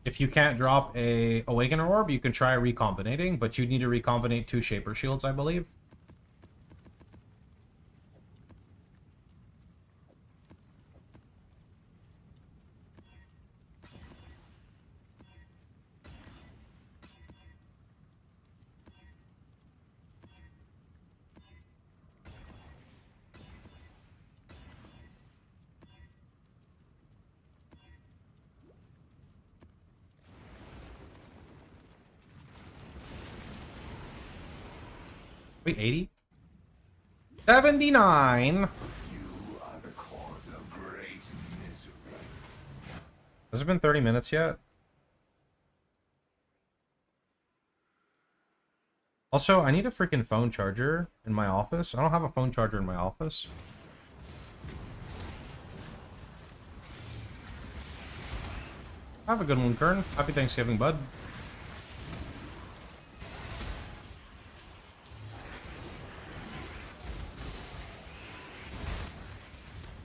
If you can't drop a Awakener Orb, you can try recombinating, but you need to recombinate 2 Shaper Shields, I believe. Wait, 80? 79! You are the cause of great misery. Has it been 30 minutes yet? Also, I need a freaking phone charger in my office. I don't have a phone charger in my office. Have a good one, Kern. Happy Thanksgiving, bud.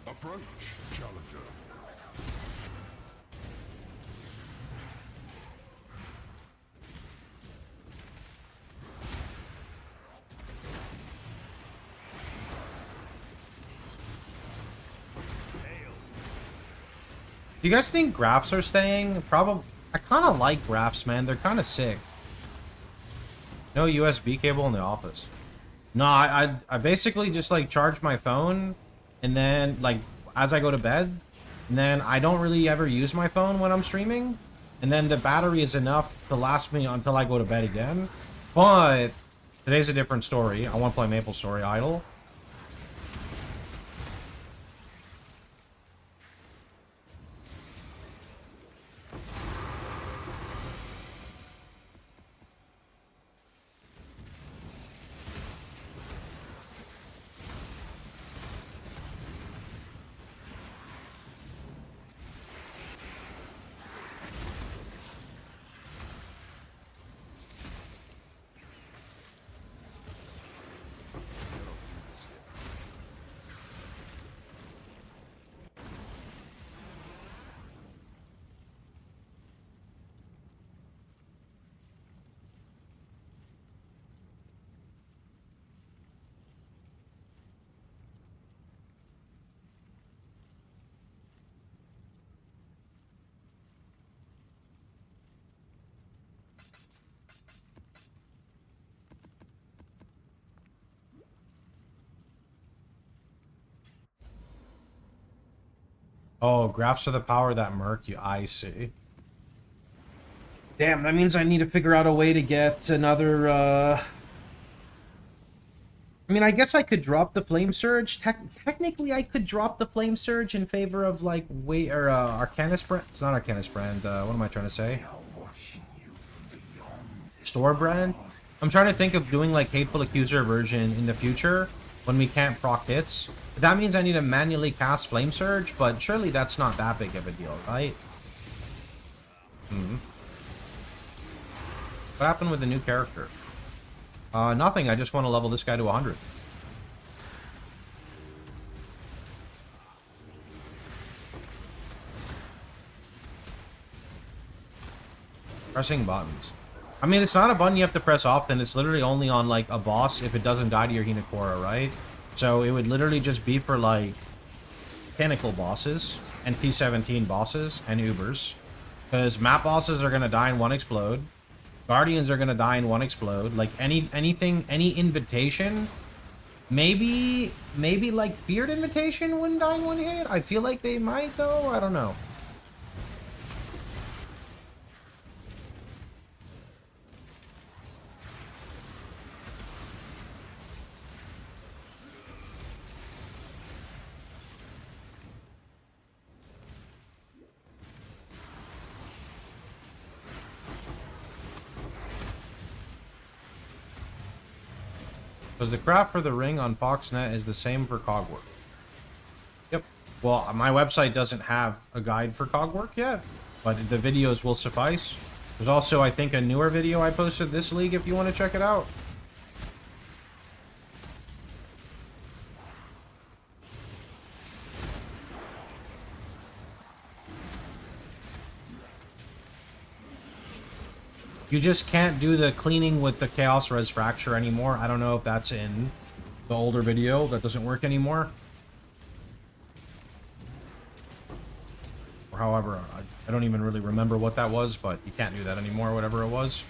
Approach, challenger. Do you guys think graphs are staying? Probably. I kind of like graphs, man. They're kind of sick. No USB cable in the office. No, I basically just like charge my phone, and then like as I go to bed, and then I don't really ever use my phone when I'm streaming, and then the battery is enough to last me until I go to bed again. But today's a different story. I want to play MapleStory Idle. Oh, graphs are the power that Merc you. I see. Damn, that means I need to figure out a way to get another, I mean, I guess I could drop the Flame Surge. Technically, I could drop the Flame Surge in favor of, like, Arcanus Brand. It's not Arcanus Brand. What am I trying to say? They are watching you from beyond store brand. I'm trying to think of doing like Hateful Accuser version in the future when we can't proc hits. But that means I need to manually cast Flame Surge, but surely that's not that big of a deal, right? What happened with the new character? Nothing. I just want to level this guy to 100. Pressing buttons. I mean, it's not a button you have to press often. It's literally only on, like, a boss if it doesn't die to your Hinakura, right? So it would literally just be for, like, Pinnacle bosses and T17 bosses and Ubers. Because map bosses are going to die in one explode. Guardians are going to die in one explode. Like, anything, any invitation... Maybe, like, Feared Invitation wouldn't die in one hit? I feel like they might, though. I don't know. Because the craft for the ring on Foxnet is the same for cogwork. Yep. Well, my website doesn't have a guide for cogwork yet, but the videos will suffice. There's also, I think, a newer video I posted this league if you want to check it out. You just can't do the cleaning with the Chaos Res Fracture anymore. I don't know if that's in the older video. That doesn't work anymore. Or however, I don't even really remember what that was, but you can't do that anymore, whatever it was.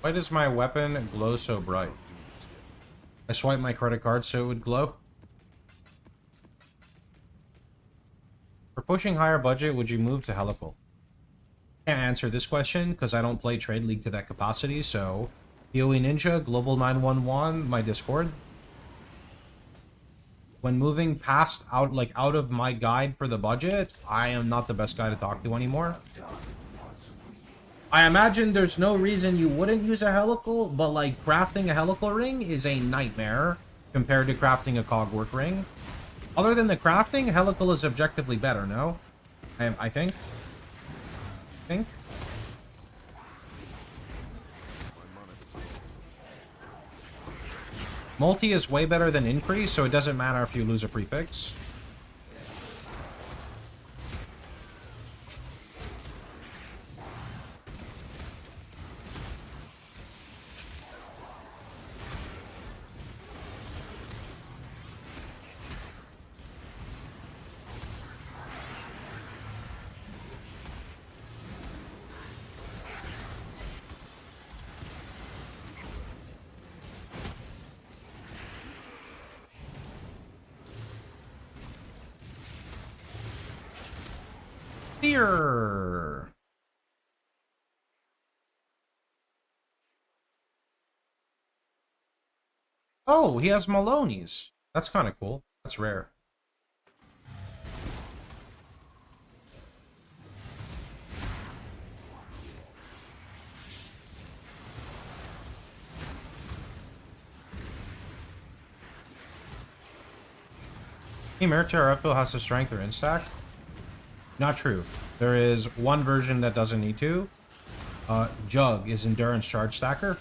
Why does my weapon glow so bright? I swiped my credit card so it would glow. For pushing higher budget, would you move to Helical? Can't answer this question because I don't play Trade League to that capacity, so... PoE Ninja, Global 911, my Discord. When moving past out of my guide for the budget, I am not the best guy to talk to anymore. I imagine there's no reason you wouldn't use a helical, but like crafting a helical ring is a nightmare compared to crafting a cogwork ring. Other than the crafting, helical is objectively better, no? I think. Multi is way better than increase, so it doesn't matter if you lose a prefix. Here. Oh, he has Maloney's. That's kind of cool. That's rare. Team Airtear uphill has a strength or instack. Not true. There is one version that doesn't need to. Jug is endurance charge stacker.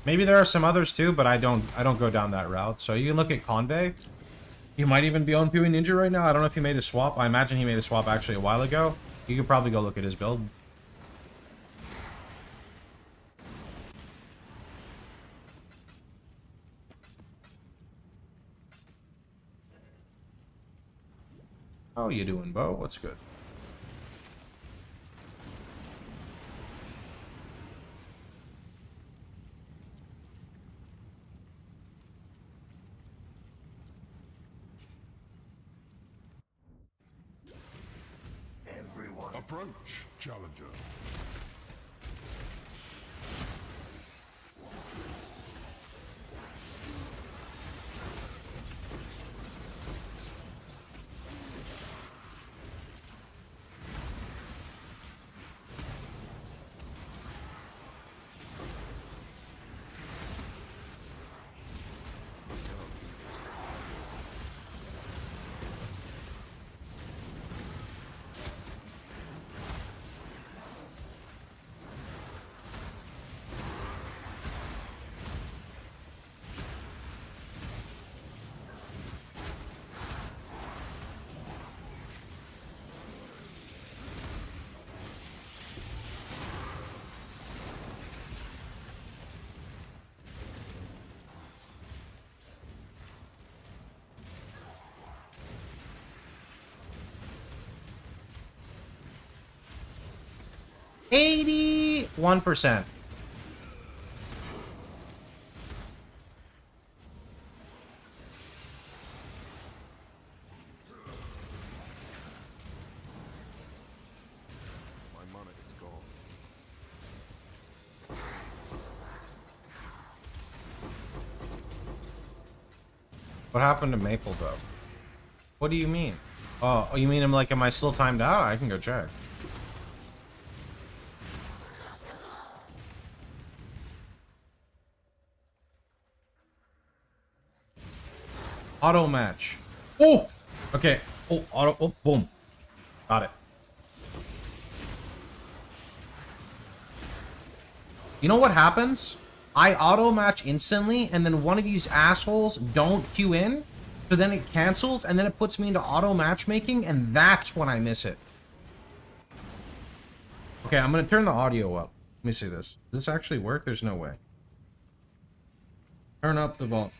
Maybe there are some others too, but I don't go down that route. So you can look at Convey. He might even be on PoE Ninja right now. I don't know if he made a swap. I imagine he made a swap actually a while ago. You could probably go look at his build. How you doing, Bo? What's good? Everyone Approach, challenger. $81%. My mana is gone. What happened to Maple though? What do you mean? Oh, you mean am I still timed out? I can go check. Auto match. Oh! Okay. Oh, auto. Oh, boom. Got it. You know what happens? I auto match instantly, and then one of these assholes don't queue in, so then it cancels, and then it puts me into auto matchmaking, and that's when I miss it. Okay, I'm gonna turn the audio up. Let me see this. Does this actually work? There's no way. Turn up the volume.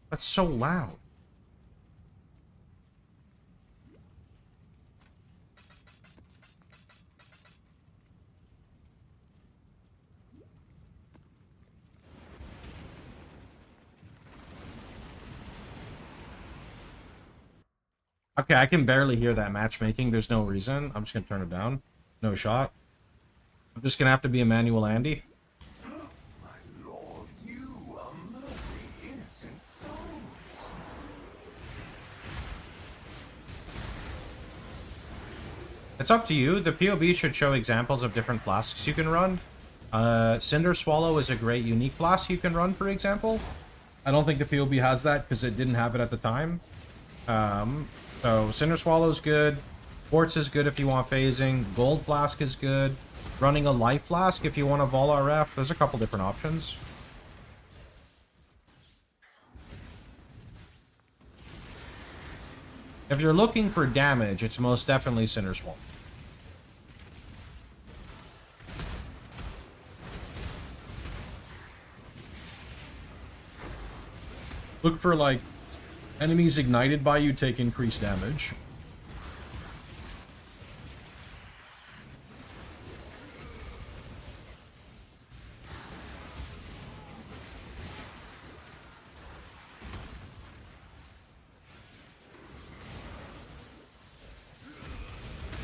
That's so loud. Okay, I can barely hear that matchmaking. There's no reason. I'm just gonna turn it down. No shot. I'm just gonna have to be a manual Andy. My lord, you are murdering innocent souls. It's up to you. The POB should show examples of different flasks you can run. Cinder Swallow is a great unique flask you can run, for example. I don't think the POB has that because it didn't have it at the time. So Cinder Swallow is good. Quartz is good if you want phasing. Gold Flask is good. Running a Life Flask if you want a Vol RF. There's a couple different options. If you're looking for damage, it's most definitely Cinder Swallow. Look for, like, enemies ignited by you take increased damage.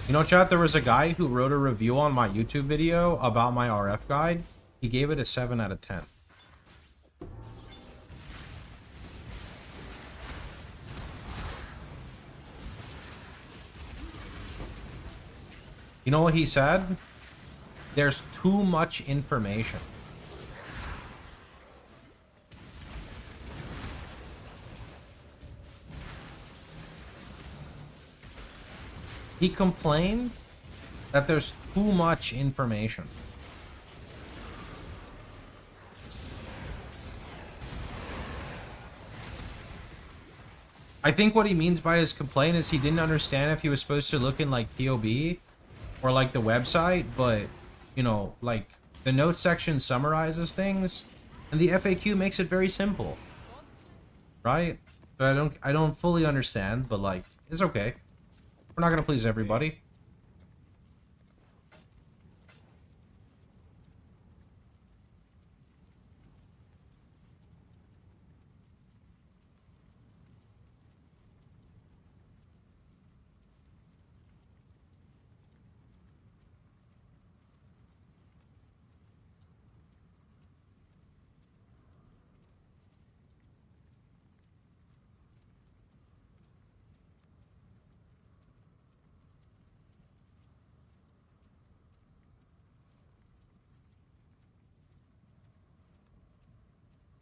You know, chat, there was a guy who wrote a review on my YouTube video about my RF guide. He gave it a 7 out of 10. You know what he said? There's too much information. He complained that there's too much information. I think what he means by his complaint is he didn't understand if he was supposed to look in, like, POB or, like, the website, but, you know, like, the notes section summarizes things, and the FAQ makes it very simple. Right? So I don't fully understand, but, like, it's okay. We're not gonna please everybody.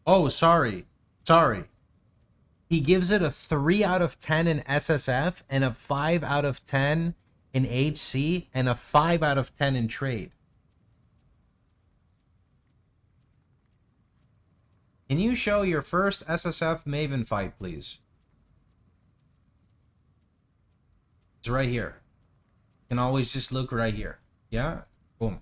Oh, sorry. Sorry. He gives it a 3 out of 10 in SSF and a 5 out of 10 in HC and a 5 out of 10 in trade. Can you show your first SSF Maven fight, please? It's right here. You can always just look right here. Yeah? Boom.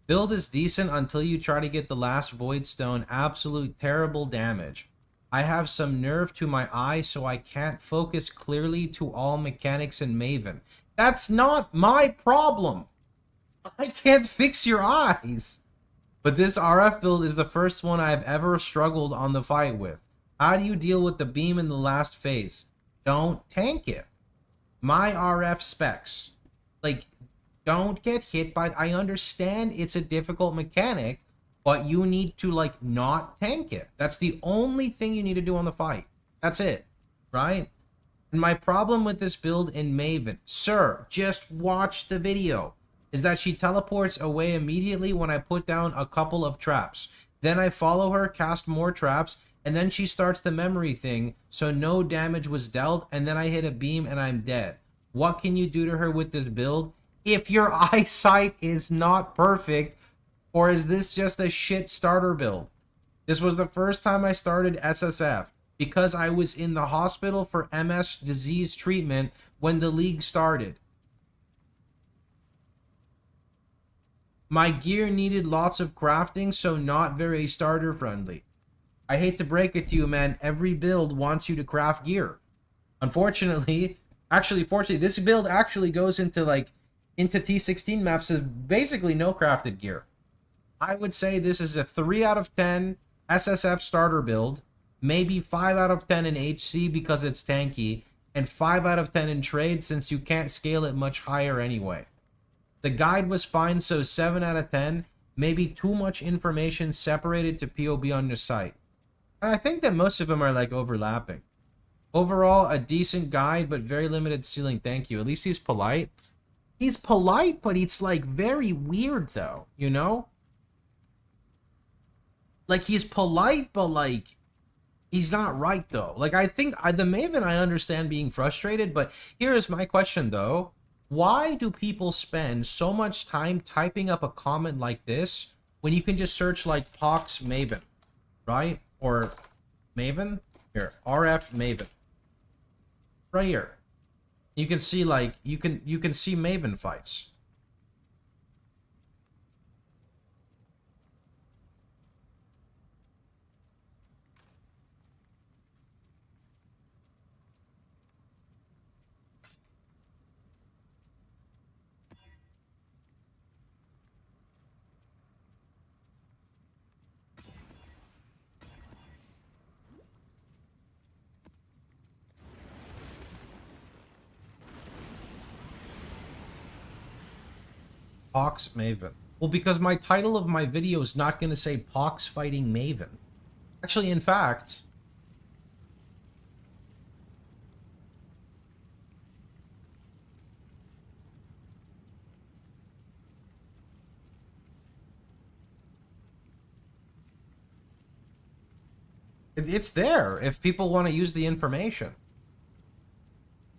Build is decent until you try to get the last Void Stone. Absolute terrible damage. I have some nerve to my eye, so I can't focus clearly to all mechanics in Maven. That's not my problem. I can't fix your eyes. But this RF build is the first one I've ever struggled on the fight with. How do you deal with the beam in the last phase? Don't tank it. My RF specs. Like, don't get hit by... I understand it's a difficult mechanic, but you need to, like, not tank it. That's the only thing you need to do on the fight. That's it. Right? And my problem with this build in Maven, sir, just watch the video, is that she teleports away immediately when I put down a couple of traps. Then I follow her, cast more traps, and then she starts the memory thing, so no damage was dealt, and then I hit a beam and I'm dead. What can you do to her with this build? If your eyesight is not perfect, or is this just a shit starter build? This was the first time I started SSF, because I was in the hospital for MS disease treatment when the league started. My gear needed lots of crafting, so not very starter friendly. I hate to break it to you, man, every build wants you to craft gear. Unfortunately, fortunately, this build actually goes into T16 maps with basically no crafted gear. I would say this is a 3 out of 10 SSF starter build, maybe 5 out of 10 in HC because it's tanky, and 5 out of 10 in trade since you can't scale it much higher anyway. The guide was fine, so 7 out of 10, maybe too much information separated to POB on your site. I think that most of them are like overlapping. Overall, a decent guide, but very limited ceiling. Thank you. At least he's polite. He's polite, but it's like very weird though, you know? Like he's polite, but like he's not right though. Like I think the Maven, I understand being frustrated, but here is my question though. Why do people spend so much time typing up a comment like this when you can just search like Pox Maven, right? Or Maven? Here, RF Maven. Right here. You can see like you can see Maven fights. Pox Maven. Well, because my title of my video is not going to say Pox fighting Maven. Actually, in fact... It's there if people want to use the information.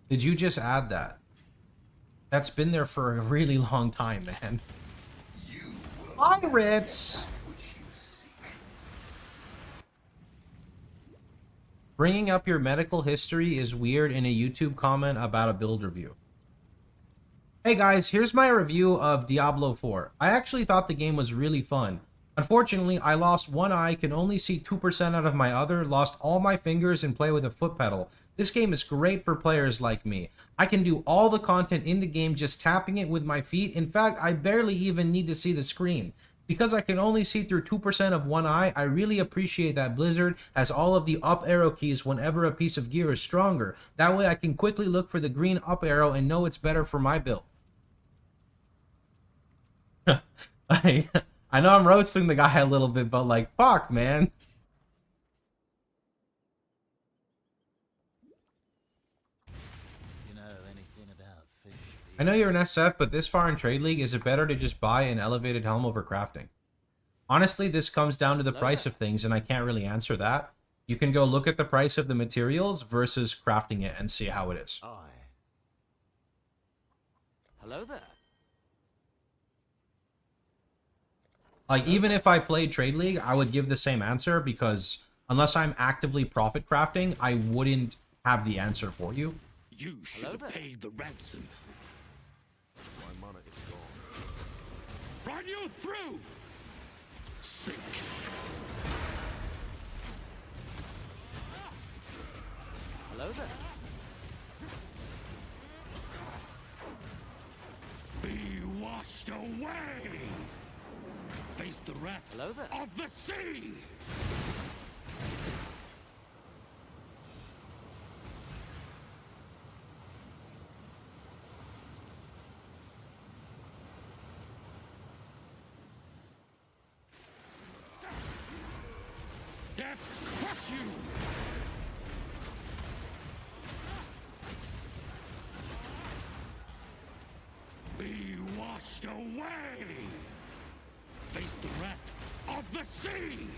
Did you just add that? That's been there for a really long time, man. Pirates! Bringing up your medical history is weird in a YouTube comment about a build review. Hey guys, here's my review of Diablo 4. I actually thought the game was really fun. Unfortunately, I lost one eye, can only see 2% out of my other, lost all my fingers, and play with a foot pedal. This game is great for players like me. I can do all the content in the game just tapping it with my feet. In fact, I barely even need to see the screen. Because I can only see through 2% of one eye, I really appreciate that Blizzard has all of the up arrow keys whenever a piece of gear is stronger. That way I can quickly look for the green up arrow and know it's better for my build. I know I'm roasting the guy a little bit, but like, fuck, man. I know you're an SF, but this far in Trade League, is it better to just buy an elevated helm over crafting? Honestly, this comes down to the price of things, and I can't really answer that. You can go look at the price of the materials versus crafting it and see how it is. Aye. Hello there. Like, even if I played Trade League, I would give the same answer, because unless I'm actively profit crafting, I wouldn't have the answer for you. You should have paid the ransom. My mana is gone. Run you through! Sink. Hello there. Be washed away! Face the wrath Hello there. of the sea! Depths crush you! Be washed away! Face the wrath of the sea!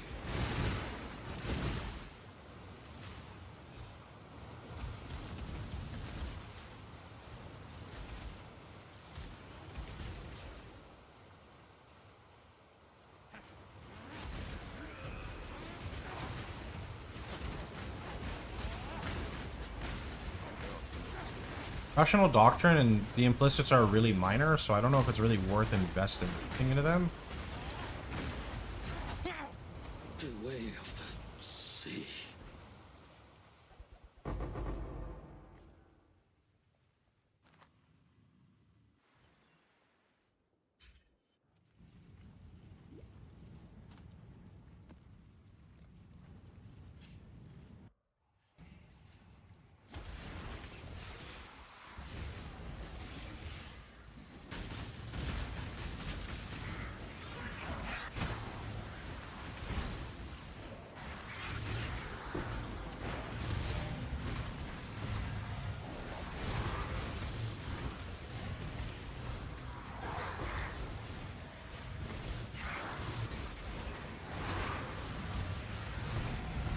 Rational Doctrine and the implicits are really minor, so I don't know if it's really worth investing into them. The way of the sea.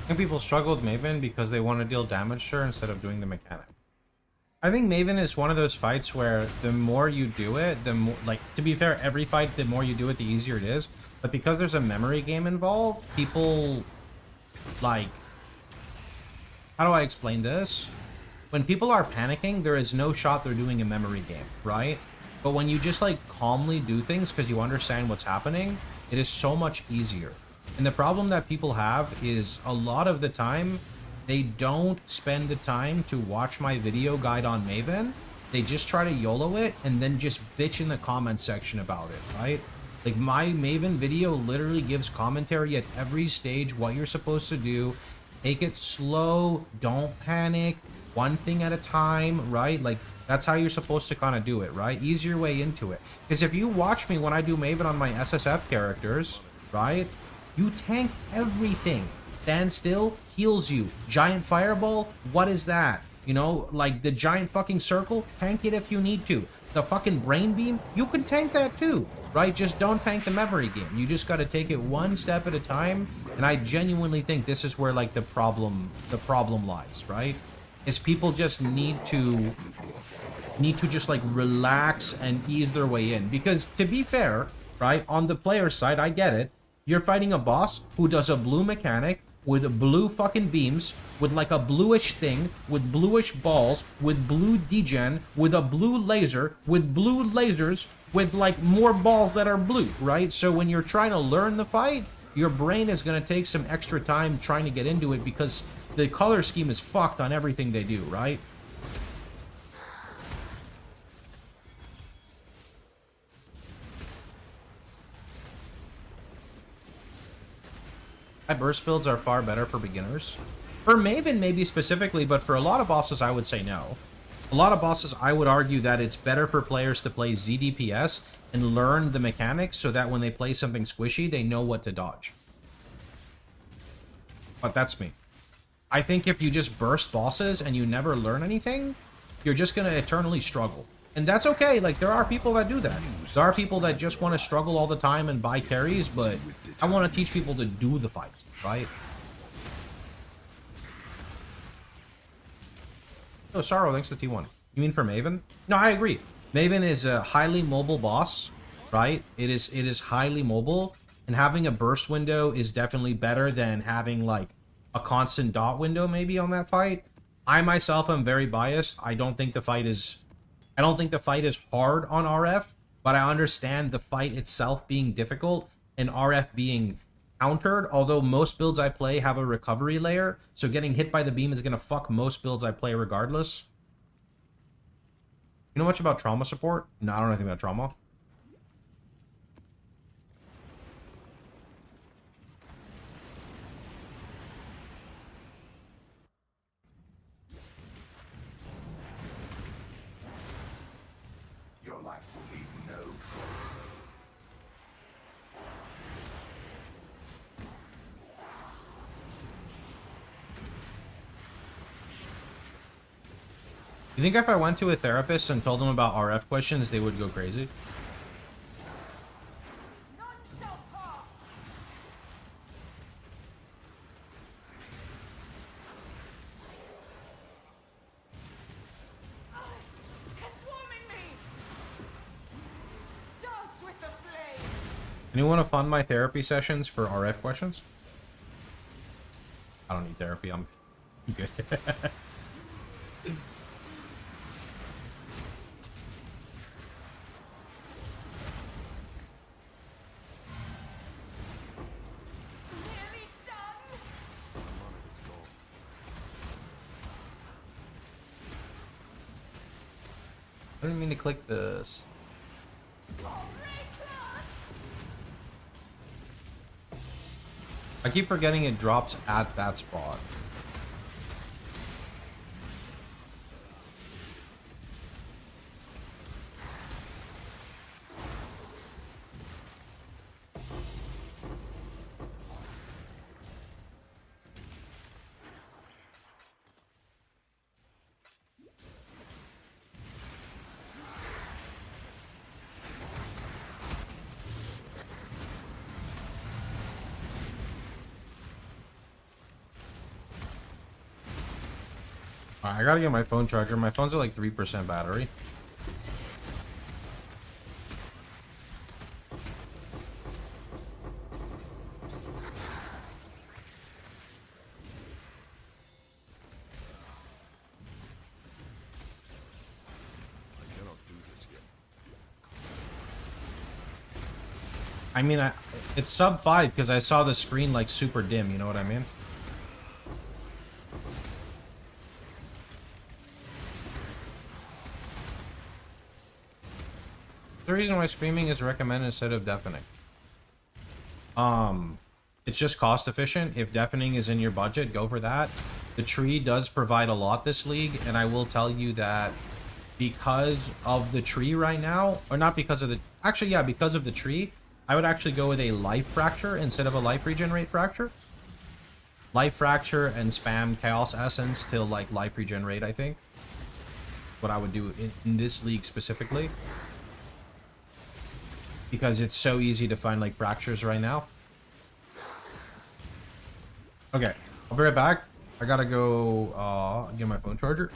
I think people struggle with Maven because they want to deal damage to her instead of doing the mechanic. I think Maven is one of those fights where the more you do it, the more, like, to be fair, every fight, the more you do it, the easier it is. But because there's a memory game involved, people, like, how do I explain this? When people are panicking, there is no shot they're doing a memory game, right? But when you just, like, calmly do things because you understand what's happening, it is so much easier. And the problem that people have is a lot of the time, they don't spend the time to watch my video guide on Maven. They just try to YOLO it and then just bitch in the comment section about it, right? Like, my Maven video literally gives commentary at every stage, what you're supposed to do. Take it slow, don't panic, one thing at a time, right? Like, that's how you're supposed to kind of do it, right? Ease your way into it. Because if you watch me when I do Maven on my SSF characters, right? You tank everything. Stand still, heals you. Giant fireball, what is that? You know, like the giant fucking circle, tank it if you need to. The fucking brain beam, you can tank that too, right? Just don't tank the memory game. You just got to take it one step at a time. And I genuinely think this is where, like, the problem lies, right? Is people just need to just, like, relax and ease their way in. Because to be fair, right, on the player side, I get it. You're fighting a boss who does a blue mechanic with blue fucking beams, with like a bluish thing, with bluish balls, with blue degen, with a blue laser, with blue lasers, with like more balls that are blue, right? So when you're trying to learn the fight, your brain is going to take some extra time trying to get into it because the color scheme is fucked on everything they do, right? Burst builds are far better for beginners. For Maven, maybe specifically, but for a lot of bosses, I would say no. A lot of bosses, I would argue that it's better for players to play ZDPS and learn the mechanics so that when they play something squishy, they know what to dodge. But that's me. I think if you just burst bosses and you never learn anything, you're just going to eternally struggle. And that's okay. Like, there are people that do that. There are people that just want to struggle all the time and buy carries, but I want to teach people to do the fights, right? Oh, Sorrow, thanks to T1. You mean for Maven? No, I agree. Maven is a highly mobile boss, right? It is highly mobile, and having a burst window is definitely better than having, like, a constant dot window maybe on that fight. I myself am very biased. I don't think the fight is hard on RF, but I understand the fight itself being difficult and RF being countered, although most builds I play have a recovery layer, so getting hit by the beam is going to fuck most builds I play regardless. You know much about trauma support? No, I don't know anything about trauma. Your life will leave no trace. You think if I went to a therapist and told them about RF questions, they would go crazy? None shall pass. They're swarming me. Dance with the flame. Anyone want to fund my therapy sessions for RF questions? I don't need therapy. I'm good. Nearly done. I didn't mean to click this. I keep forgetting it drops at that spot. Alright, I gotta get my phone charger. My phone's at like 3% battery. I mean, it's sub 5 because I saw the screen like super dim, you know what I mean? The reason why streaming is recommended instead of deafening. It's just cost efficient. If deafening is in your budget, go for that. The tree does provide a lot this league, and I will tell you that because of the tree right now, or not because of the, actually yeah, because of the tree, I would actually go with a life fracture instead of a life regenerate fracture. Life fracture and spam chaos essence till like life regenerate, I think. What I would do in this league specifically. Because it's so easy to find like fractures right now. Okay, I'll be right back. I gotta go get my phone charger.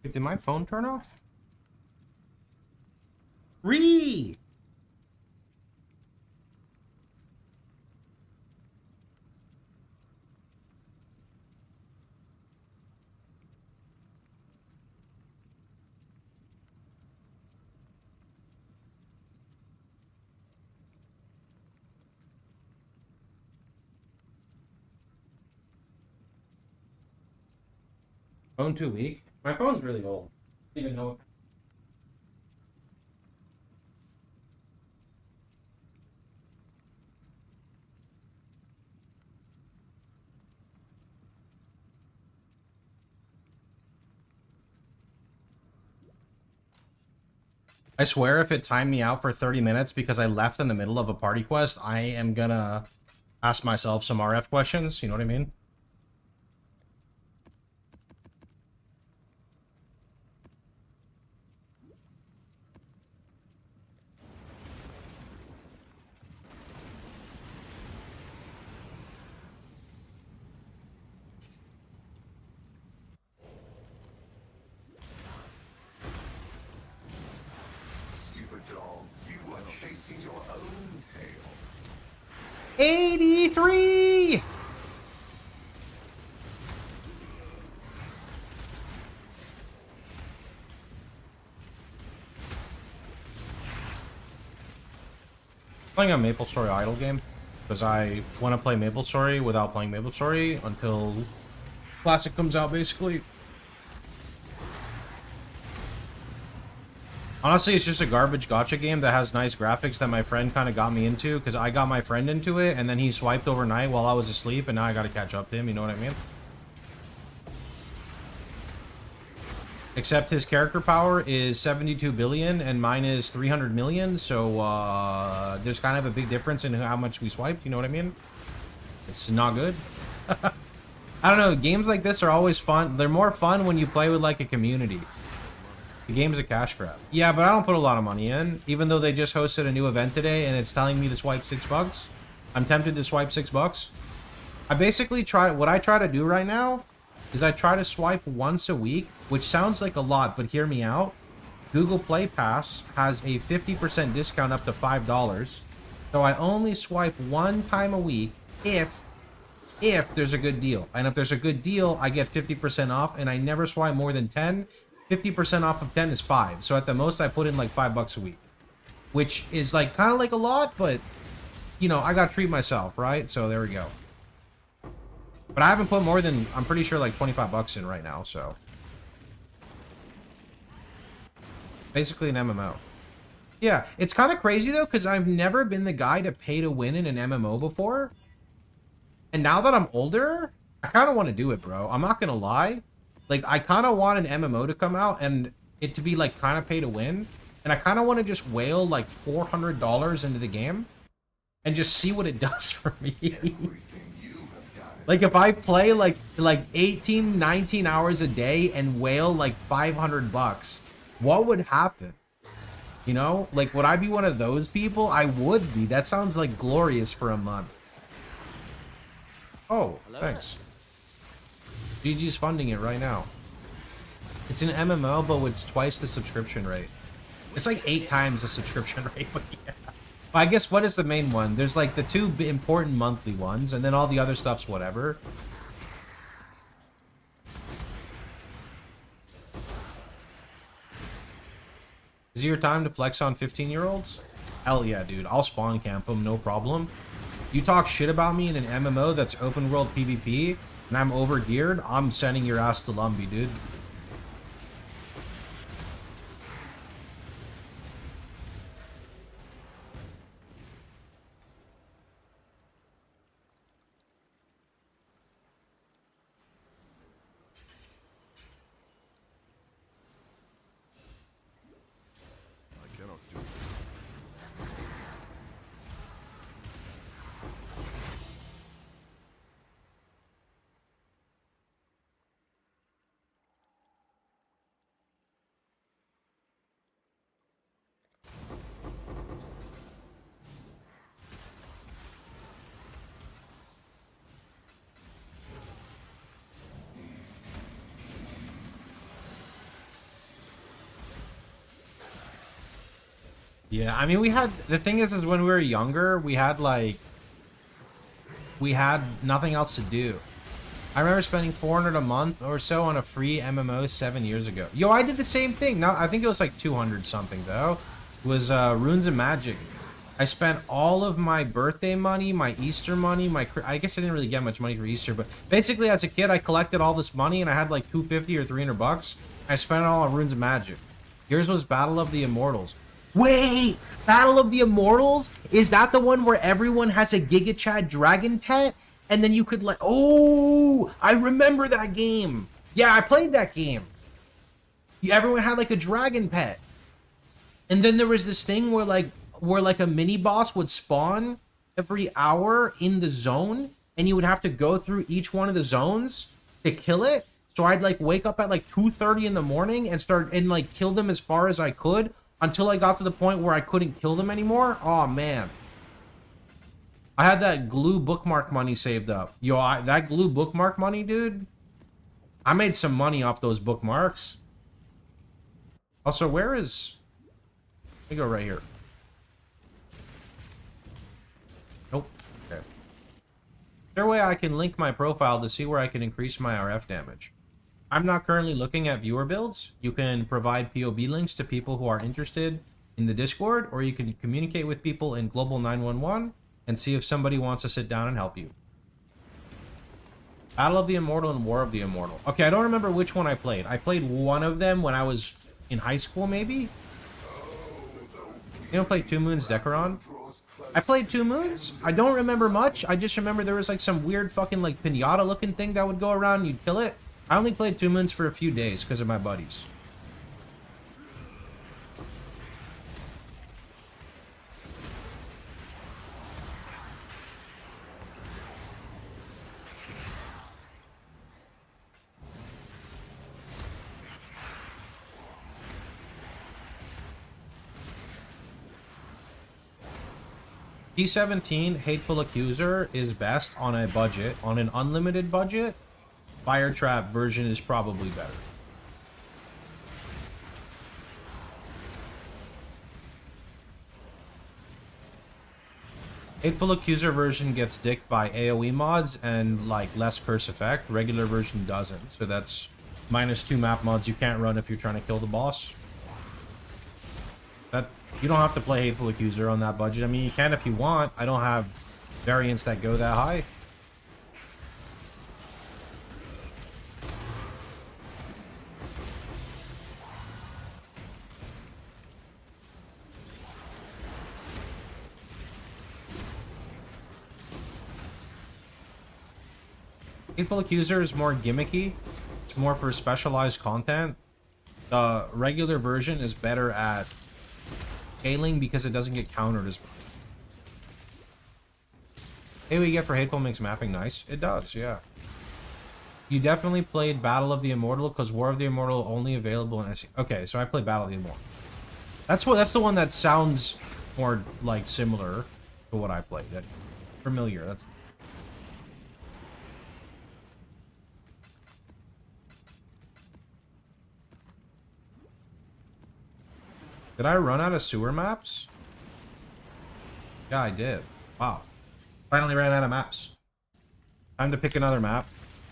Wait, did my phone turn off? Ree! Phone too weak? My phone's really old. I don't even know. I swear if it timed me out for 30 minutes because I left in the middle of a party quest, I am gonna ask myself some RF questions, you know what I mean? Stupid dog, you are chasing your own tail. 83! Playing a MapleStory idle game because I want to play MapleStory without playing MapleStory until Classic comes out, basically. Honestly, it's just a garbage gacha game that has nice graphics that my friend kind of got me into because I got my friend into it and then he swiped overnight while I was asleep and now I got to catch up to him, you know what I mean? Except his character power is 72 billion and mine is 300 million, so there's kind of a big difference in how much we swiped, you know what I mean? It's not good. I don't know, games like this are always fun. They're more fun when you play with like a community. The game's a cash grab. Yeah, but I don't put a lot of money in, even though they just hosted a new event today and it's telling me to swipe $6. I'm tempted to swipe $6. I basically what I try to do right now is I try to swipe once a week, which sounds like a lot, but hear me out. Google Play Pass has a 50% discount up to $5. So I only swipe one time a week if there's a good deal. And if there's a good deal, I get 50% off, and I never swipe more than 10. 50% off of 10 is 5. So at the most, I put in like $5 a week, which is like kind of like a lot, but you know, I got to treat myself, right? So there we go. But I haven't put more than, I'm pretty sure, like $25 in right now, so. Basically an MMO. Yeah, it's kind of crazy, though, because I've never been the guy to pay to win in an MMO before. And now that I'm older, I kind of want to do it, bro. I'm not going to lie. Like, I kind of want an MMO to come out and it to be, like, kind of pay to win. And I kind of want to just whale, like, $400 into the game and just see what it does for me. Like, if I play, like 18, 19 hours a day and whale, like, $500, what would happen? You know? Like, would I be one of those people? I would be. That sounds, like, glorious for a month. Oh, thanks. GG's funding it right now. It's an MMO, but it's twice the subscription rate. It's like 8 times the subscription rate, but yeah. I guess what is the main one? There's like the 2 important monthly ones, and then all the other stuff's whatever. Is it your time to flex on 15-year-olds? Hell yeah, dude. I'll spawn camp them, no problem. You talk shit about me in an MMO that's open world PvP, and I'm overgeared, I'm sending your ass to Lumbee, dude. Yeah, I mean, we had, the thing is when we were younger, we had nothing else to do. I remember spending 400 a month or so on a free MMO 7 years ago. Yo, I did the same thing. Now I think it was like 200 something though. It was Runes of Magic. I spent all of my birthday money, my Easter money, I guess I didn't really get much money for Easter, but basically as a kid I collected all this money and I had like 250 or 300 bucks. I spent it all on Runes of Magic. Yours was Battle of the Immortals. Wait, Battle of the Immortals? Is that the one where everyone has a Giga Chad dragon pet? And then you could like, oh, I remember that game. Yeah, I played that game. Everyone had like a dragon pet. And then there was this thing where like a mini boss would spawn every hour in the zone. And you would have to go through each one of the zones to kill it. So I'd like wake up at like 2:30 in the morning and start and like kill them as far as I could until I got to the point where I couldn't kill them anymore. Oh man. I had that glue bookmark money saved up. Yo, that glue bookmark money, dude. I made some money off those bookmarks. Also, where is... Let me go right here. Nope. Okay. Is there a way I can link my profile to see where I can increase my RF damage? I'm not currently looking at viewer builds. You can provide POB links to people who are interested in the Discord, or you can communicate with people in Global 911 and see if somebody wants to sit down and help you. Battle of the Immortal and War of the Immortal. Okay, I don't remember which one I played. I played one of them when I was in high school, maybe? You don't play Two Moons Decaron? I played Two Moons. I don't remember much. I just remember there was like some weird fucking like pinata looking thing that would go around and you'd kill it. I only played Two Moons for a few days because of my buddies. P17 Hateful Accuser is best on a budget. On an unlimited budget, Fire Trap version is probably better. Hateful Accuser version gets dicked by AoE mods and like less curse effect. Regular version doesn't. So that's -2 map mods you can't run if you're trying to kill the boss. That you don't have to play Hateful Accuser on that budget. I mean, you can if you want. I don't have variants that go that high. Hateful Accuser is more gimmicky. It's more for specialized content. The regular version is better at scaling because it doesn't get countered as much. Hey, we get for Hateful makes mapping nice. It does, yeah. You definitely played Battle of the Immortal because War of the Immortal only available in SC. Okay, so I played Battle of the Immortal. That's the one that sounds more like similar to what I played. Familiar. That's. Did I run out of sewer maps? Yeah, I did. Wow. Finally ran out of maps. Time to pick another map.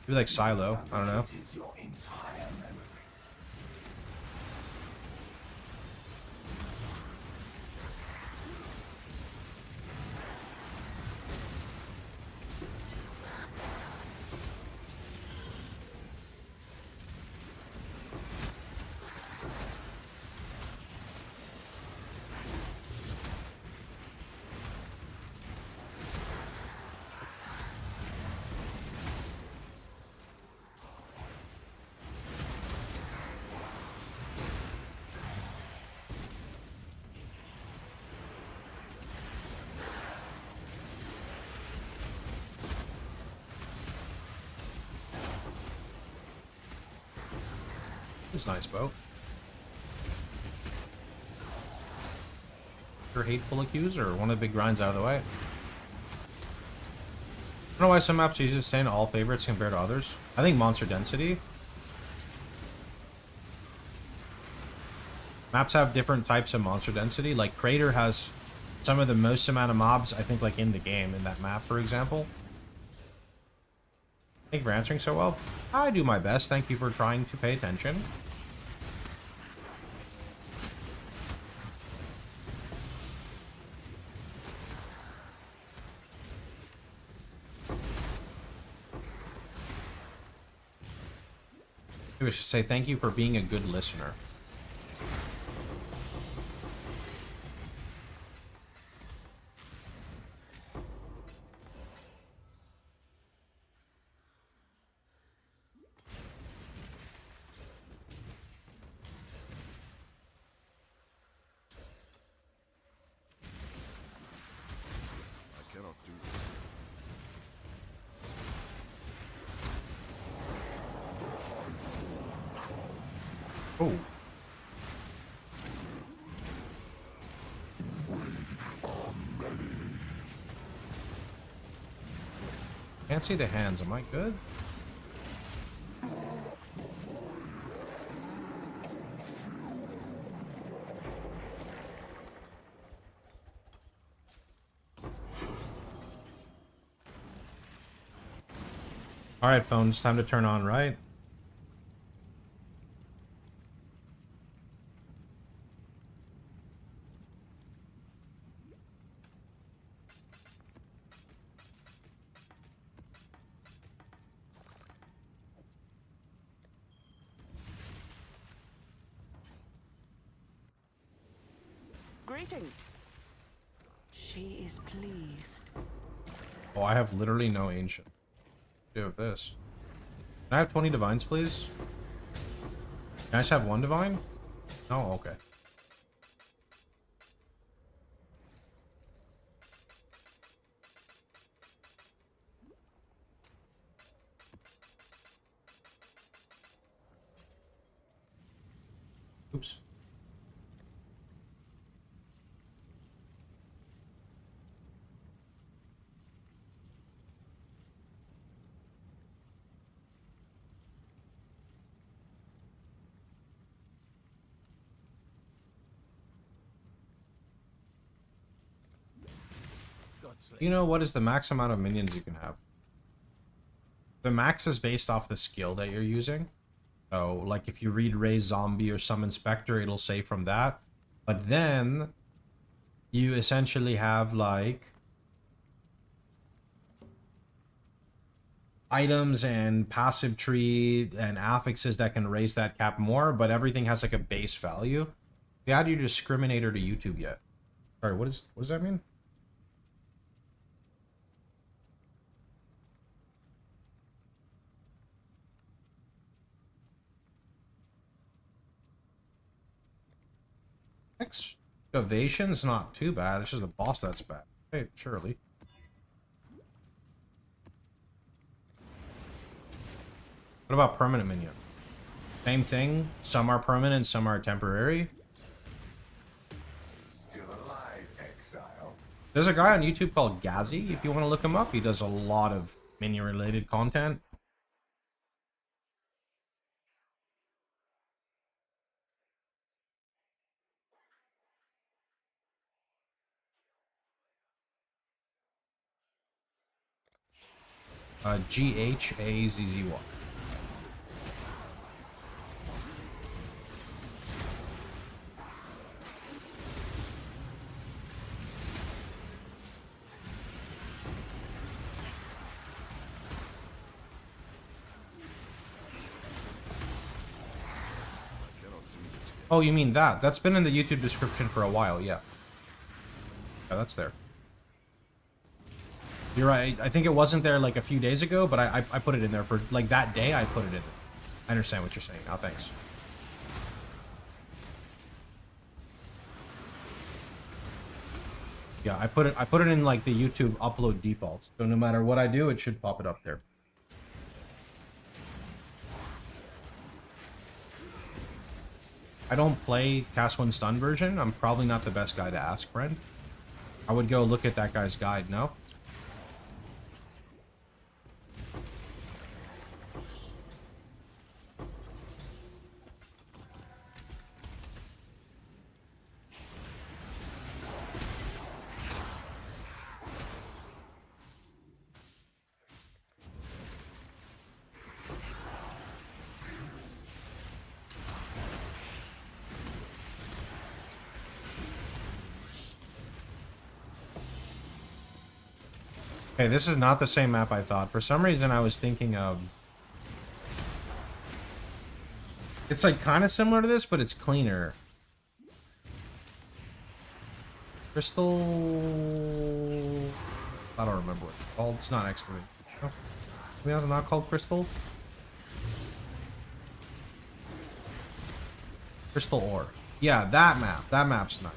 Maybe like Silo. I don't know. Your entire memory. This is nice, Bo. Your Hateful Accuser, one of the big grinds out of the way. I don't know why some maps are just saying all favorites compared to others. I think Monster Density. Maps have different types of monster density. Like Crater has some of the most amount of mobs, I think, like in the game, in that map, for example. Thank you for answering so well. I do my best. Thank you for trying to pay attention. I should say thank you for being a good listener. I cannot do this. Oh. Can't see the hands. Am I good? All right, phones. Time to turn on, right? Greetings. She is pleased. Oh, I have literally no ancient. Do with this. Can I have 20 divines, please? Can I just have one divine? Oh, okay. Oops. You know what is the max amount of minions you can have? The max is based off the skill that you're using. So, like, if you read Raise Zombie or Summon Spectre, it'll say from that. But then, you essentially have, like, items and passive tree and affixes that can raise that cap more, but everything has, like, a base value. Have you added your discriminator to YouTube yet? Sorry, what does that mean? Excavation's not too bad. It's just the boss that's bad. Hey, surely. What about permanent minion? Same thing. Some are permanent, some are temporary. Still alive, exile. There's a guy on YouTube called Gazzy. If you want to look him up, he does a lot of minion-related content. Ghazzy. Oh, you mean that? That's been in the YouTube description for a while, yeah. Yeah, that's there. You're right. I think it wasn't there like a few days ago, but I put it in there for like that day. I put it in there. I understand what you're saying now. Thanks. Yeah, I put it in like the YouTube upload defaults. So no matter what I do, it should pop it up there. I don't play Cast 1 Stun version. I'm probably not the best guy to ask, friend. I would go look at that guy's guide, no? Okay, this is not the same map I thought. For some reason, I was thinking of... It's like kind of similar to this, but it's cleaner. Crystal... I don't remember what it's called. It's not expert. Oh. Maybe it's not called Crystal? Crystal Ore. Yeah, that map. That map's nice.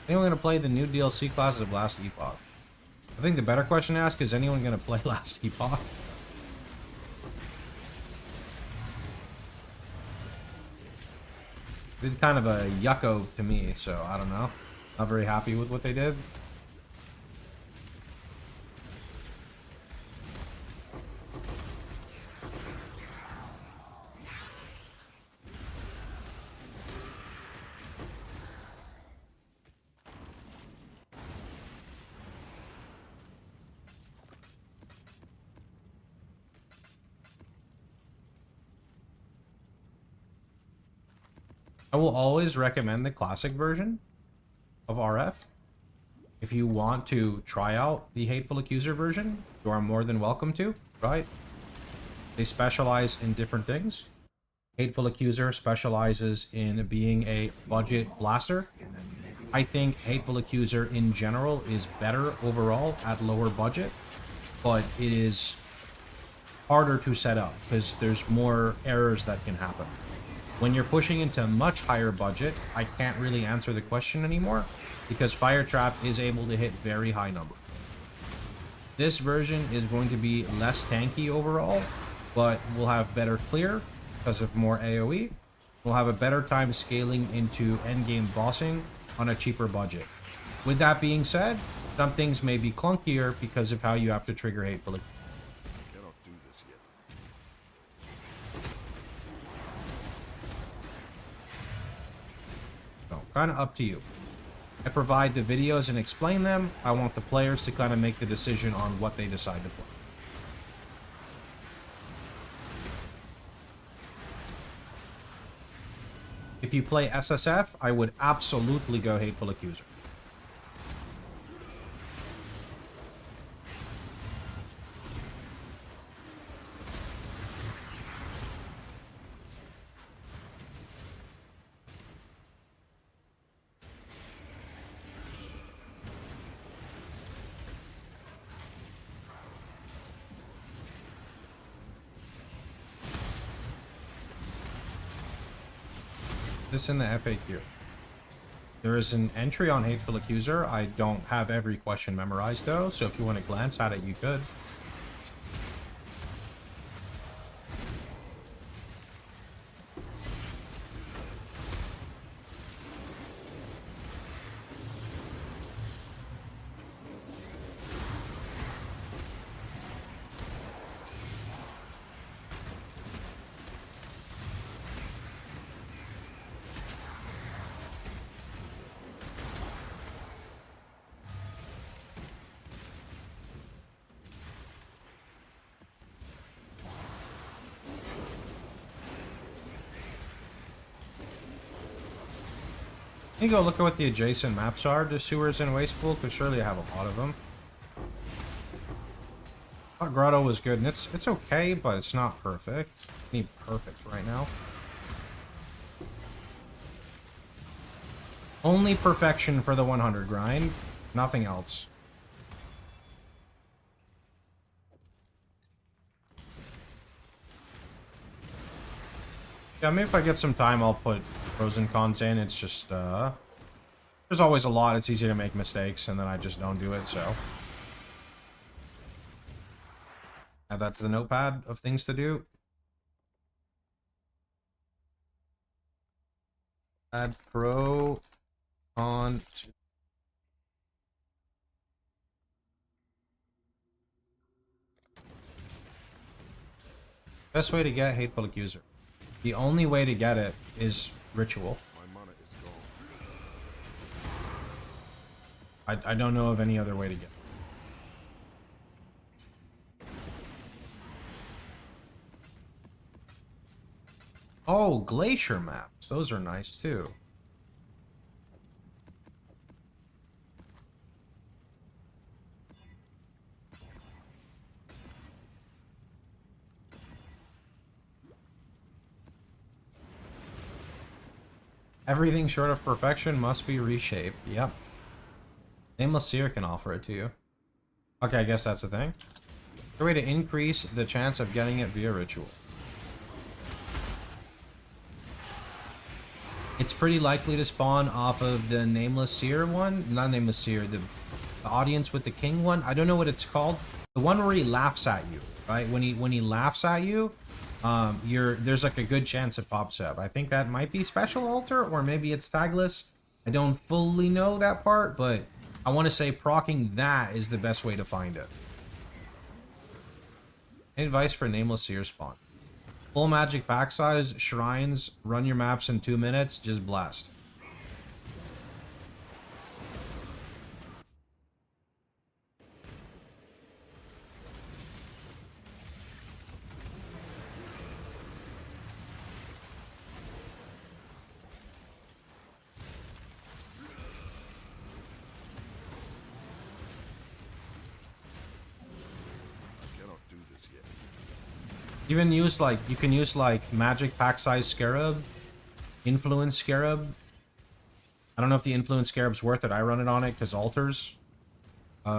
Anyone gonna play the new DLC classes of Last Epoch? I think the better question to ask is anyone gonna play Last Epoch? Did kind of a yucko to me, so I don't know. Not very happy with what they did. I will always recommend the classic version of RF. If you want to try out the Hateful Accuser version, you are more than welcome to, right? They specialize in different things. Hateful Accuser specializes in being a budget blaster. I think Hateful Accuser in general is better overall at lower budget, but it is harder to set up because there's more errors that can happen. When you're pushing into much higher budget, I can't really answer the question anymore because Fire Trap is able to hit very high numbers. This version is going to be less tanky overall, but we'll have better clear because of more AoE. We'll have a better time scaling into endgame bossing on a cheaper budget. With that being said, some things may be clunkier because of how you have to trigger Hateful. Kind of up to you. I provide the videos and explain them. I want the players to kind of make the decision on what they decide to play. If you play SSF, I would absolutely go Hateful Accuser. This in the FAQ. There is an entry on Hateful Accuser. I don't have every question memorized though, so if you want to glance at it, you could. You go look at what the adjacent maps are to Sewers and Wastepool, because surely I have a lot of them. Thought Grotto was good, and it's okay, but it's not perfect. I need perfect right now. Only perfection for the 100 grind, nothing else. Yeah, maybe if I get some time, I'll put pros and cons in. It's just, there's always a lot. It's easy to make mistakes, and then I just don't do it, so. Add that to the notepad of things to do. Add pro, con, to. Best way to get Hateful Accuser. The only way to get it is Ritual. My mana is gone. I don't know of any other way to get it. Oh, Glacier maps. Those are nice too. Everything short of perfection must be reshaped. Yep. Nameless Seer can offer it to you. Okay, I guess that's the thing. A way to increase the chance of getting it via ritual. It's pretty likely to spawn off of the Nameless Seer one. Not Nameless Seer, the Audience with the King one. I don't know what it's called. The one where he laughs at you, right? When he laughs at you, there's like a good chance it pops up. I think that might be Special Altar, or maybe it's tagless. I don't fully know that part, but I want to say proccing that is the best way to find it. Any advice for Nameless Seer spawn? Full magic pack size, shrines, run your maps in 2 minutes, just blast. Even use like, you can use like magic pack size scarab, influence scarab. I don't know if the influence scarab's worth it. I run it on it because altars. See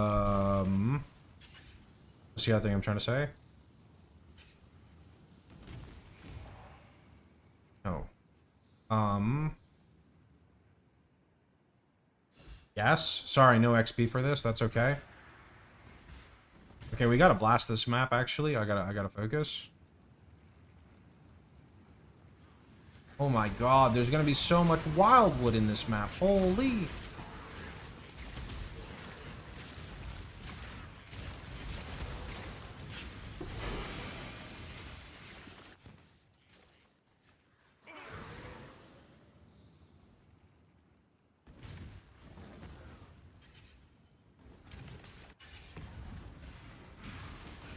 how thing I'm trying to say? No. Yes. Sorry, no XP for this. That's okay. Okay, we gotta blast this map. Actually, I gotta focus. Oh my god, there's gonna be so much wildwood in this map. Holy!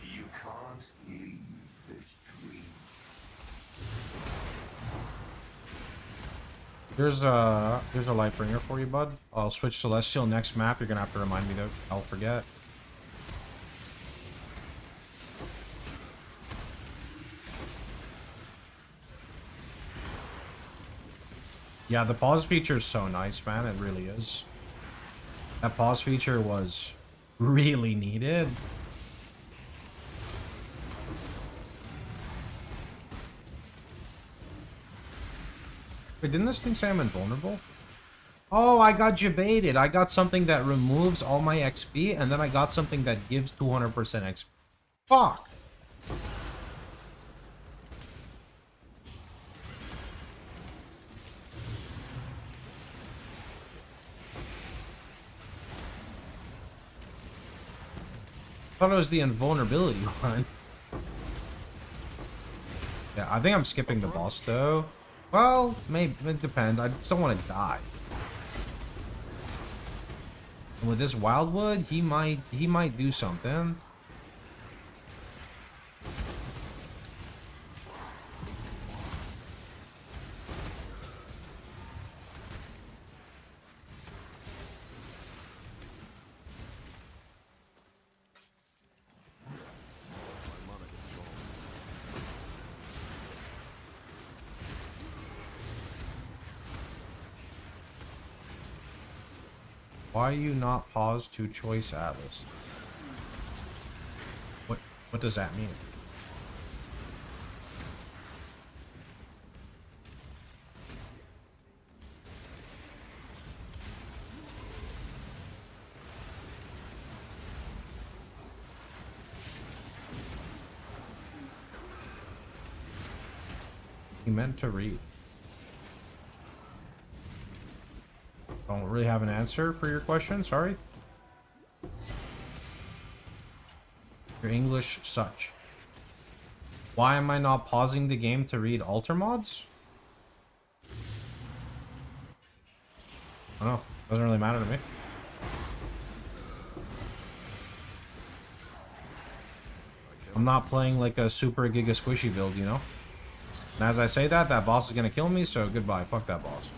You can't leave this dream. There's a Lightbringer for you, bud. I'll switch Celestial next map. You're gonna have to remind me though. I'll forget. Yeah, the pause feature is so nice, man. It really is. That pause feature was really needed. Wait, didn't this thing say I'm invulnerable? Oh, I got jebaited. I got something that removes all my XP, and then I got something that gives 200% XP. Fuck! I thought it was the invulnerability one. Yeah, I think I'm skipping the boss, though. Well, maybe it depends. I just don't want to die. And with this Wildwood, he might do something. Why you not pause to choice Atlas? What does that mean? He meant to read. Don't really have an answer for your question, sorry. Your English such. Why am I not pausing the game to read altar mods? I don't know. Doesn't really matter to me. I'm not playing like a super giga squishy build, you know? And as I say that, that boss is gonna kill me, so goodbye. Fuck that boss.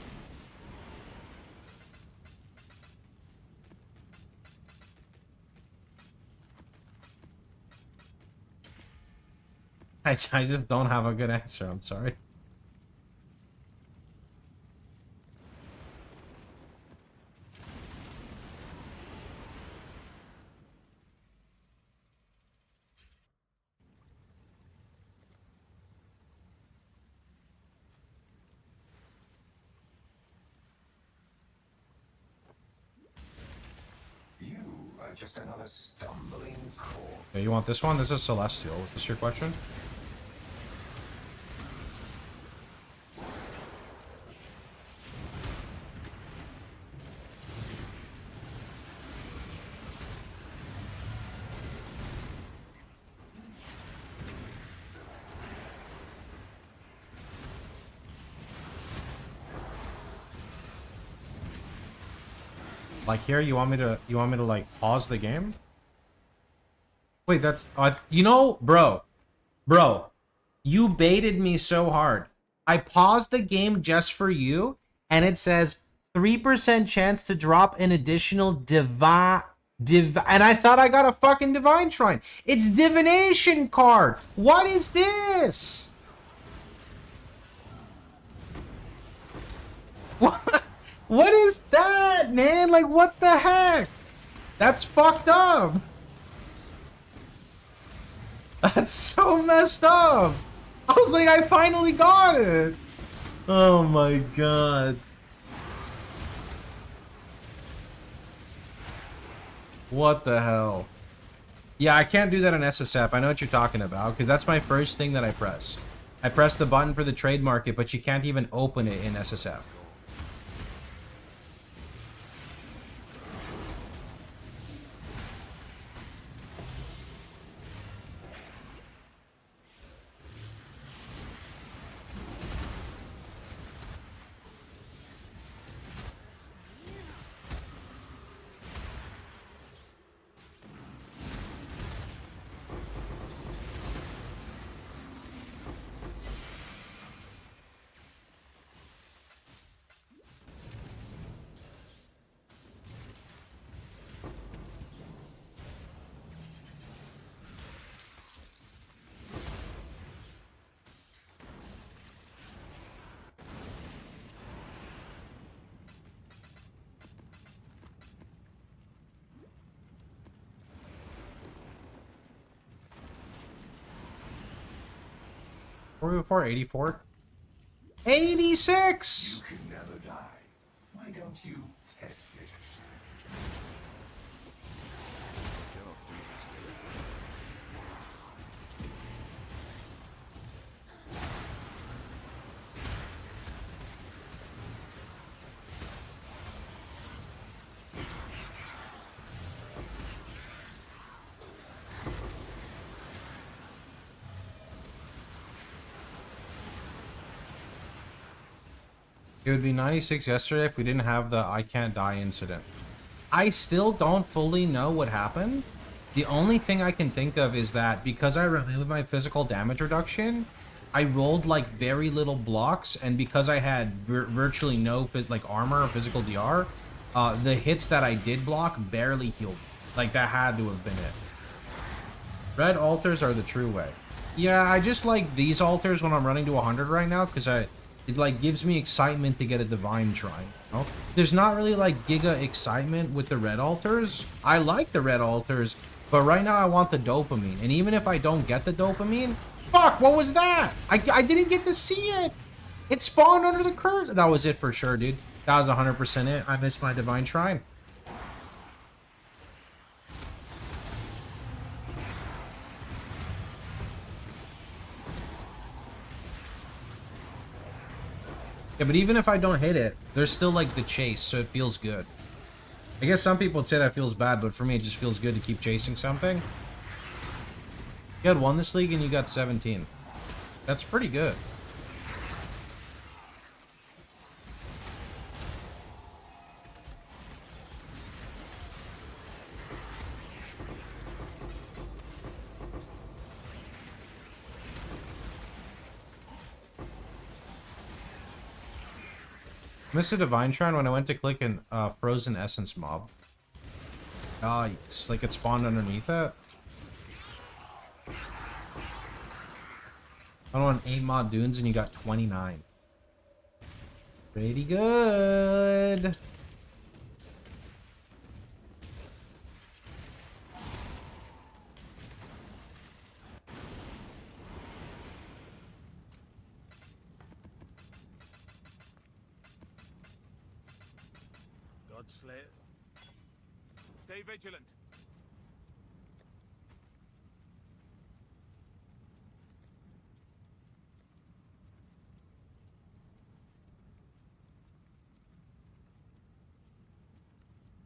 I just don't have a good answer, I'm sorry. just another stumbling corpse. Okay, you want this one? This is Celestial. Is this your question? Like here, you want me to like pause the game? Wait, that's you know, bro, you baited me so hard. I paused the game just for you, and it says 3% chance to drop an additional and I thought I got a fucking divine shrine. It's divination card. What is this? What? What is that, man? Like, what the heck? That's fucked up. That's so messed up. I was like, I finally got it. Oh my god. What the hell? Yeah, I can't do that on SSF. I know what you're talking about, because that's my first thing that I press. I press the button for the trade market, but you can't even open it in SSF. What were we before? 84? 86! You can never die. Why don't you test it? It would be 96 yesterday if we didn't have the I can't die incident. I still don't fully know what happened. The only thing I can think of is that because I removed my physical damage reduction, I rolled like very little blocks, and because I had virtually no like armor or physical DR, the hits that I did block barely healed. Like that had to have been it. Red altars are the true way. Yeah, I just like these altars when I'm running to 100 right now because it like gives me excitement to get a divine shrine. You know? There's not really like giga excitement with the red altars. I like the red altars, but right now I want the dopamine. And even if I don't get the dopamine, fuck, what was that? I didn't get to see it. It spawned under the curtain. That was it for sure, dude. That was 100% it. I missed my divine shrine. Yeah, but even if I don't hit it, there's still like the chase, so it feels good. I guess some people would say that feels bad, but for me it just feels good to keep chasing something. You had 1 this league and you got 17. That's pretty good. Missed a divine shrine when I went to click an frozen essence mob. Ah, it's like it spawned underneath it. I don't want 8 mod dunes and you got 29. Pretty good. Stay vigilant.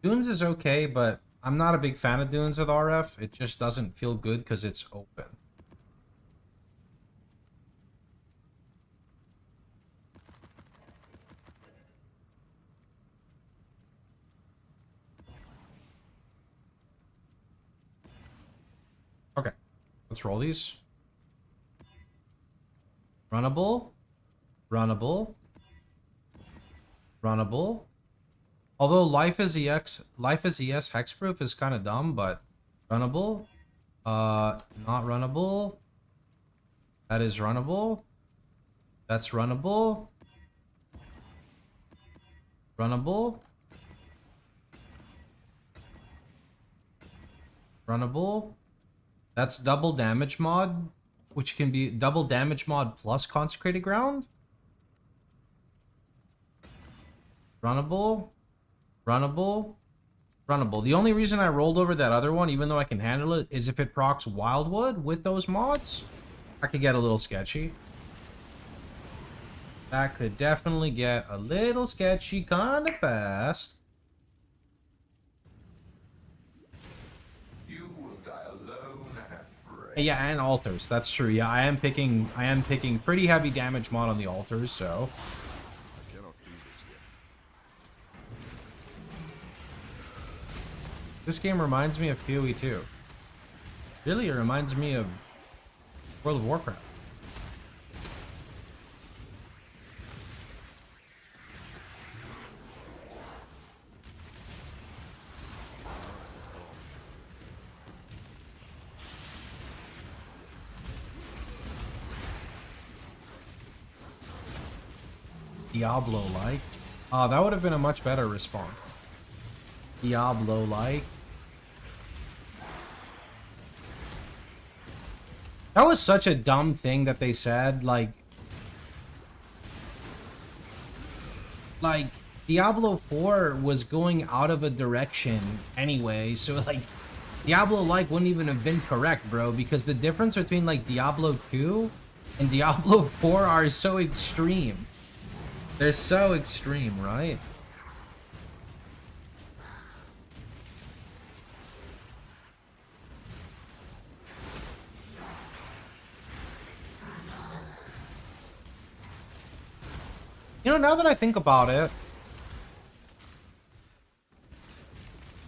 Dunes is okay, but I'm not a big fan of Dunes with RF. It just doesn't feel good because it's open. Okay, let's roll these. Runnable. Runnable. Runnable. Although Life is ES hexproof is kind of dumb, but runnable. Not runnable. That is runnable. That's runnable. Runnable. Runnable. That's double damage mod, which can be double damage mod plus consecrated ground. Runnable. Runnable. Runnable. The only reason I rolled over that other one, even though I can handle it, is if it procs Wildwood with those mods, I could get a little sketchy. That could definitely get a little sketchy kind of fast. You will die alone and afraid. Yeah, and altars. That's true. Yeah, I am picking pretty heavy damage mod on the altars, so. I cannot do this yet. This game reminds me of PoE 2. Really, it reminds me of World of Warcraft. Diablo-like. Oh, that would have been a much better response. Diablo-like. That was such a dumb thing that they said, like Diablo 4 was going out of a direction anyway, so like Diablo-like wouldn't even have been correct, bro, because the difference between like Diablo 2 and Diablo 4 are so extreme. They're so extreme, right? You know, now that I think about it,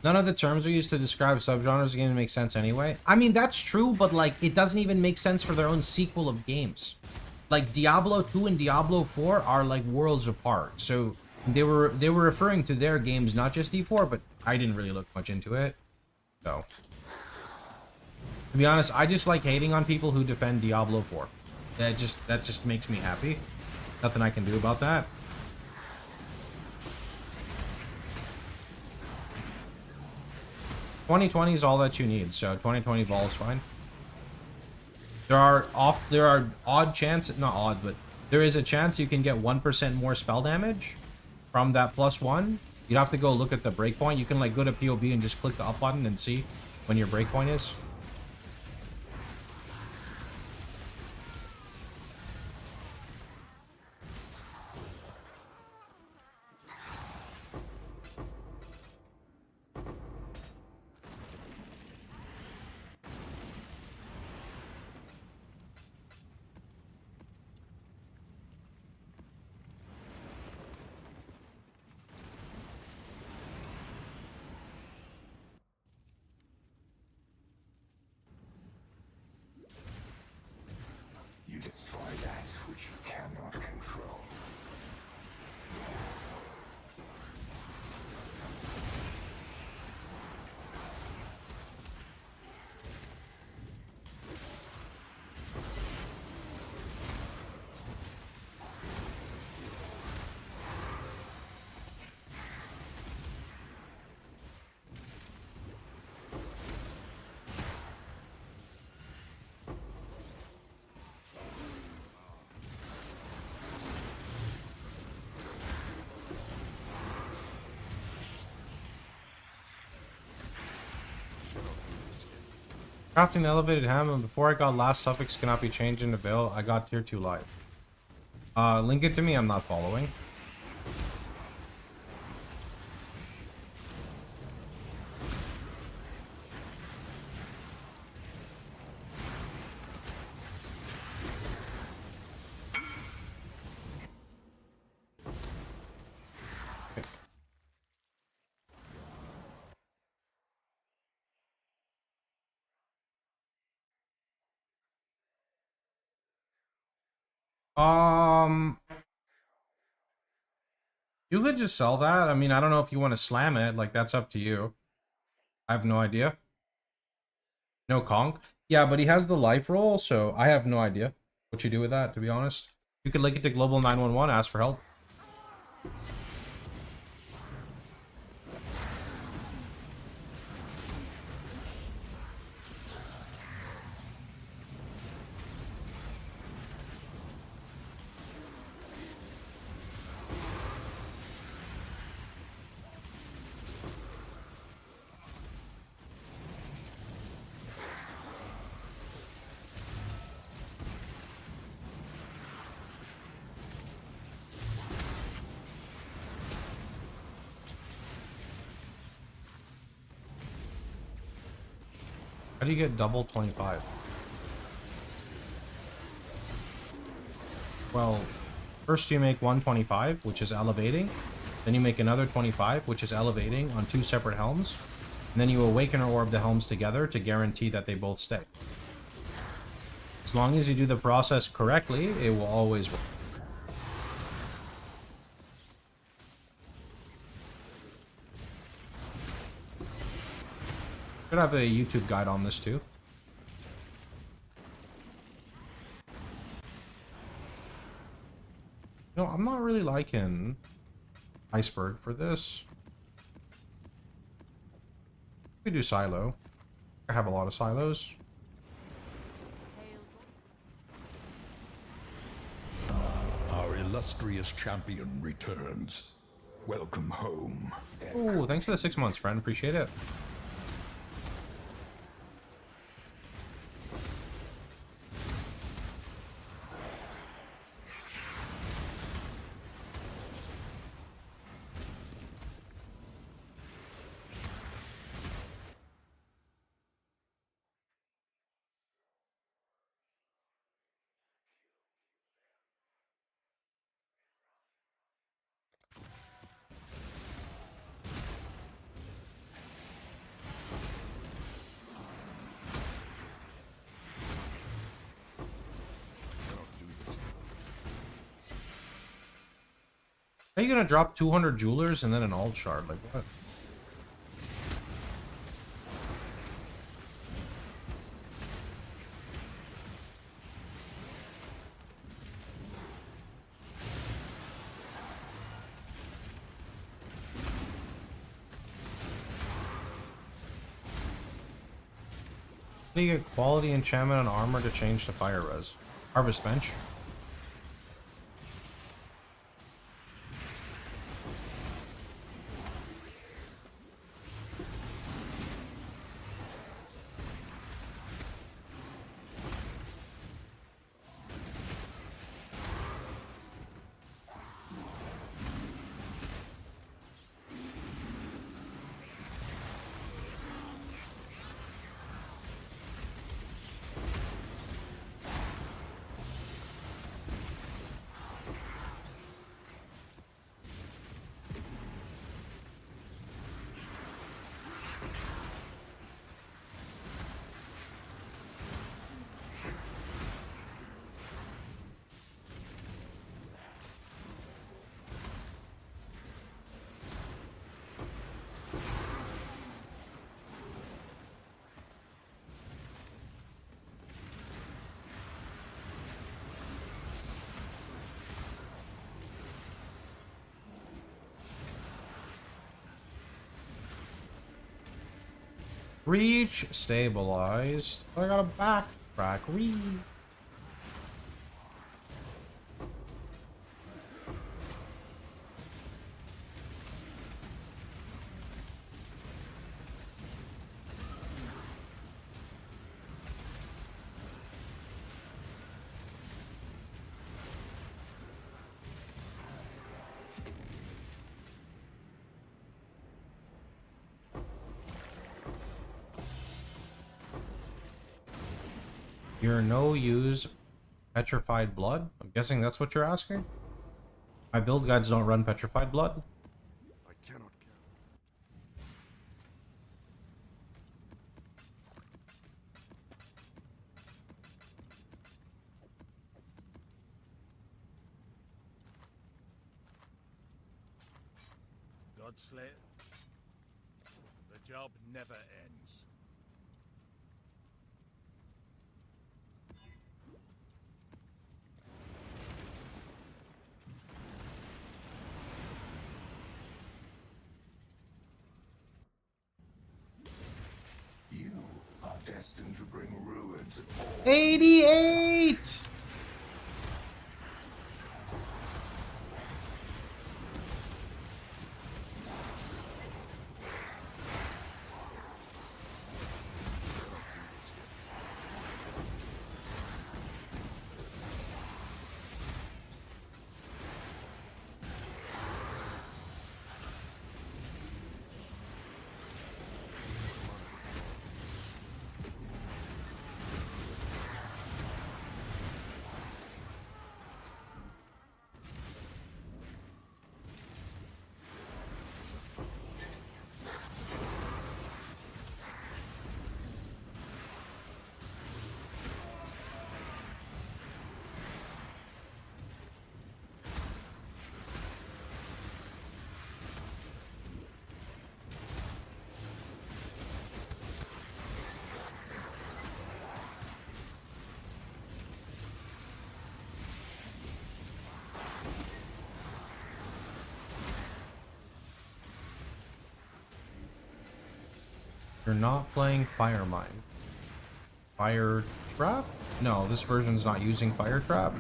none of the terms we use to describe subgenres of games make sense anyway. I mean, that's true, but like, it doesn't even make sense for their own sequel of games. Like, Diablo 2 and Diablo 4 are like worlds apart. So they were referring to their games, not just D4, but I didn't really look much into it. So, to be honest, I just like hating on people who defend Diablo 4. That just makes me happy. Nothing I can do about that. $2020 is all that you need, so 2020 ball is fine. There are odd chances, not odd, but there is a chance you can get 1% more spell damage from that +1. You'd have to go look at the breakpoint. You can like go to POB and just click the up button and see when your breakpoint is. You destroy that which you cannot control. Crafting the elevated hammer before I got last suffix cannot be changed into Veil. I got tier 2 live. Link it to me, I'm not following. You could just sell that. I mean, I don't know if you want to slam it. Like, that's up to you. I have no idea. No conk. Yeah, but he has the life roll, so I have no idea what you do with that, to be honest. You could link it to Global 911, ask for help. How do you get double 25? Well, first you make 125, which is elevating. Then you make another 25, which is elevating on 2 separate helms. And then you awaken or orb the helms together to guarantee that they both stay. As long as you do the process correctly, it will always work. Could have a YouTube guide on this too. No, I'm not really liking Iceberg for this. We do silo. I have a lot of silos. Our illustrious champion returns. Welcome home. Oh, thanks for the 6 months, friend. Appreciate it. Are you gonna drop 200 jewelers and then an alt shard? Like what? How do you get quality enchantment on armor to change to fire res? Harvest bench. Reach stabilized. I got a backtrack. Reach. You're no use petrified blood? I'm guessing that's what you're asking? My build guides don't run petrified blood. I cannot count. Godslit. The job never ends. You are destined to bring ruin to all. 88! You're not playing Fire Mine. Fire Trap? No, this version's not using Fire Trap.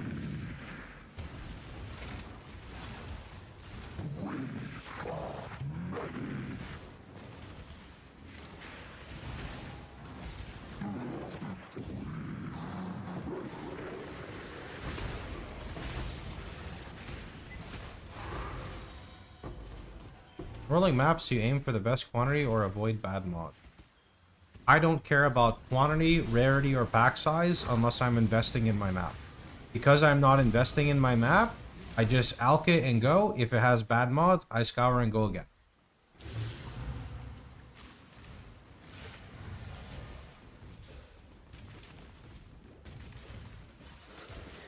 Rolling maps, you aim for the best quantity or avoid bad mod. I don't care about quantity, rarity, or pack size unless I'm investing in my map. Because I'm not investing in my map, I just alk it and go. If it has bad mods, I scour and go again.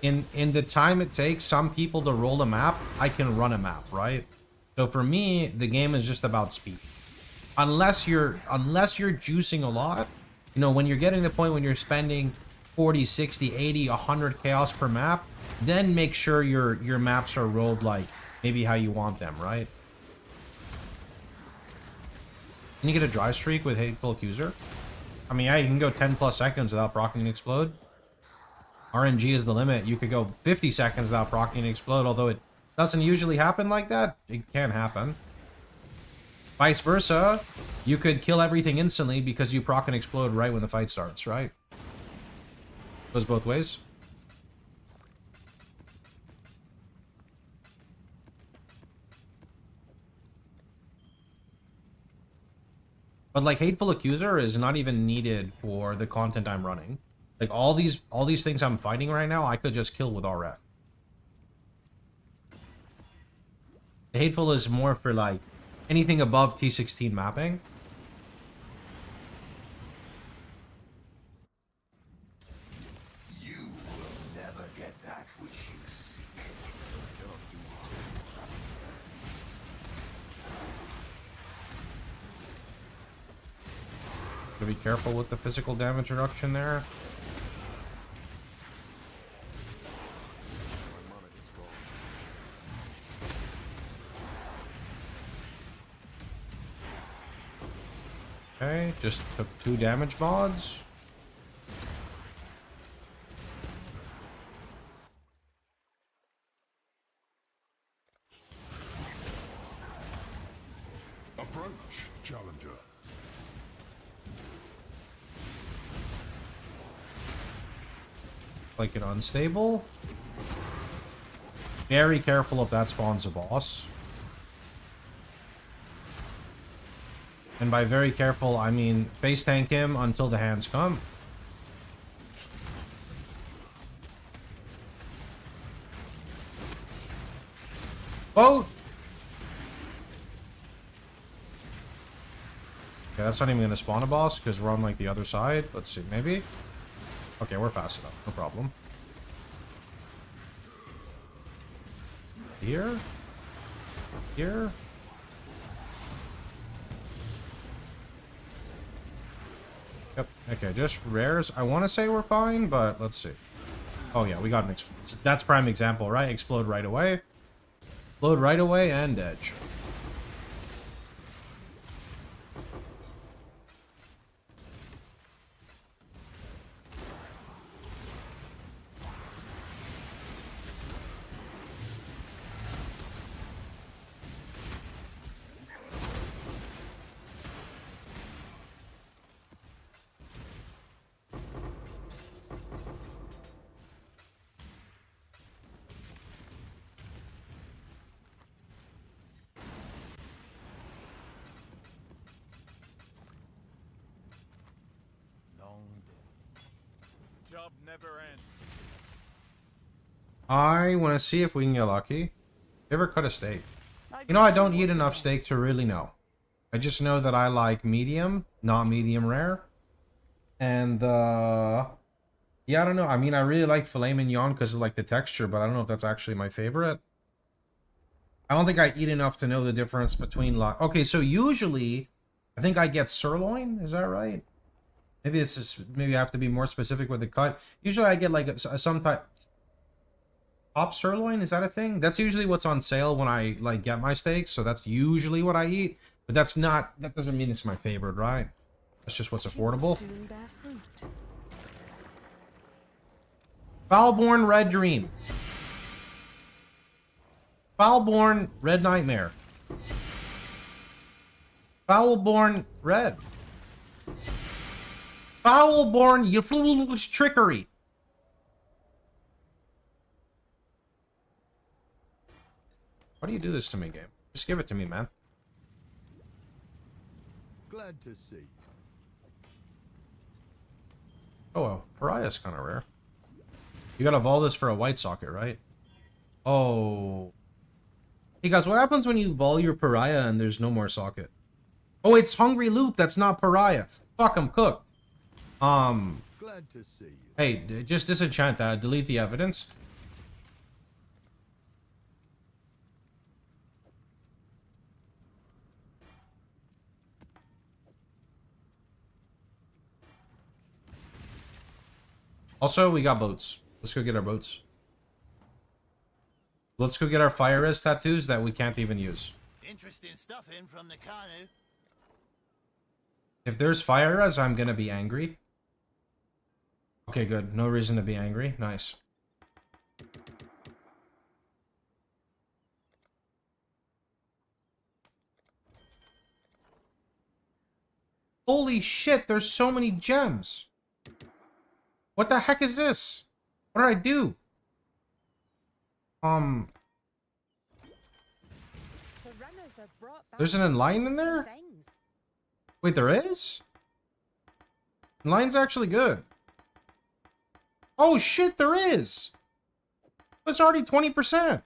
In the time it takes some people to roll a map, I can run a map, right? So for me, the game is just about speed. Unless you're juicing a lot, you know, when you're getting to the point when you're spending 40, 60, 80, 100 chaos per map, then make sure your maps are rolled like maybe how you want them, right? Can you get a dry streak with Hateful Accuser? I mean, yeah, you can go 10 plus seconds without proccing and explode. RNG is the limit. You could go 50 seconds without proccing and explode, although it doesn't usually happen like that. It can happen. Vice versa, you could kill everything instantly because you proc and explode right when the fight starts, right? Goes both ways. But like Hateful Accuser is not even needed for the content I'm running. Like all these things I'm fighting right now, I could just kill with RF. The Hateful is more for like anything above T16 mapping. You will never get that which you seek. Gotta be careful with the physical damage reduction there. Okay, just took 2 damage mods. Approach, challenger. Like an unstable. Very careful if that spawns a boss. And by very careful, I mean face tank him until the hands come. Oh! Okay, that's not even going to spawn a boss because we're on like the other side. Let's see, maybe? Okay, we're fast enough. No problem. Here? Here? Yep. Okay, just rares. I want to say we're fine, but let's see. Oh yeah, we got an that's prime example, right? Explode right away. Explode right away and edge. Long day. Job never ends. I want to see if we can get lucky. Ever cut a steak? I You know, I got don't some eat what's enough in it. steak to really know. I just know that I like medium, not medium rare. And, yeah, I don't know. I mean, I really like filet mignon because of, like, the texture, but I don't know if that's actually my favorite. I don't think I eat enough to know the difference between, like... Okay, so usually, I think I get sirloin. Is that right? Maybe this is... Maybe I have to be more specific with the cut. Usually I get, like, some type... Top sirloin, is that a thing? That's usually what's on sale when I like get my steaks, so that's usually what I eat. But that doesn't mean it's my favorite, right? That's just what's She will affordable. soon bear fruit. Foulborn Red Dream. Foulborn Red Nightmare. Foulborn Red. Foulborn Foolish Trickery. Why do you do this to me, game? Just give it to me, man. Glad to see you. Oh, well. Pariah's kind of rare. You gotta vol this for a white socket, right? Oh. Hey, guys, what happens when you vol your Pariah and there's no more socket? Oh, it's Hungry Loop. That's not Pariah. Fuck, I'm cooked. Glad to see you. Hey, just disenchant that. Delete the evidence. Also, we got boats. Let's go get our boats. Let's go get our fire res tattoos that we can't even use. Interesting stuff in from the canoe. If there's fire res, I'm gonna be angry. Okay, good. No reason to be angry. Nice. Holy shit, there's so many gems. What the heck is this? What did I do? The runners have brought back There's an Enlighten in there? things. Wait, there is? Enlighten's actually good. Oh shit, there is! It's already 20%.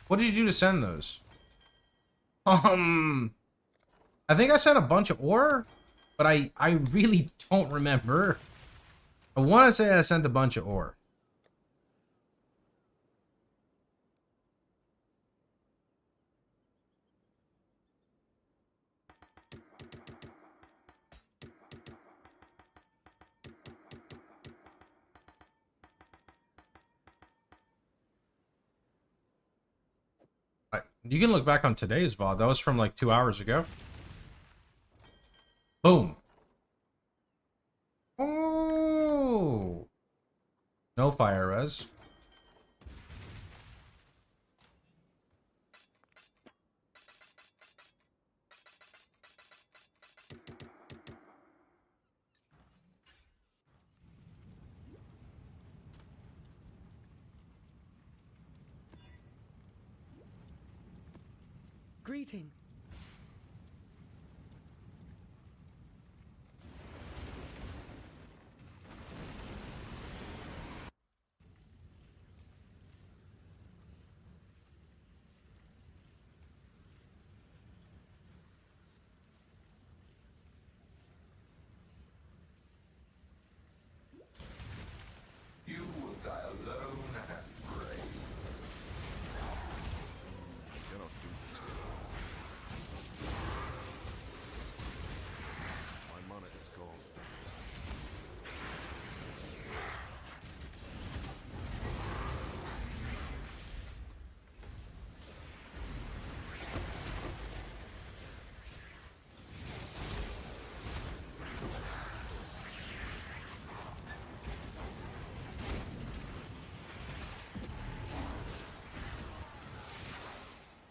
What did you do to send those? I think I sent a bunch of ore, but I really don't remember. I want to say I sent a bunch of ore. You can look back on today's VOD. That was from like 2 hours ago. Boom. Oh. No fire res. Greetings. You will die alone and afraid. Cannot do this.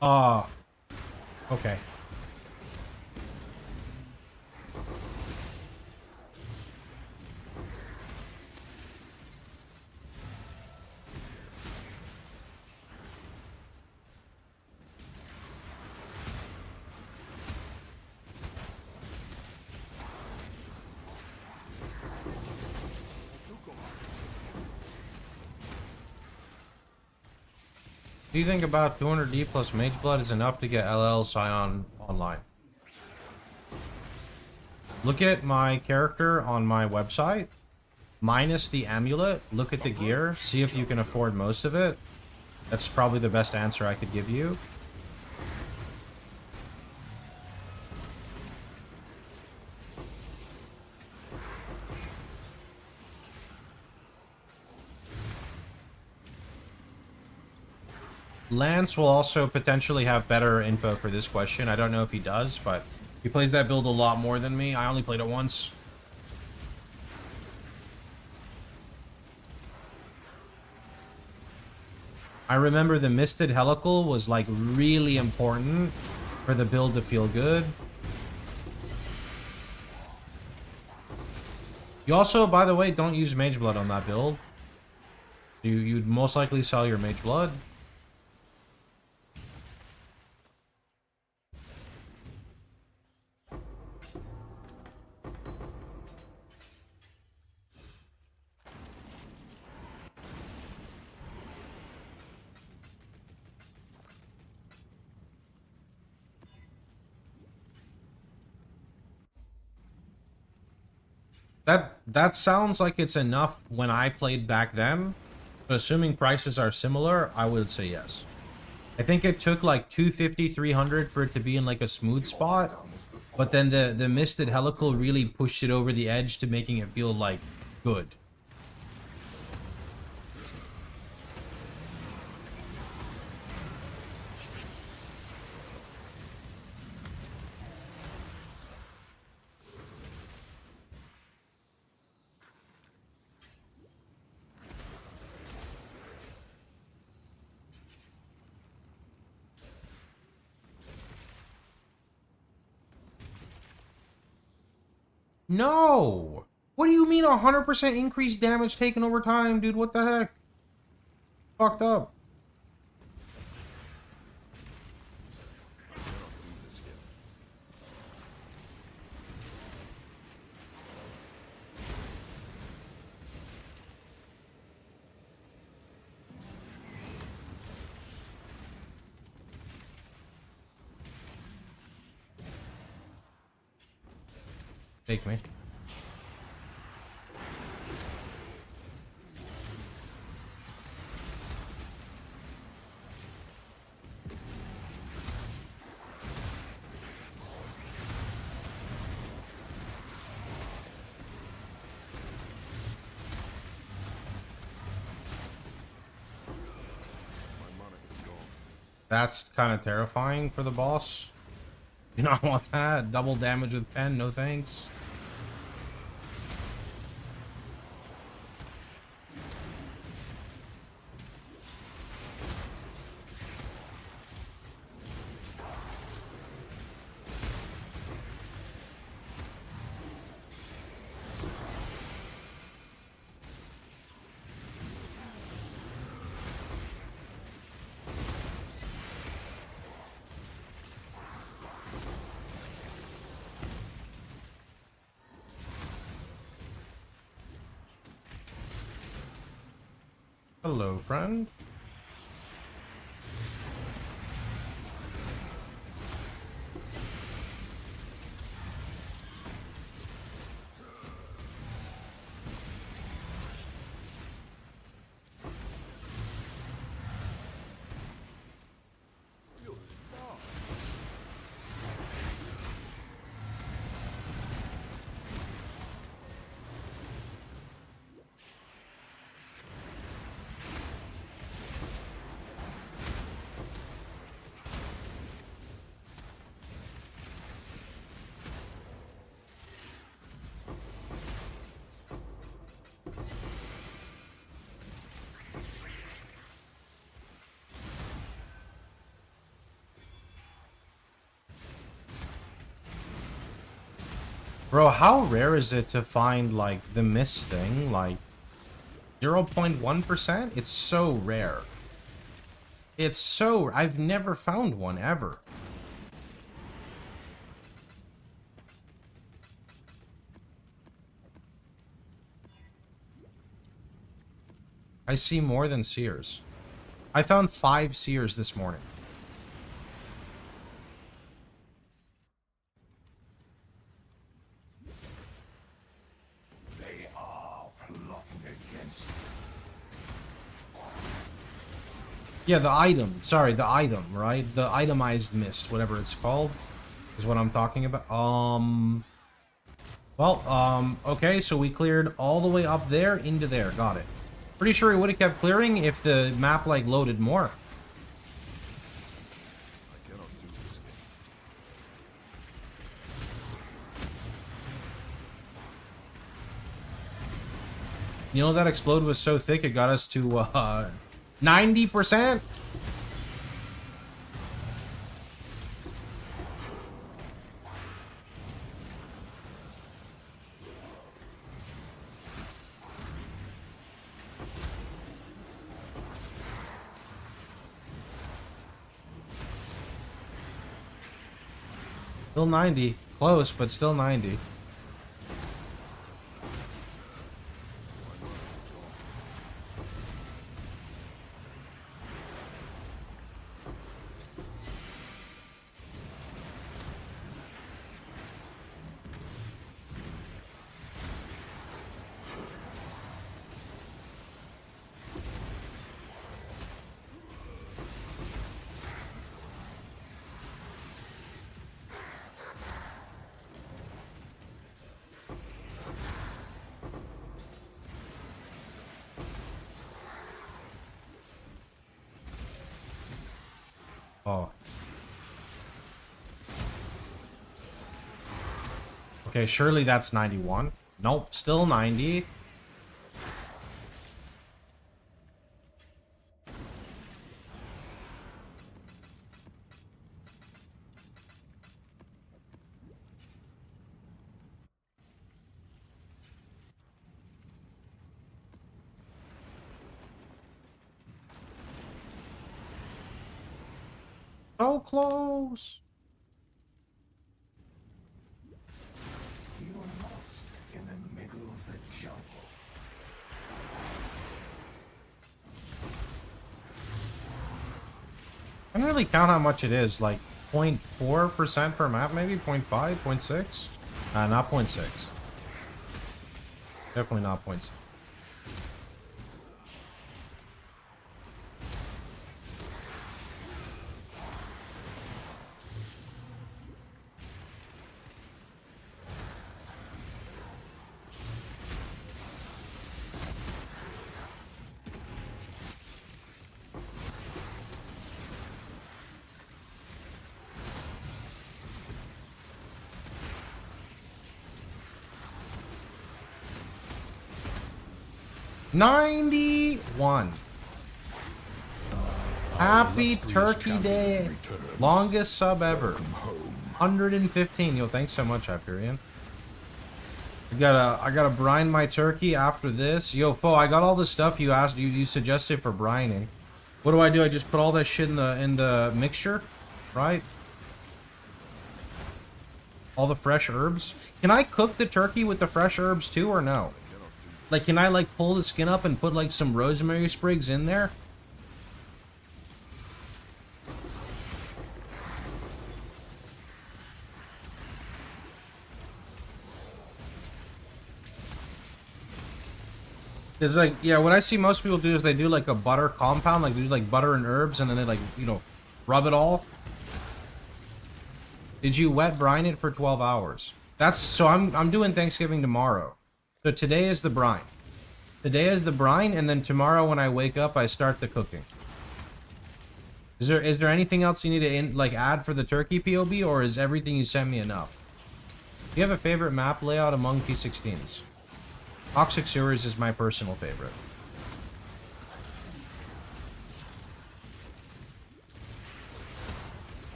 Ah, okay. Do you think about 200D plus Mage Blood is enough to get LL Scion online? Look at my character on my website. Minus the amulet, look at the gear, see if you can afford most of it. That's probably the best answer I could give you. Lance will also potentially have better info for this question. I don't know if he does, but he plays that build a lot more than me. I only played it once. I remember the Misted Helical was like really important for the build to feel good. You also, by the way, don't use Mage Blood on that build. You'd most likely sell your Mage Blood. That sounds like it's enough when I played back then. But assuming prices are similar, I would say yes. I think it took like 250, 300 for it to be in like a smooth spot. But then the Misted Helical really pushed it over the edge to making it feel like good. No! What do you mean 100% increased damage taken over time, dude? What the heck? Fucked up. Take me. That's kind of terrifying for the boss. You don't want that. Double damage with pen, no thanks. Hello, friend. Bro, how rare is it to find, like, the mist thing? Like, 0.1%? It's so rare. It's so... I've never found one, ever. I see more than seers. I found 5 seers this morning. They are plotting against you. Yeah, the item. Sorry, the item, right? The itemized mist, whatever it's called, is what I'm talking about. Okay, so we cleared all the way up there into there. Got it. Pretty sure we would have kept clearing if the map, like, loaded more. You know, that explode was so thick it got us to 90%. Still 90. Close, but still 90. Oh. Okay, surely that's 91. Nope, still 90. So close. You are lost in the middle of the jungle. I don't really count how much it is, like 0.4% per map, maybe 0.5, 0.6. Not 0.6. Definitely not 0.6. $91. Happy Turkey Day. Longest sub ever. 115. Yo, thanks so much, Hyperion. I gotta brine my turkey after this. Yo, Fo, I got all the stuff you asked, you suggested for brining. What do? I just put all that shit in the mixture, right? All the fresh herbs. Can I cook the turkey with the fresh herbs too, or no? Like, can I, like, pull the skin up and put, like, some rosemary sprigs in there? It's like, yeah, what I see most people do is they do, like, a butter compound. Like, they do, like, butter and herbs, and then they, like, you know, rub it all. Did you wet brine it for 12 hours? That's, so I'm doing Thanksgiving tomorrow. So today is the brine. Today is the brine, and then tomorrow when I wake up, I start the cooking. Is there anything else you need to add for the turkey POB, or is everything you sent me enough? Do you have a favorite map layout among P16s? Toxic Sewers is my personal favorite.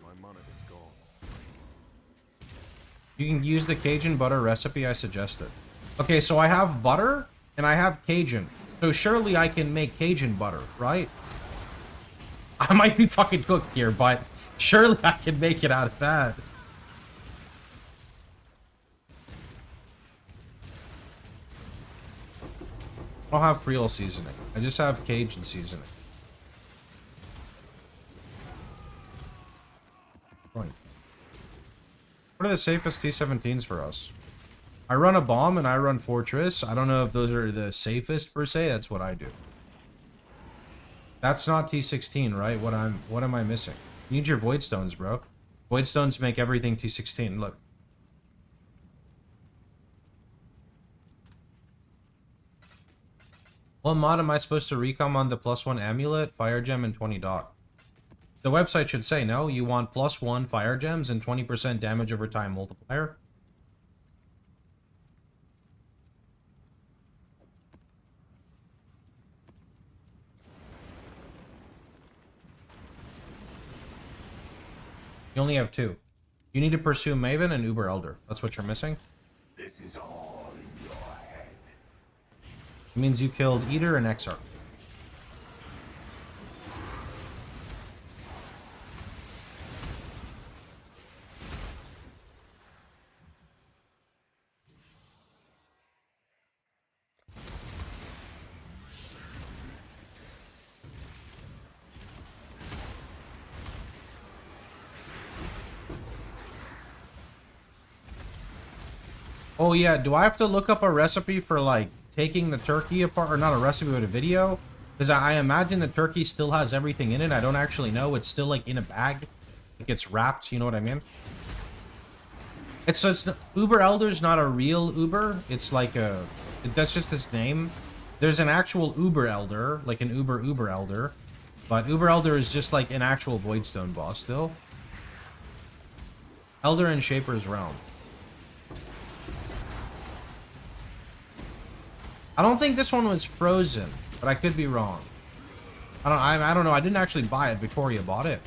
My money is gone. You can use the Cajun butter recipe I suggested. Okay, so I have butter and I have Cajun. So surely I can make Cajun butter, right? I might be fucking cooked here, but surely I can make it out of that. I don't have Creole seasoning. I just have Cajun seasoning. Right. What are the safest T-17s for us? I run a bomb and I run Fortress. I don't know if those are the safest per se. That's what I do. That's not T-16, right? What am I missing? You need your Void Stones, bro. Void Stones make everything T-16. Look. What mod am I supposed to recom on the +1 amulet, fire gem, and 20 dot? The website should say, no, you want +1 fire gems and 20% damage over time multiplier. You only have 2. You need to pursue Maven and Uber Elder. That's what you're missing. This is all in your head. It means you killed Eater and Exarch. Oh yeah, do I have to look up a recipe for like taking the turkey apart, or not a recipe but a video? Because I imagine the turkey still has everything in it. I don't actually know. It's still like in a bag. It gets wrapped, you know what I mean? It's Uber Elder's not a real Uber. It's like that's just his name. There's an actual Uber Elder, like an Uber Elder. But Uber Elder is just like an actual Voidstone boss still. Elder in Shaper's Realm. I don't think this one was frozen, but I could be wrong. I don't know. I didn't actually buy it. Victoria bought it.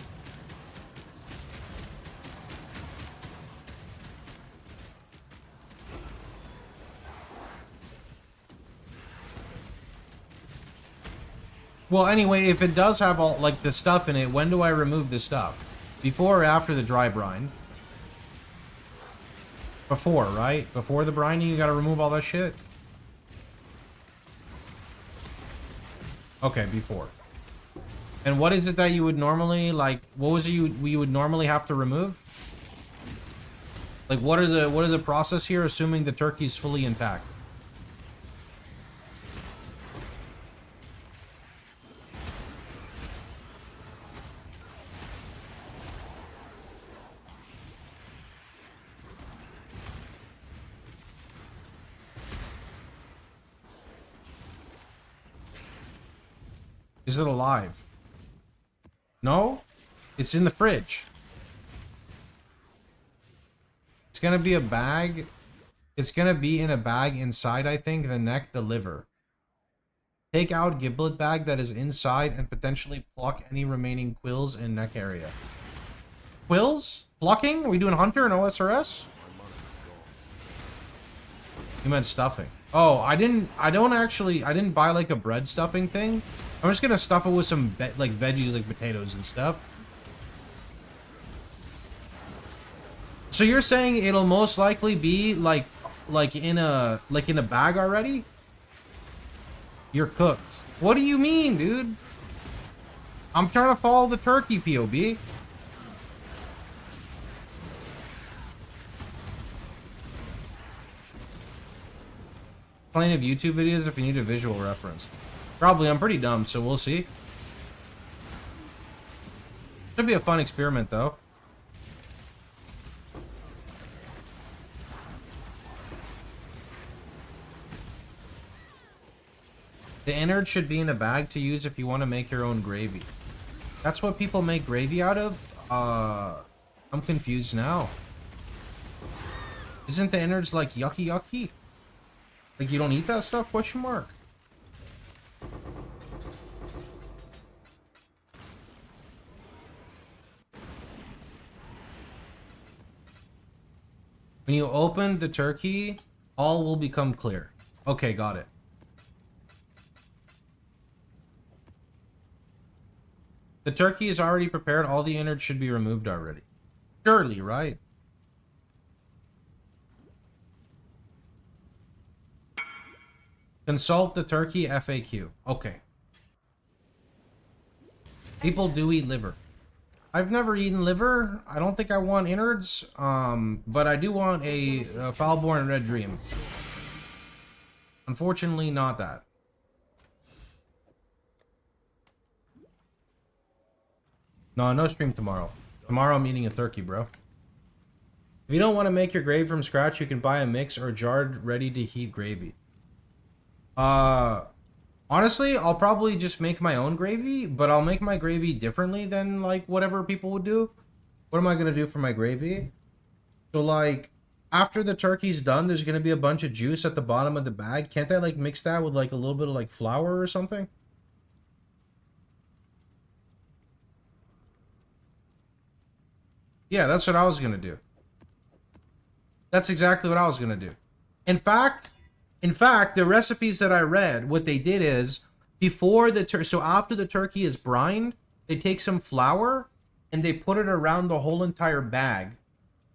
Well, anyway, if it does have all like the stuff in it, when do I remove the stuff? Before or after the dry brine? Before, right? Before the brining, you gotta remove all that shit? Okay, before. And what is it that you would normally, like, what was it you would normally have to remove? Like, what are the process here, assuming the turkey's fully intact? Is it alive? No? It's in the fridge. It's gonna be a bag. It's gonna be in a bag inside, I think, the neck, the liver. Take out giblet bag that is inside and potentially pluck any remaining quills in neck area. Quills? Plucking? Are we doing Hunter and OSRS? You meant stuffing. Oh, I didn't buy like a bread stuffing thing. I'm just gonna stuff it with some like veggies, like potatoes and stuff. So you're saying it'll most likely be like in a bag already? You're cooked. What do you mean, dude? I'm trying to follow the turkey POB. Plenty of YouTube videos if you need a visual reference. Probably. I'm pretty dumb, so we'll see. Should be a fun experiment, though. The innards should be in a bag to use if you want to make your own gravy. That's what people make gravy out of? I'm confused now. Isn't the innards like yucky yucky? Like you don't eat that stuff? Question mark. When you open the turkey, all will become clear. Okay, got it. The turkey is already prepared. All the innards should be removed already. Surely, right? Consult the turkey FAQ. Okay. People do eat liver. I've never eaten liver. I don't think I want innards. But I do want a Foulborn Red Dream. Unfortunately, not that. No stream tomorrow. Tomorrow I'm eating a turkey, bro. If you don't want to make your gravy from scratch, you can buy a mix or jarred ready-to-heat gravy. Honestly, I'll probably just make my own gravy, but I'll make my gravy differently than, like, whatever people would do. What am I going to do for my gravy? So, like, after the turkey's done, there's going to be a bunch of juice at the bottom of the bag. Can't I, like, mix that with, like, a little bit of, like, flour or something? Yeah, that's what I was going to do. That's exactly what I was going to do. In fact, the recipes that I read, what they did is, before the so after the turkey is brined, they take some flour and they put it around the whole entire bag.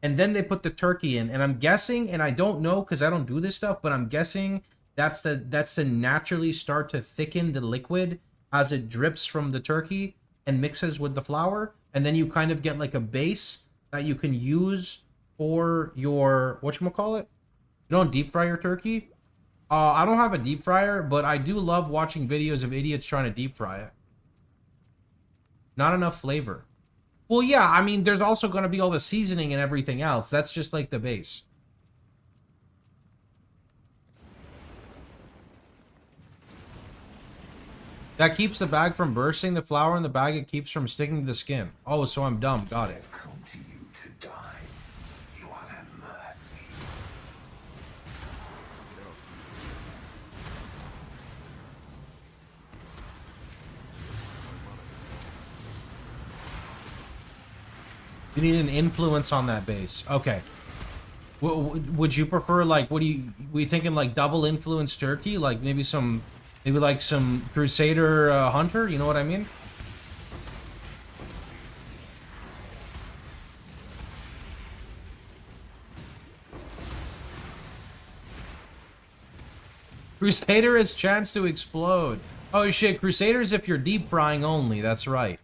And then they put the turkey in. And I'm guessing, and I don't know because I don't do this stuff, but I'm guessing that's to naturally start to thicken the liquid as it drips from the turkey and mixes with the flour. And then you kind of get like a base that you can use for your, whatchamacallit? You don't deep fry your turkey? I don't have a deep fryer, but I do love watching videos of idiots trying to deep fry it. Not enough flavor. Well, yeah, I mean, there's also going to be all the seasoning and everything else. That's just like the base. That keeps the bag from bursting. The flour in the bag, it keeps from sticking to the skin. Oh, so I'm dumb. Got it. Come to you to die. You are their mercy. You need an influence on that base. Okay. Would you prefer, like, were you thinking, like, double influence turkey? Like, maybe like some Crusader Hunter? You know what I mean? Crusader has chance to explode. Oh shit, Crusader's if you're deep frying only, that's right.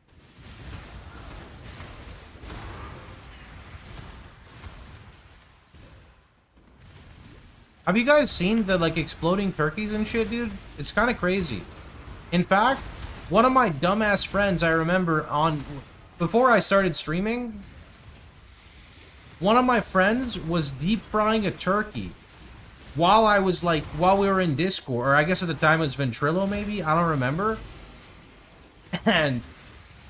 Have you guys seen the, like, exploding turkeys and shit, dude? It's kind of crazy. In fact, one of my dumbass friends, I remember before I started streaming, one of my friends was deep frying a turkey while we were in Discord, or I guess at the time it was Ventrilo maybe, I don't remember. And,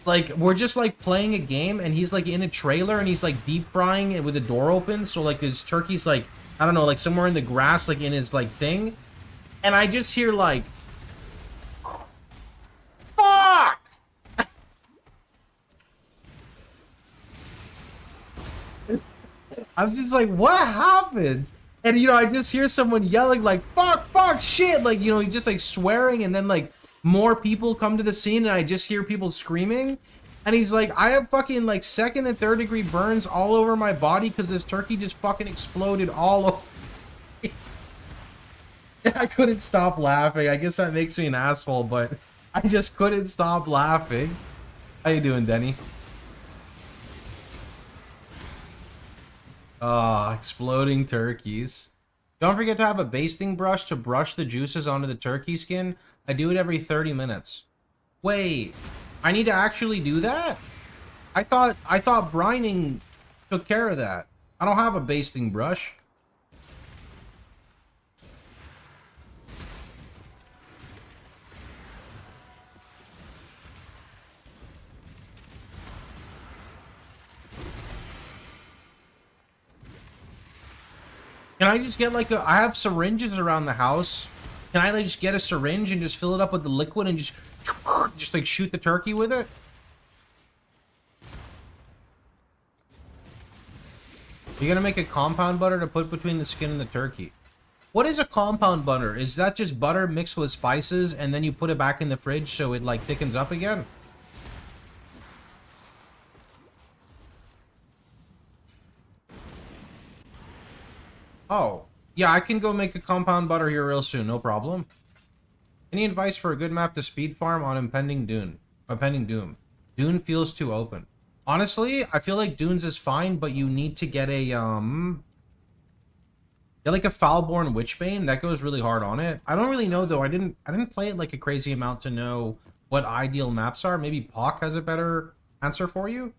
like, we're just, like, playing a game, and he's, like, in a trailer, and he's, like, deep frying it with the door open, so, like, this turkey's, like, I don't know, like, somewhere in the grass, like, in his, like, thing. And I just hear, like, fuck! I'm just like, what happened? And, you know, I just hear someone yelling, like, fuck, shit! Like, you know, he's just, like, swearing, and then, like, more people come to the scene, and I just hear people screaming. And he's like, I have fucking, like, 2nd and 3rd degree burns all over my body because this turkey just fucking exploded all over me. I couldn't stop laughing. I guess that makes me an asshole, but I just couldn't stop laughing. How you doing, Denny? Ah, exploding turkeys. Don't forget to have a basting brush to brush the juices onto the turkey skin. I do it every 30 minutes. Wait, I need to actually do that? I thought brining took care of that. I don't have a basting brush. Can I just get like I have syringes around the house. Can I like just get a syringe and just fill it up with the liquid and just like shoot the turkey with it? You're gonna make a compound butter to put between the skin and the turkey. What is a compound butter? Is that just butter mixed with spices and then you put it back in the fridge so it like thickens up again? Oh, yeah, I can go make a compound butter here real soon, no problem. Any advice for a good map to speed farm on impending doom? Dune feels too open. Honestly, I feel like Dunes is fine, but you need to get a get like a Foulborn Witchbane. That goes really hard on it. I don't really know though. I didn't play it like a crazy amount to know what ideal maps are. Maybe Pock has a better answer for you.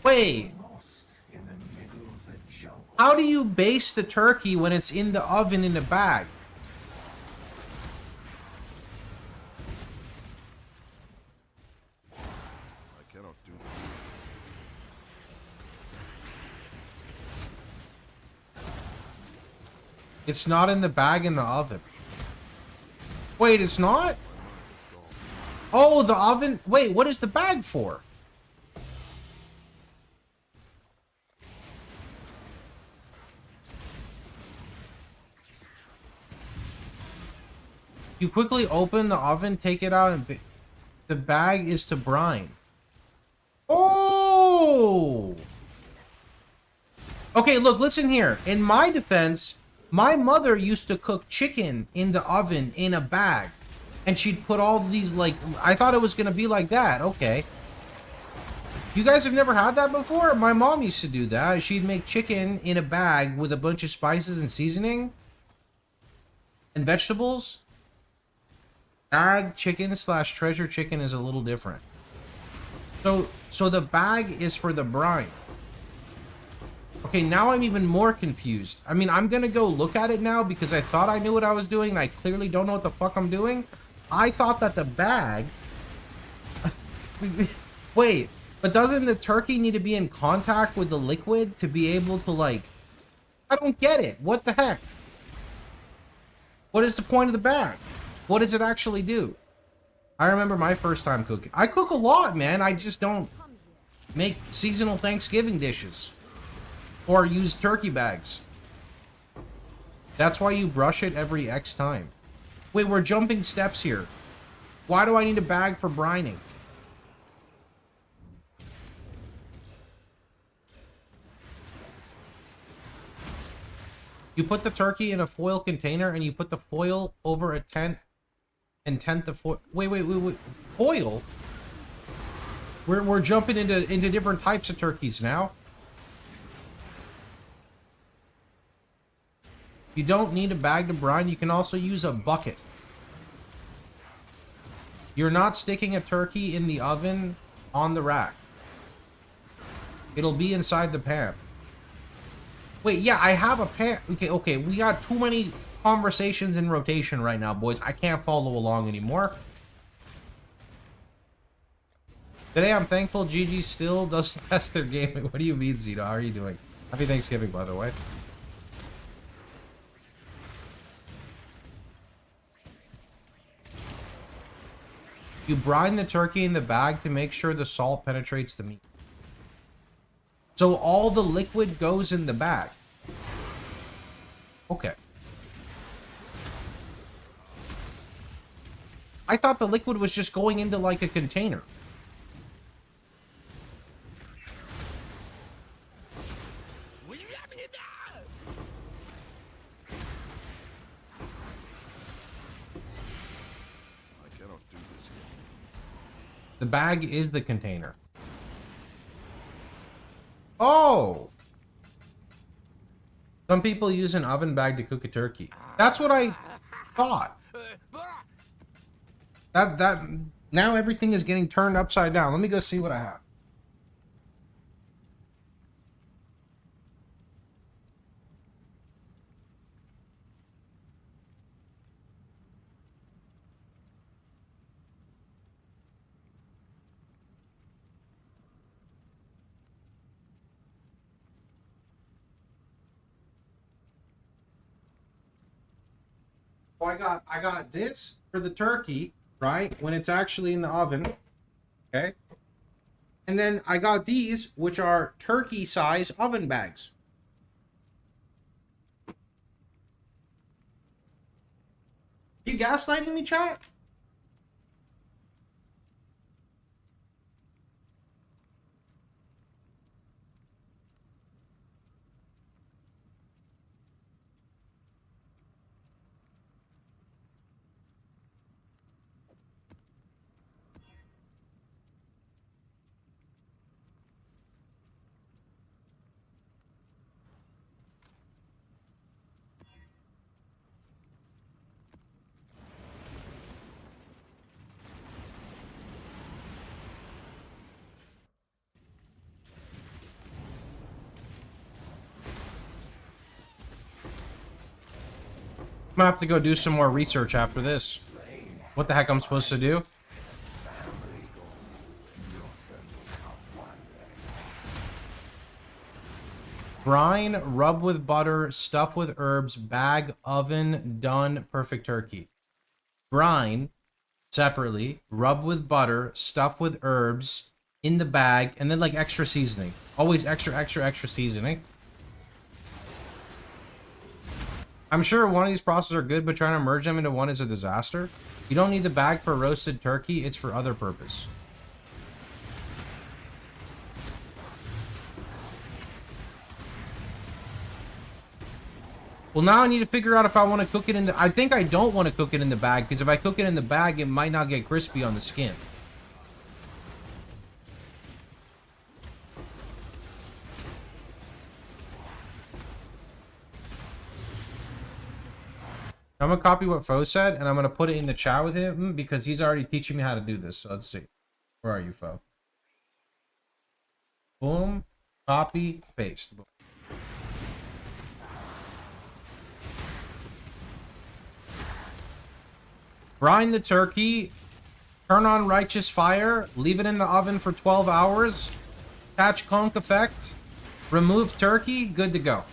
Wait. In the middle of the jungle. How do you baste the turkey when it's in the oven in a bag? I cannot do this. It's not in the bag in the oven. Wait, it's not? Oh, the oven. Wait, what is the bag for? You quickly open the oven, take it out, and the bag is to brine. Oh! Okay, look, listen here. In my defense, my mother used to cook chicken in the oven in a bag. And she'd put all these, like, I thought it was going to be like that. Okay. You guys have never had that before? My mom used to do that. She'd make chicken in a bag with a bunch of spices and seasoning. And vegetables. Bag chicken / treasure chicken is a little different. So the bag is for the brine. Okay, now I'm even more confused. I mean, I'm gonna go look at it now because I thought I knew what I was doing and I clearly don't know what the fuck I'm doing. I thought that the bag... Wait, but doesn't the turkey need to be in contact with the liquid to be able to, like... I don't get it. What the heck? What is the point of the bag? What does it actually do? I remember my first time cooking. I cook a lot, man. I just don't make seasonal Thanksgiving dishes. Or use turkey bags. That's why you brush it every X time. Wait, we're jumping steps here. Why do I need a bag for brining? You put the turkey in a foil container and you put the foil over a tent and tent the foil. Wait. Foil? We're jumping into different types of turkeys now. You don't need a bag to brine. You can also use a bucket. You're not sticking a turkey in the oven on the rack. It'll be inside the pan. Wait, yeah, I have a pan. Okay, we got too many conversations in rotation right now, boys. I can't follow along anymore. Today, I'm thankful GG still doesn't test their gaming. What do you mean, Zito? How are you doing? Happy Thanksgiving, by the way. You brine the turkey in the bag to make sure the salt penetrates the meat. So all the liquid goes in the bag. Okay. I thought the liquid was just going into like a container. The bag is the container. Oh! Some people use an oven bag to cook a turkey. That's what I thought. Now everything is getting turned upside down. Let me go see what I have. So I got this for the turkey, right? When it's actually in the oven, okay? And then I got these, which are turkey size oven bags. You gaslighting me, chat? I'm gonna have to go do some more research after this. What the heck I'm supposed to do? Brine, rub with butter, stuff with herbs, bag, oven, done, perfect turkey. Brine, separately, rub with butter, stuff with herbs, in the bag, and then like extra seasoning. Always extra seasoning. I'm sure one of these processes are good, but trying to merge them into one is a disaster. You don't need the bag for roasted turkey, it's for other purpose. Well, now I need to figure out if I want to cook it in the... I think I don't want to cook it in the bag, because if I cook it in the bag, it might not get crispy on the skin. I'm going to copy what Fo said, and I'm going to put it in the chat with him, because he's already teaching me how to do this. So let's see. Where are you, Fo? Boom. Copy. Paste. Boom. Brine the turkey. Turn on righteous fire. Leave it in the oven for 12 hours. Catch conch effect. Remove turkey. Good to go.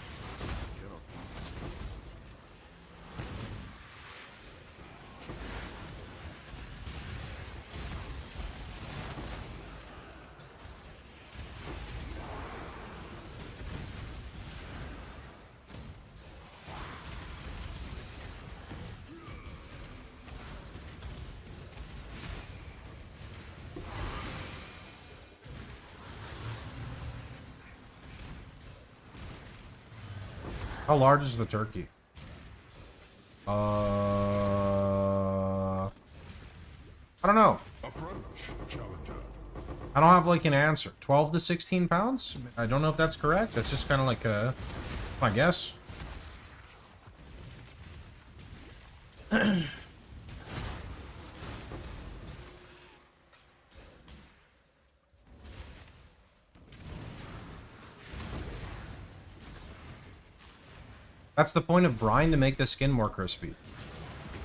How large is the turkey? I don't know. Approach, challenger. I don't have like an answer. 12 to 16 pounds? I don't know if that's correct. That's just kind of like my guess. That's the point of brine, to make the skin more crispy.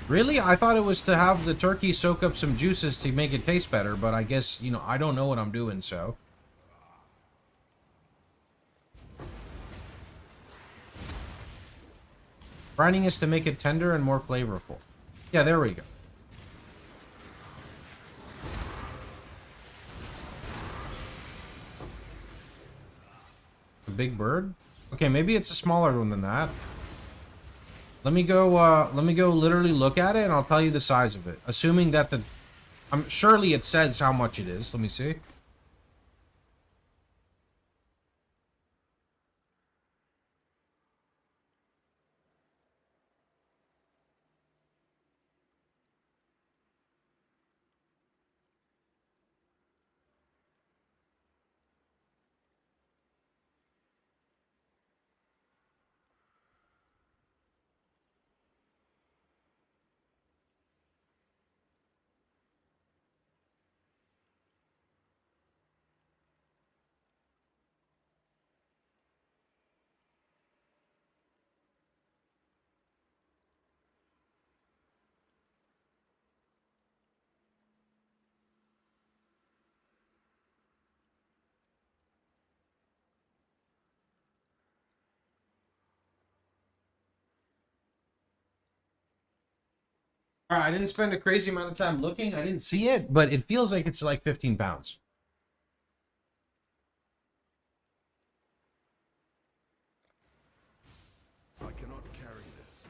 Really? I thought it was to have the turkey soak up some juices to make it taste better, but I guess, you know, I don't know what I'm doing, so. Brining is to make it tender and more flavorful. Yeah, there we go. A big bird? Okay, maybe it's a smaller one than that. Let me go literally look at it and I'll tell you the size of it. Assuming that surely it says how much it is. Let me see. Alright, I didn't spend a crazy amount of time looking. I didn't see it, but it feels like it's like 15 pounds. I cannot carry this.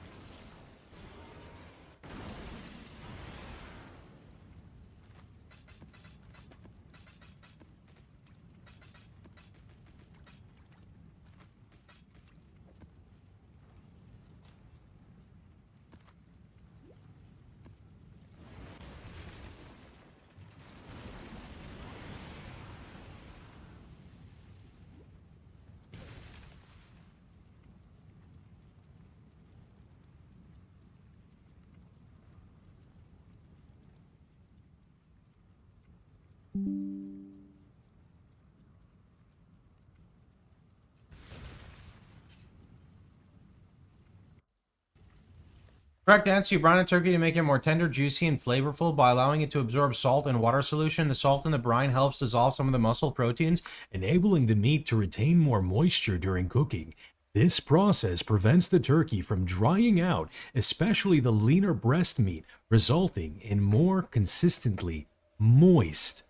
Correct answer. You brine a turkey to make it more tender, juicy, and flavorful by allowing it to absorb salt and water solution. The salt in the brine helps dissolve some of the muscle proteins, enabling the meat to retain more moisture during cooking. This process prevents the turkey from drying out, especially the leaner breast meat, resulting in more consistently moist,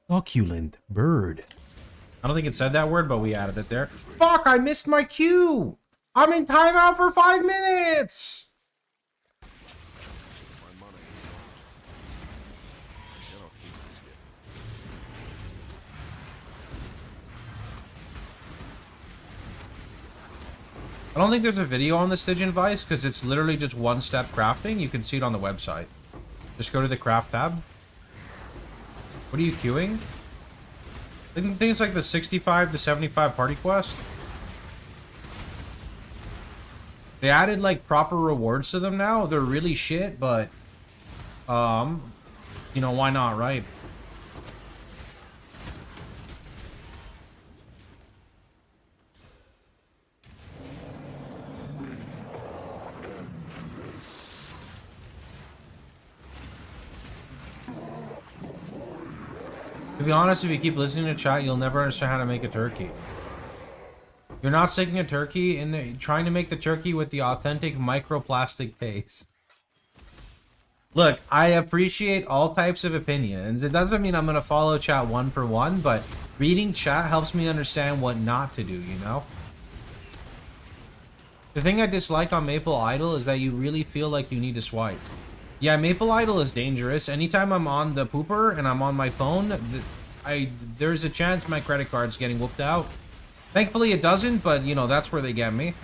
succulent bird. I don't think it said that word, but we added it there. Fuck, I missed my cue! I'm in timeout for 5 minutes! I don't think there's a video on the Stygian Vice because it's literally just one-step crafting. You can see it on the website. Just go to the craft tab. What are you queuing? I think it's like the 65 to 75 party quest. They added like proper rewards to them now. They're really shit, but you know, why not, right? To be honest, if you keep listening to chat, you'll never understand how to make a turkey. You're not sticking a turkey in there, trying to make the turkey with the authentic microplastic taste. Look, I appreciate all types of opinions. It doesn't mean I'm going to follow chat one for one, but reading chat helps me understand what not to do, you know? The thing I dislike on Maple Idol is that you really feel like you need to swipe. Yeah, Maple Idol is dangerous. Anytime I'm on the pooper and I'm on my phone, there's a chance my credit card's getting whooped out. Thankfully it doesn't, but you know, that's where they get me.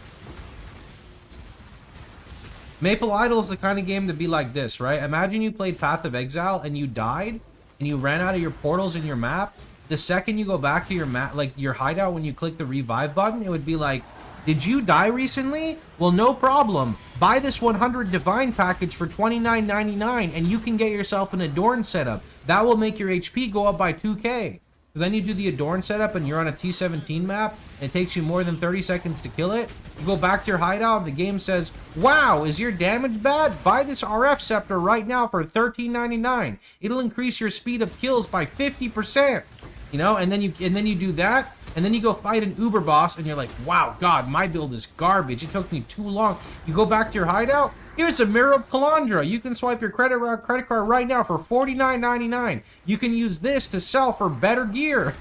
Maple Idol is the kind of game to be like this, right? Imagine you played Path of Exile and you died and you ran out of your portals in your map. The second you go back to your map, like your hideout, when you click the revive button, it would be like, did you die recently? Well, no problem. Buy this 100 Divine package for $29.99 and you can get yourself an Adorn setup. That will make your HP go up by 2k. Then you do the Adorn setup and you're on a T17 map. It takes you more than 30 seconds to kill it. You go back to your hideout and the game says, wow, is your damage bad? Buy this RF scepter right now for $13.99. It'll increase your speed of kills by 50%. You know, and then you do that. And then you go fight an Uber boss, and you're like, wow, God, my build is garbage. It took me too long. You go back to your hideout. Here's a Mirror of Calandra. You can swipe your credit card right now for $49.99. You can use this to sell for better gear.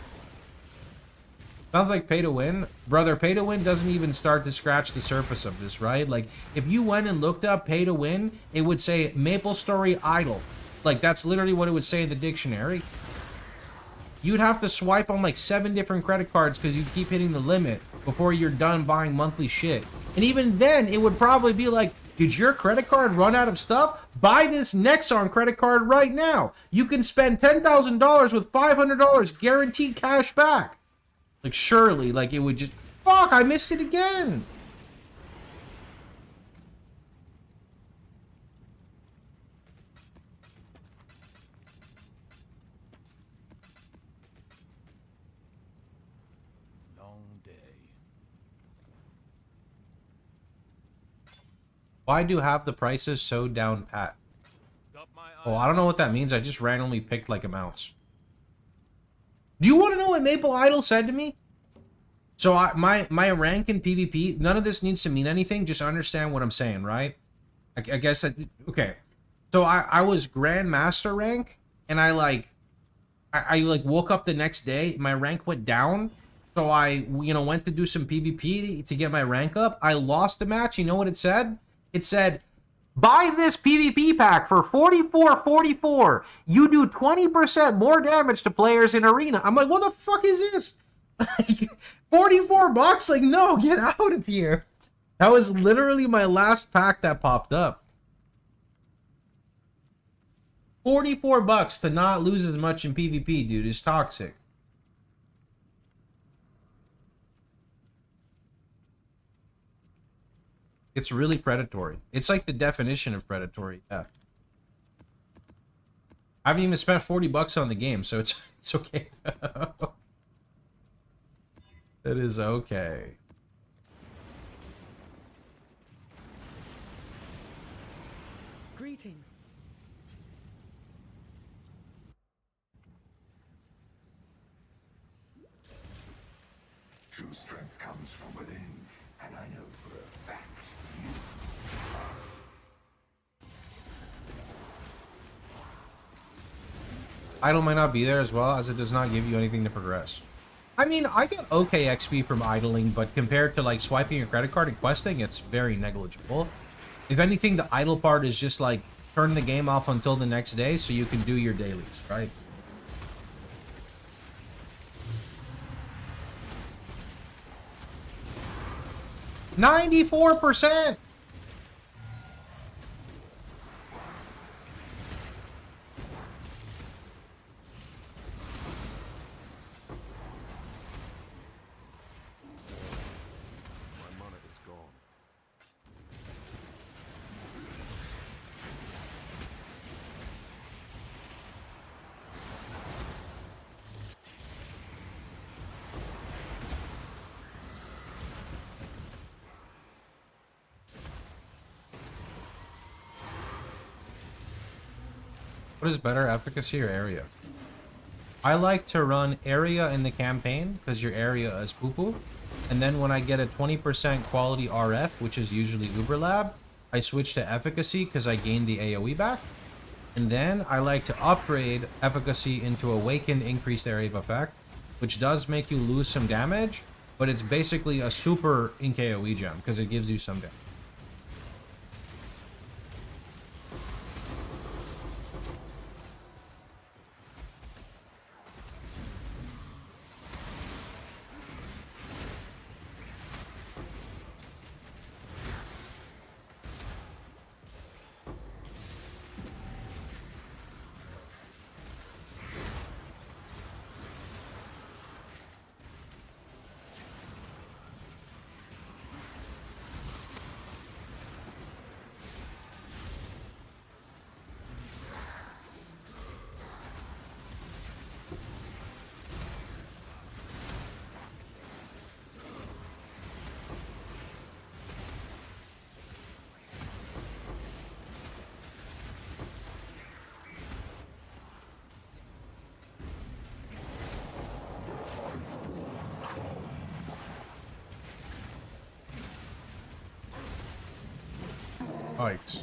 Sounds like pay to win. Brother, pay to win doesn't even start to scratch the surface of this, right? Like, if you went and looked up pay to win, it would say Maple Story Idol. Like, that's literally what it would say in the dictionary. You'd have to swipe on like 7 different credit cards because you keep hitting the limit before you're done buying monthly shit. And even then, it would probably be like, did your credit card run out of stuff? Buy this Nexon credit card right now. You can spend $10,000 with $500 guaranteed cash back. Like, surely, like, it would just... Fuck, I missed it again. Why do have the prices so down pat? Oh, I don't know what that means. I just randomly picked like amounts. Do you want to know what Maple Idol said to me? So my rank in PvP, none of this needs to mean anything. Just understand what I'm saying, right? I guess okay. So I was Grandmaster rank, and I like woke up the next day, my rank went down. So I went to do some PvP to get my rank up. I lost the match. You know what it said? It said, buy this PvP pack for $44.44. You do 20% more damage to players in arena. I'm like, what the fuck is this? Like, $44? Like, no, get out of here. That was literally my last pack that popped up. $44 to not lose as much in PvP, dude, is toxic. It's really predatory. It's like the definition of predatory. Yeah. I haven't even spent $40 on the game, so it's okay. It is okay. Greetings. True strength comes from within, and I know for a fact you Idle might not be there as well, as it does not give you anything to progress. I mean, I get okay XP from idling, but compared to like swiping your credit card and questing, it's very negligible. If anything, the idle part is just like turn the game off until the next day so you can do your dailies, right? $94%! My mana is gone. What is better, efficacy or area? I like to run area in the campaign because your area is poo-poo. And then when I get a 20% quality RF, which is usually Uber Lab, I switch to efficacy because I gain the AoE back. And then I like to upgrade efficacy into awakened increased area of effect, which does make you lose some damage, but it's basically a super in AoE gem because it gives you some damage. Yikes.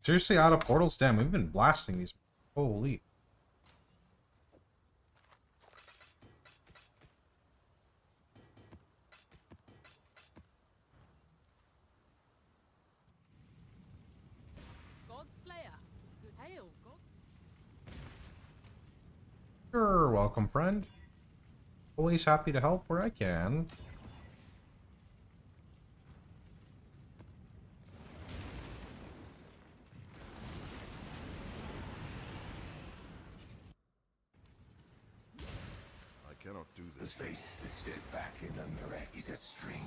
Seriously, out of portals? Damn, we've been blasting these. Holy. You're welcome, friend. Always happy to help where I can. I cannot do The this. face that stares back in the mirror is a stranger.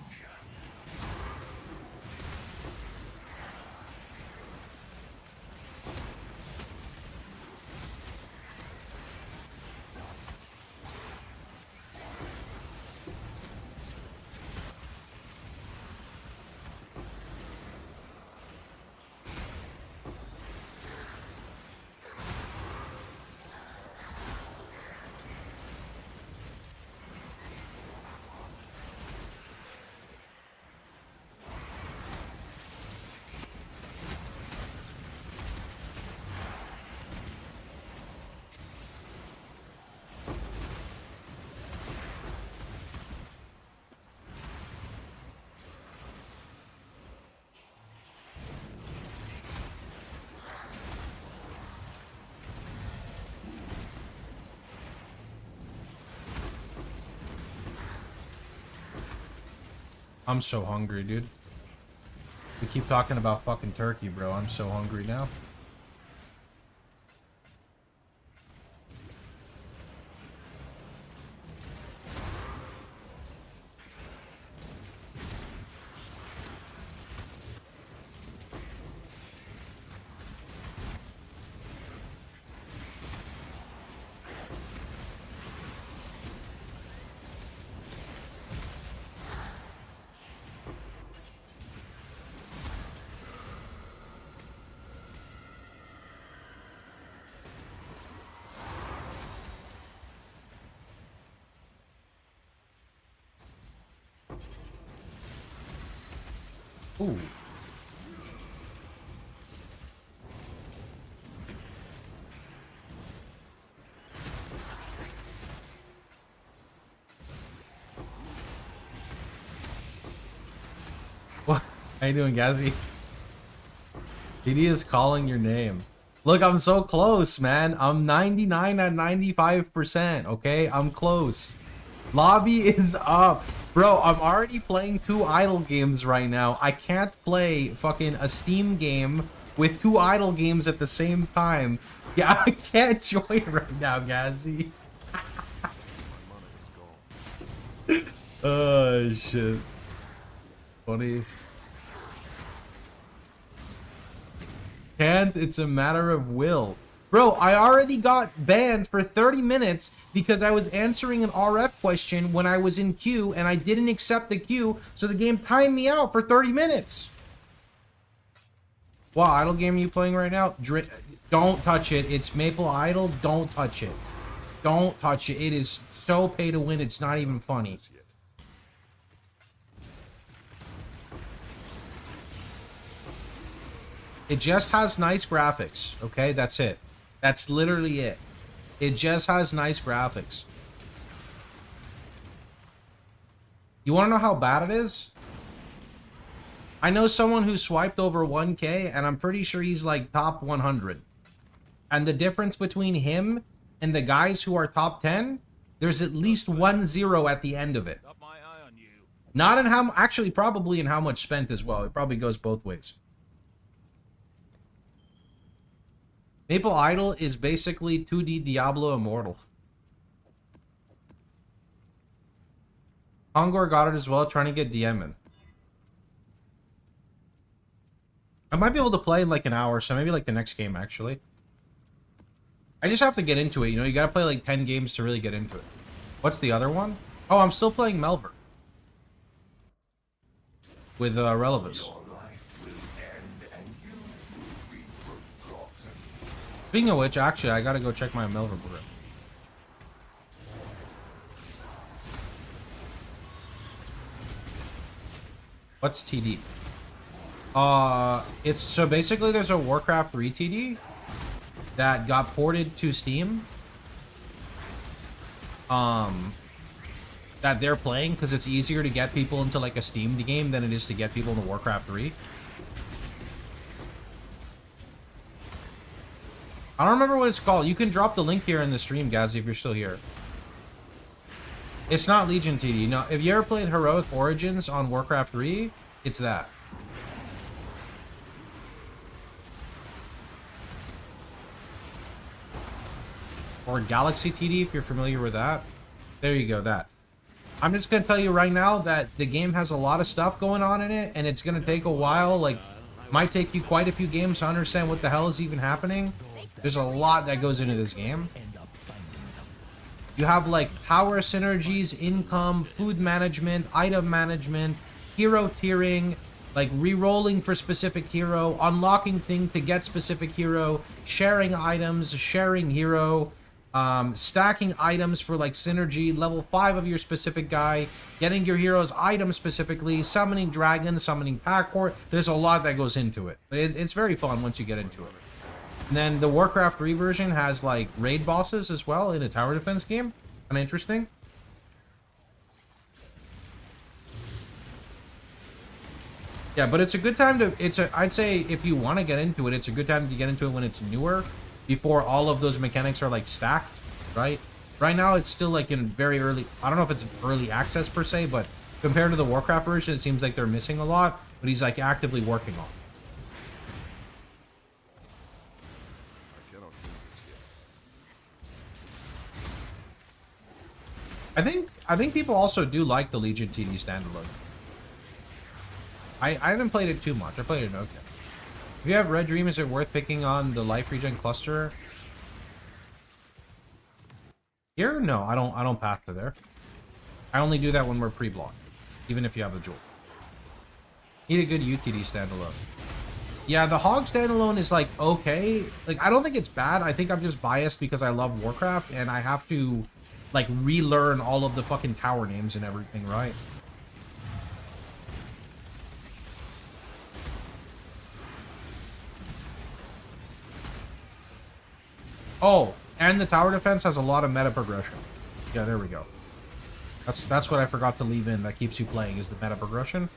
I'm so hungry, dude. We keep talking about fucking turkey, bro. I'm so hungry now. Ooh. What? How you doing, Gazzy? TD is calling your name. Look, I'm so close, man. I'm 99 at 95%, okay? I'm close. Lobby is up. Bro, I'm already playing 2 idle games right now. I can't play fucking a Steam game with 2 idle games at the same time. Yeah, I can't join right now, Gazzy. Oh, shit. Funny. Can't, it's a matter of will. Bro, I already got banned for 30 minutes because I was answering an RF question when I was in queue and I didn't accept the queue, so the game timed me out for 30 minutes. Wow, idle game are you playing right now? Don't touch it. It's Maple Idol. Don't touch it. Don't touch it. It is so pay to win, it's not even funny. It just has nice graphics, okay? That's it. That's literally it. It just has nice graphics. You want to know how bad it is? I know someone who swiped over 1K, and I'm pretty sure he's like top 100. And the difference between him and the guys who are top 10, there's at least 1-0 at the end of it. Got my eye on you. Not in how, actually probably in how much spent as well. It probably goes both ways. Maple Idol is basically 2D Diablo Immortal. Hongor got it as well, trying to get DM in. I might be able to play in like an hour, so maybe like the next game, actually. I just have to get into it, you know? You gotta play like 10 games to really get into it. What's the other one? Oh, I'm still playing Melver. With Relevus. Speaking of which, actually, I gotta go check my Melver book. What's TD? It's so basically there's a Warcraft 3 TD that got ported to Steam. That they're playing because it's easier to get people into like a Steam game than it is to get people into Warcraft 3. I don't remember what it's called. You can drop the link here in the stream, Gazzy, if you're still here. It's not Legion TD. No, if you ever played Heroic Origins on Warcraft 3, it's that. Or Galaxy TD, if you're familiar with that. There you go, that. I'm just going to tell you right now that the game has a lot of stuff going on in it, and it's going to take a while. Like, might take you quite a few games to understand what the hell is even happening. There's a lot that goes into this game. You have like power synergies, income, food management, item management, hero tiering, like re-rolling for specific hero, unlocking thing to get specific hero, sharing items, sharing hero, stacking items for like synergy, level 5 of your specific guy, getting your hero's item specifically, summoning dragons, summoning pack horde. There's a lot that goes into it. But it's very fun once you get into it. And then the Warcraft 3 version has like raid bosses as well in a tower defense game. Kind of interesting. Yeah, but it's a good time to, I'd say if you want to get into it, it's a good time to get into it when it's newer, before all of those mechanics are like stacked, right? Right now it's still like in very early, I don't know if it's early access per se, but Compared to the Warcraft version, it seems like they're missing a lot, but he's like actively working on it. I think people also do like the Legion TD standalone. I haven't played it too much. I played it okay. If you have Red Dream, is it worth picking on the life regen cluster? Here? No, I don't path to there. I only do that when we're pre-blocked, even if you have the jewel. Need a good UTD standalone. Yeah, the Hog standalone is like okay. Like I don't think it's bad. I think I'm just biased because I love Warcraft and I have to like relearn all of the fucking tower names and everything, right? Oh, and the tower defense has a lot of meta progression. Yeah, there we go. That's what I forgot to leave in that keeps you playing is the meta progression.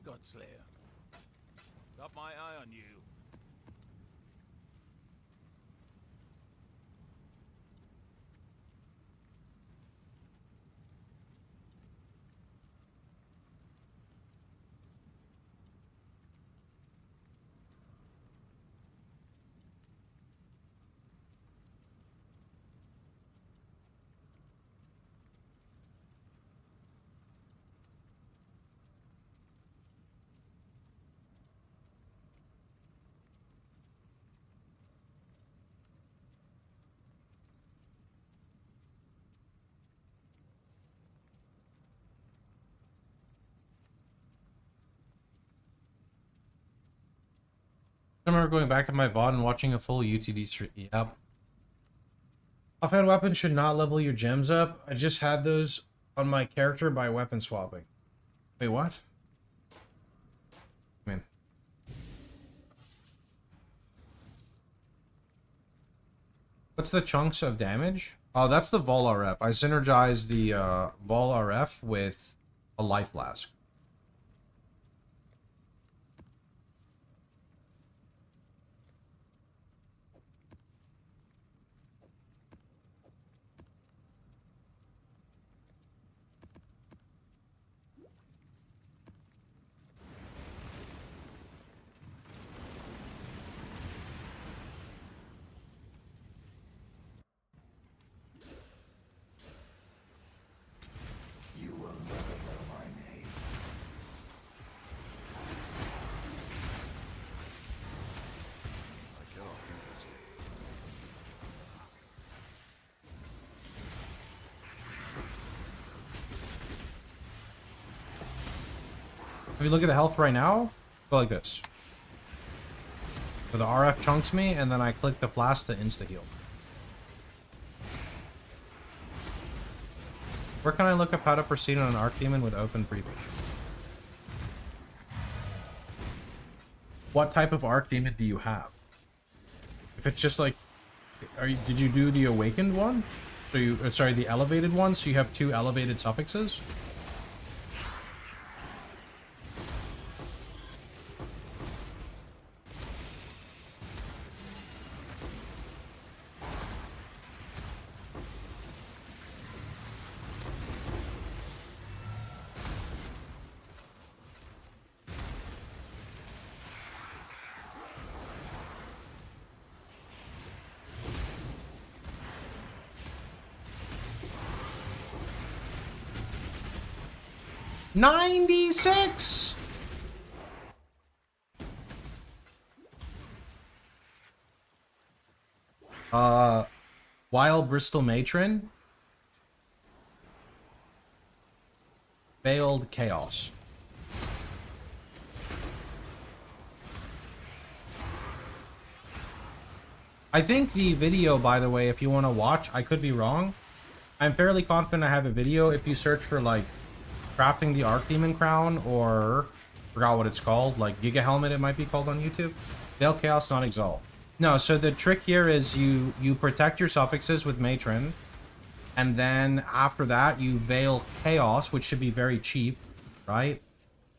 Godslayer. Got my eye on you. I remember going back to my VOD and watching a full UTD stream. Yep. Offhand weapons should not level your gems up. I just had those on my character by weapon swapping. Wait, what? Man. What's the chunks of damage? Oh, that's the Vol RF. I synergized the Vol RF with a life flask. You will never know my name. I cannot do this yet. If you look at the health right now, go like this. So the RF chunks me, and then I click the flask to insta-heal. Where can I look up how to proceed on an Archdemon with open preview? What type of Archdemon do you have? If it's just like, did you do the awakened one? So you, sorry, the elevated one. So you have 2 elevated suffixes. $96. Wild Bristol Matron. Veiled Chaos. I think the video, by the way, if you want to watch, I could be wrong. I'm fairly confident I have a video. If you search for, like, crafting the Archdemon crown, or forgot what it's called, like Giga Helmet it might be called on YouTube. Veil Chaos, not Exalt. No, so the trick here is you protect your suffixes with Matron, and then after that you Veil Chaos, which should be very cheap, right?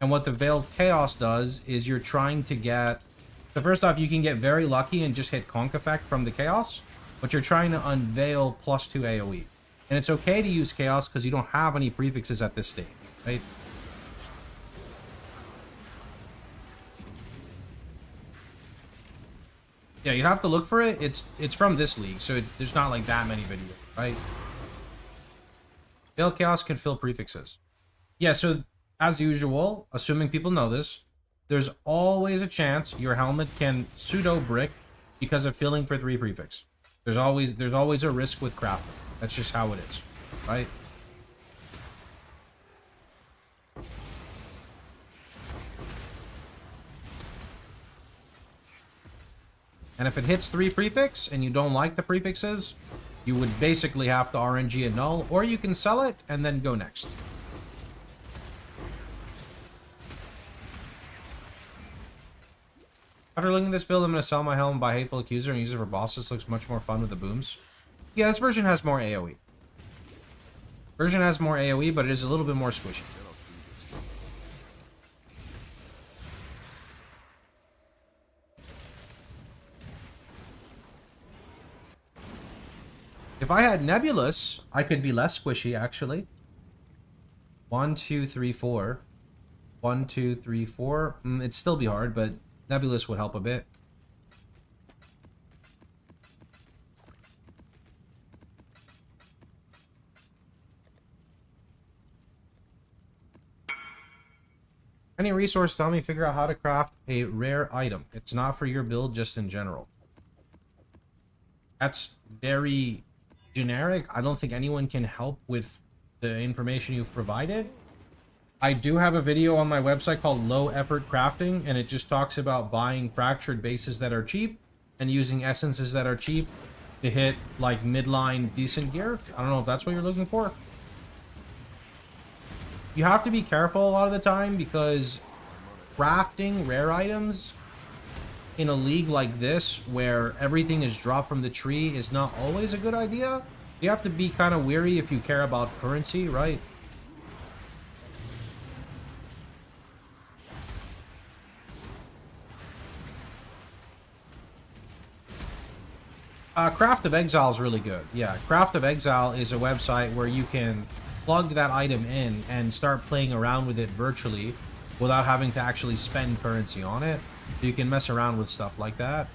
And what the Veiled Chaos does is you're trying to get... So first off, you can get very lucky and just hit Conk Effect from the Chaos, but you're trying to unveil +2 AoE. And it's okay to use Chaos because you don't have any prefixes at this stage, right? Yeah, you have to look for it. It's from this league, so there's not like that many videos, right? Veil Chaos can fill prefixes. Yeah, so as usual, assuming people know this, there's always a chance your helmet can pseudo brick because of filling for 3 prefix. There's always a risk with crafting. That's just how it is, right? And if it hits 3 prefix and you don't like the prefixes, you would basically have to RNG a null, or you can sell it and then go next. After looking at this build, I'm going to sell my helm by Hateful Accuser and use it for bosses. Looks much more fun with the booms. Yeah, this version has more AoE. Version has more AoE, but it is a little bit more squishy. If I had Nebulous, I could be less squishy, actually. 1, 2, 3, 4. 1, 2, 3, 4. It'd still be hard, but Nebulous would help a bit. Any resource, tell me, figure out how to craft a rare item. It's not for your build, just in general. That's very generic. I don't think anyone can help with the information you've provided. I do have a video on my website called Low Effort Crafting, and it just talks about buying fractured bases that are cheap and using essences that are cheap to hit like midline decent gear. I don't know if that's what you're looking for. You have to be careful a lot of the time because crafting rare items in a league like this where everything is dropped from the tree is not always a good idea. You have to be kind of weary if you care about currency, right? Craft of Exile is really good. Yeah, Craft of Exile is a website where you can plug that item in and start playing around with it virtually without having to actually spend currency on it. So you can mess around with stuff like that.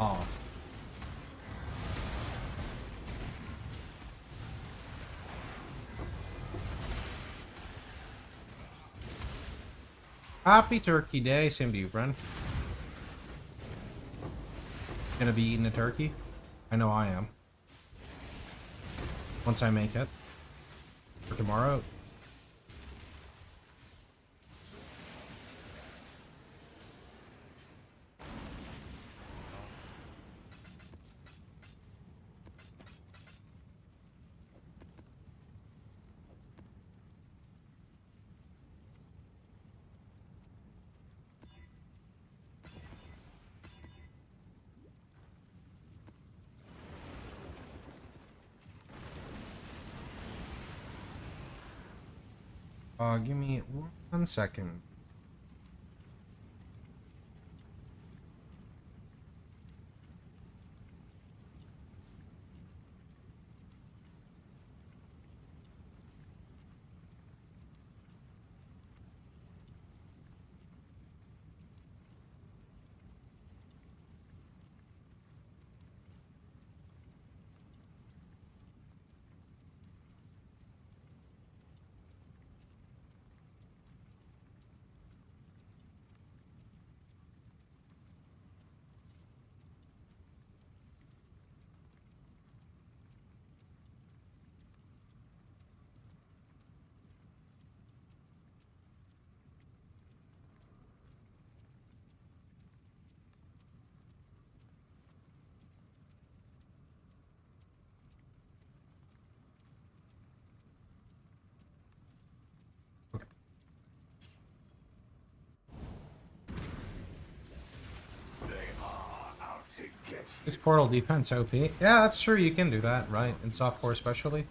Oh. Happy Turkey Day. Same to you, friend. Gonna be eating a turkey? I know I am. Once I make it. For tomorrow. Give me 1 second. to get It's portal defense OP. Yeah, that's true. You can do that, right? In softcore especially.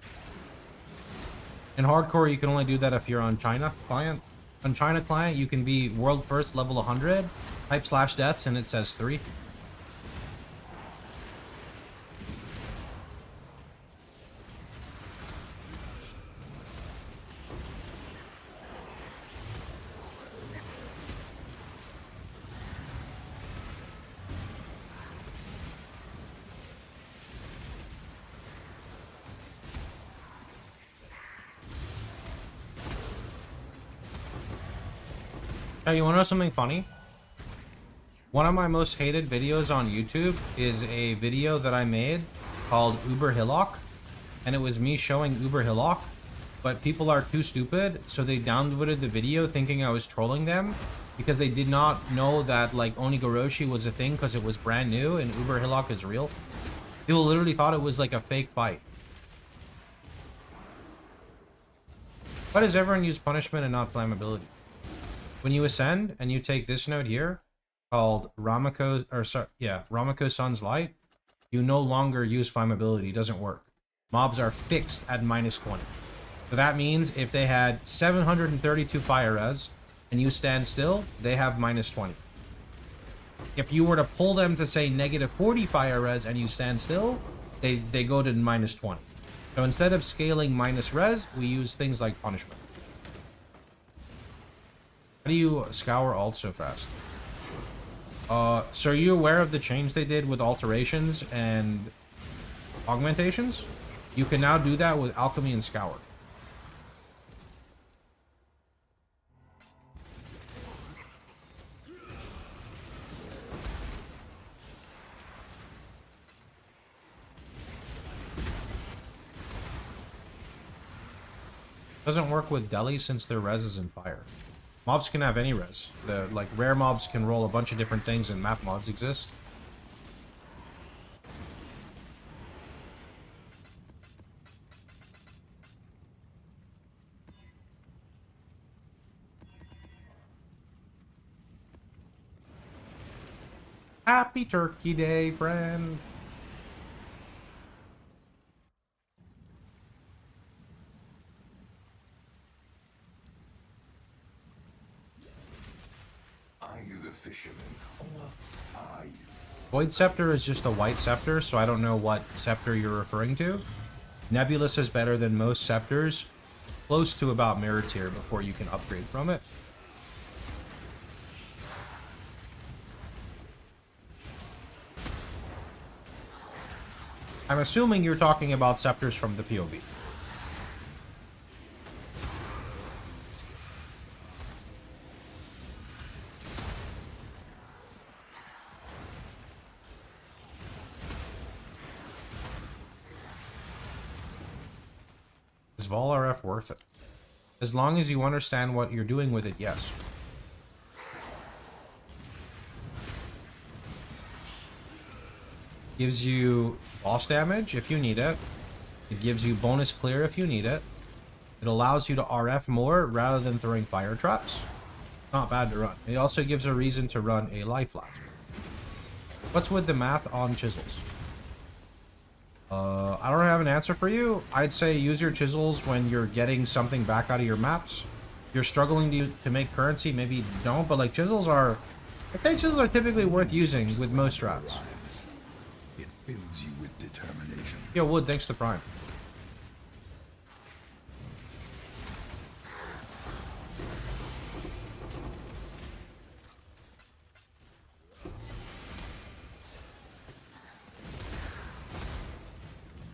In hardcore, you can only do that if you're on China client. On China client, you can be world first, level 100, type slash deaths, and it says 3. Hey, you wanna know something funny? One of my most hated videos on YouTube is a video that I made called Uber Hillock, and it was me showing Uber Hillock, but people are too stupid, so they downvoted the video thinking I was trolling them because they did not know that like Onigoroshi was a thing because it was brand new and Uber Hillock is real. People literally thought it was like a fake fight. Why does everyone use punishment and not flammability? When you ascend and you take this node here, called Ramako Sun's Light, you no longer use flammability. It doesn't work. Mobs are fixed at -20. So that means if they had 732 fire res and you stand still, they have -20. If you were to pull them to say -40 fire res and you stand still, they go to -20. So instead of scaling minus res, we use things like punishment. How do you scour alt so fast? So are you aware of the change they did with alterations and augmentations? You can now do that with alchemy and scour. Doesn't work with Deli since their res is in fire. Mobs can have any res. The like rare mobs can roll a bunch of different things and map mods exist. Happy Turkey Day, friend. Are you the fisherman or are you? Void Scepter is just a white scepter, so I don't know what scepter you're referring to. Nebulous is better than most scepters, close to about mirror tier before you can upgrade from it. I'm assuming you're talking about scepters from the POV. Is Vol RF worth it? As long as you understand what you're doing with it, yes. Gives you boss damage if you need it. It gives you bonus clear if you need it. It allows you to RF more rather than throwing fire traps. Not bad to run. It also gives a reason to run a life flask. What's with the math on chisels? I don't have an answer for you. I'd say use your chisels when you're getting something back out of your maps. If you're struggling to make currency, maybe don't, but like chisels are... I'd say chisels are typically worth using with most strats. It fills you with determination. Yo, Wood, thanks to Prime.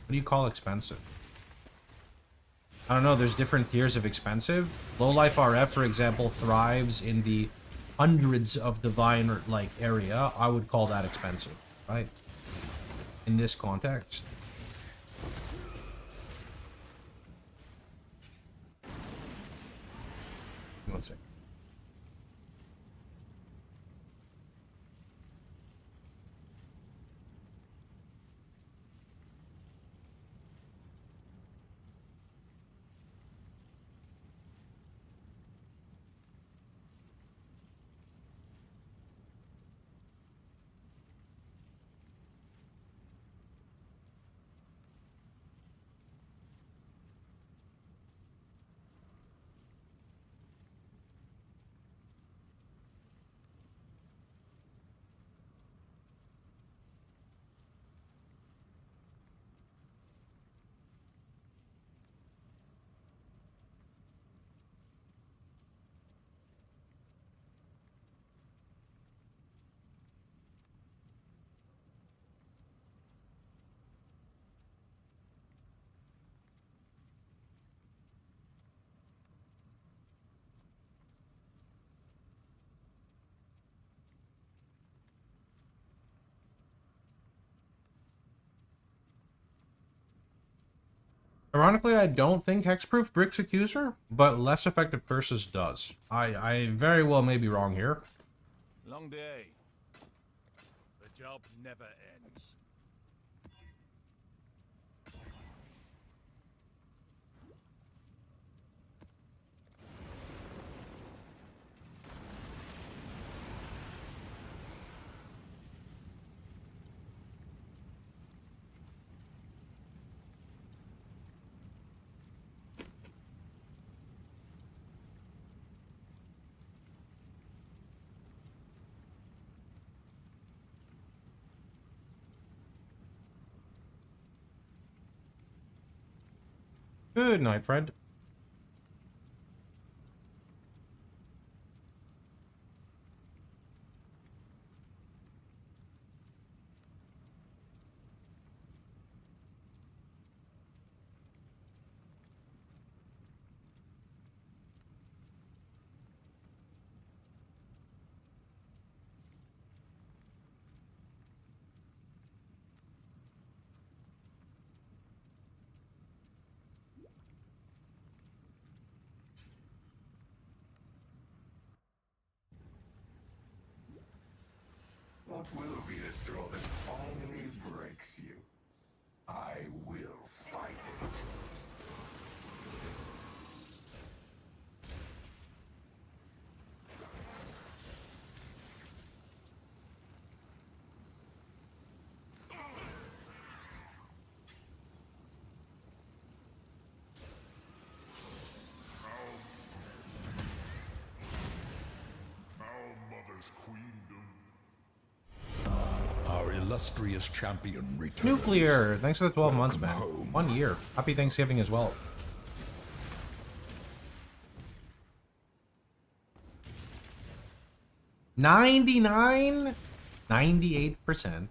What do you call expensive? I don't know, there's different tiers of expensive. Low Life RF, for example, thrives in the hundreds of divine like area. I would call that expensive, right? In this context. One second. Ironically, I don't think Hexproof bricks Accuser, but less effective Curses does. I very well may be wrong here. Long day. The job never ends. Good night, friend. What will be the straw that finally breaks you? I will fight it. Our mother's queendom. Our illustrious champion returns. Nuclear, thanks for the 12 months, man. Welcome home. 1 year. Happy Thanksgiving as well. $99? 98%.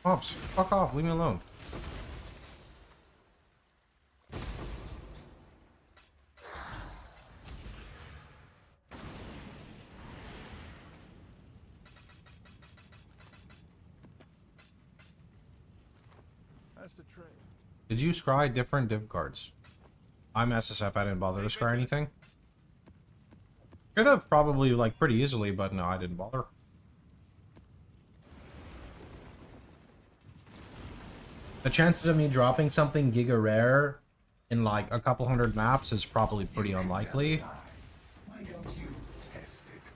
Pops, fuck off, leave me alone. That's the train. Did you scry different div cards? I'm SSF, I didn't bother to scry anything. Could have probably, like, pretty easily, but no, I didn't bother. The chances of me dropping something giga rare in, like, a couple hundred maps is probably pretty unlikely. Why don't you test it?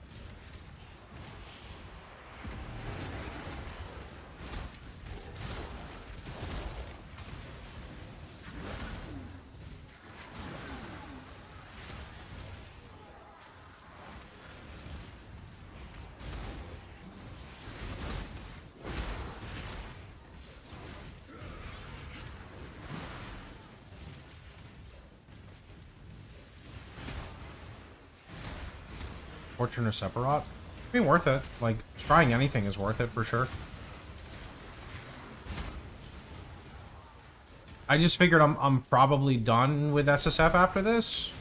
Fortune or Separate? I mean, worth it. Like, trying anything is worth it for sure. I just figured I'm probably done with SSF after this.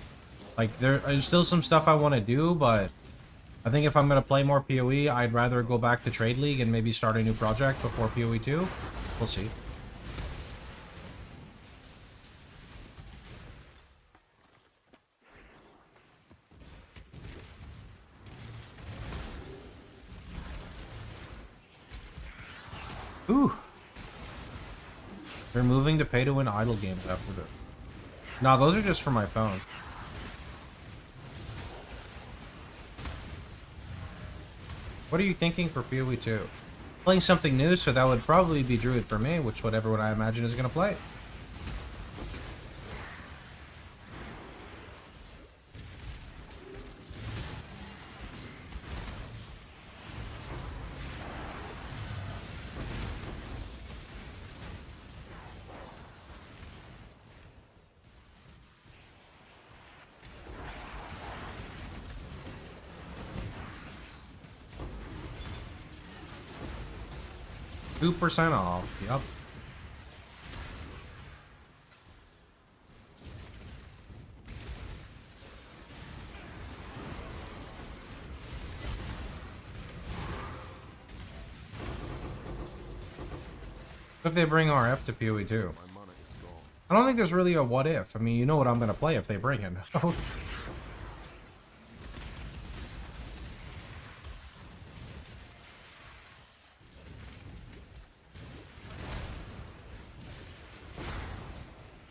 Like, there's still some stuff I want to do, but I think if I'm going to play more PoE, I'd rather go back to Trade League and maybe start a new project before PoE 2. We'll see. Ooh. They're moving to pay-to-win idle games after this. No, those are just for my phone. What are you thinking for PoE 2? Playing something new, so that would probably be Druid for me, which whatever I imagine is going to play. 2% off. Yup. What if they bring RF to PoE 2? I don't think there's really a what if. I mean, you know what I'm going to play if they bring it.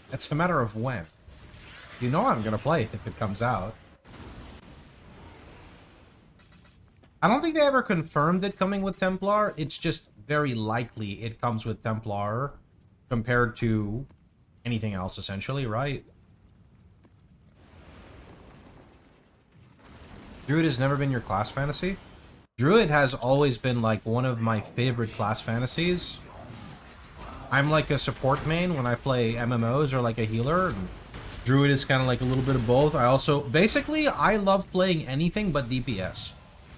It's a matter of when. You know I'm going to play it if it comes out. I don't think they ever confirmed it coming with Templar. It's just very likely it comes with Templar compared to anything else, essentially, right? Druid has never been your class fantasy? Druid has always been, like, one of my favorite class fantasies. I'm like a support main when I play MMOs or like a healer. And Druid is kind of like a little bit of both. I also... Basically, I love playing anything but DPS.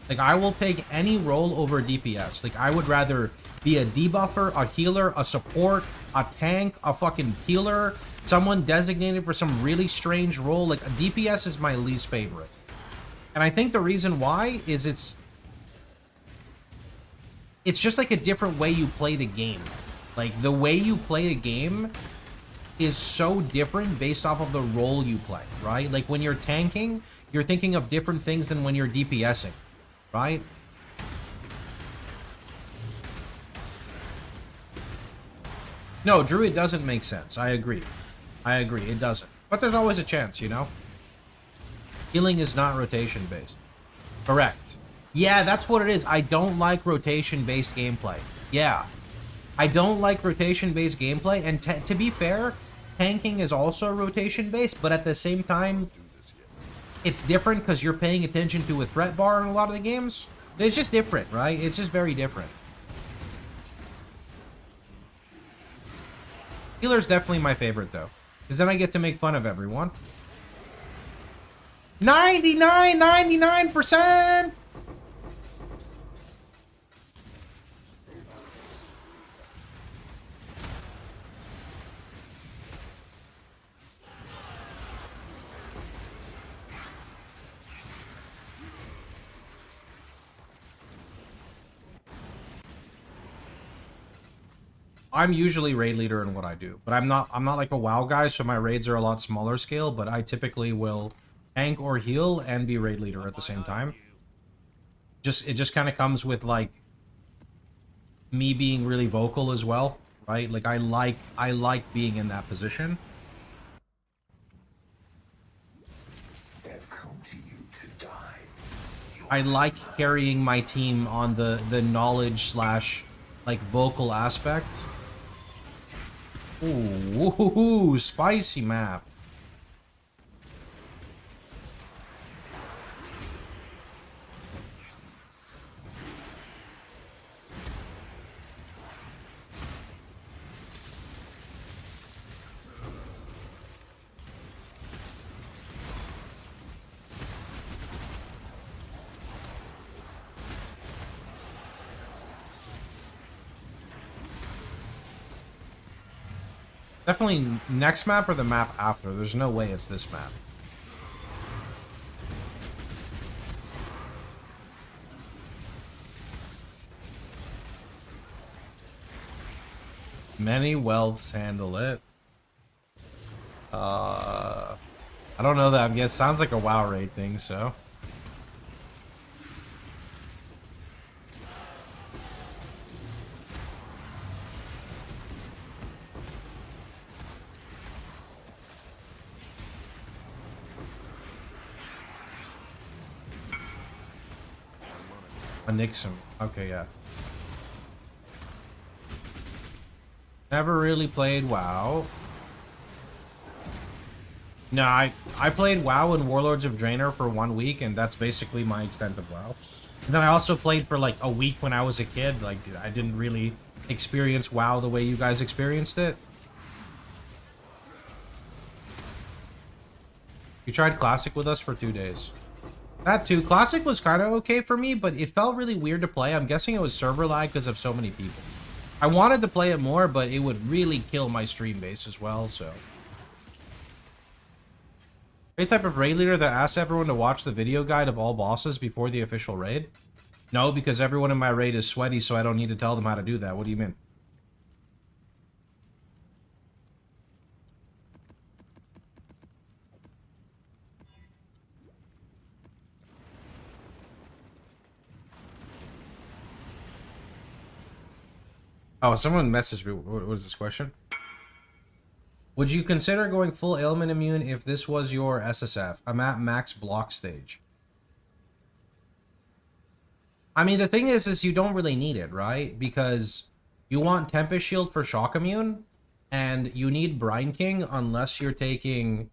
Like, I will take any role over DPS. Like, I would rather be a debuffer, a healer, a support, a tank, a fucking healer, someone designated for some really strange role. Like, a DPS is my least favorite. And I think the reason why is it's just like a different way you play the game. Like, the way you play a game is so different based off of the role you play, right? Like, when you're tanking, you're thinking of different things than when you're DPSing, right? No, Druid doesn't make sense. I agree. I agree. It doesn't. But there's always a chance, you know? Healing is not rotation-based. Correct. Yeah, that's what it is. I don't like rotation-based gameplay. Yeah. I don't like rotation-based gameplay, and to be fair, tanking is also rotation-based, but at the same time, it's different because you're paying attention to a threat bar in a lot of the games. It's just different, right? It's just very different. Healer's definitely my favorite, though, because then I get to make fun of everyone. 99%! I'm usually raid leader in what I do, but I'm not like a WoW guy, so my raids are a lot smaller scale, but I typically will tank or heal and be raid leader at the same time. It just kind of comes with like me being really vocal as well, right? Like I like being in that position. They've come to you to die. I like carrying my team on the knowledge slash like vocal aspect. Ooh, spicy map. Definitely next map or the map after. There's no way it's this map. Many whelps handle it. I don't know that. I guess sounds like a WoW raid thing, so. A Nixon. Okay, yeah. Never really played WoW. No, I played WoW and Warlords of Draenor for 1 week, and that's basically my extent of WoW. And then I also played for like a week when I was a kid. Like, I didn't really experience WoW the way you guys experienced it. You tried Classic with us for 2 days. That too. Classic was kind of okay for me, but it felt really weird to play. I'm guessing it was server lag because of so many people. I wanted to play it more, but it would really kill my stream base as well, so. Are you the type of raid leader that asks everyone to watch the video guide of all bosses before the official raid? No, because everyone in my raid is sweaty, so I don't need to tell them how to do that. What do you mean? Oh, someone messaged me. What was this question? Would you consider going full ailment immune if this was your SSF? I'm at max block stage. I mean, the thing is you don't really need it, right? Because you want Tempest Shield for shock immune, and you need Brine King unless you're taking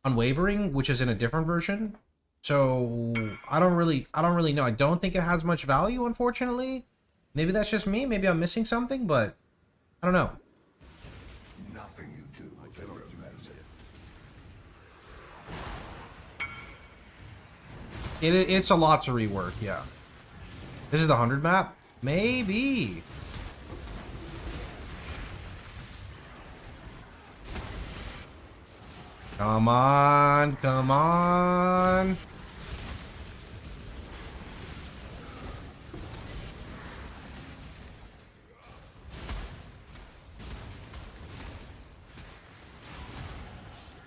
Unwavering, which is in a different version. So I don't really know. I don't think it has much value, unfortunately. Maybe that's just me. Maybe I'm missing something, but I don't know. Nothing you do will ever amaze it. It's a lot to rework, yeah. This is the 100 map? Maybe. Come on, come on.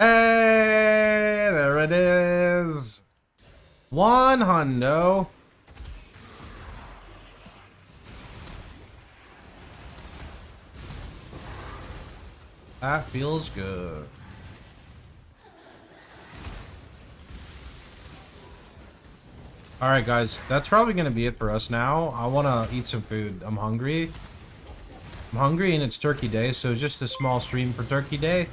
Hey, there it is. 100. That feels good. Alright guys, that's probably going to be it for us now. I want to eat some food. I'm hungry. I'm hungry and it's Turkey Day, so just a small stream for Turkey Day.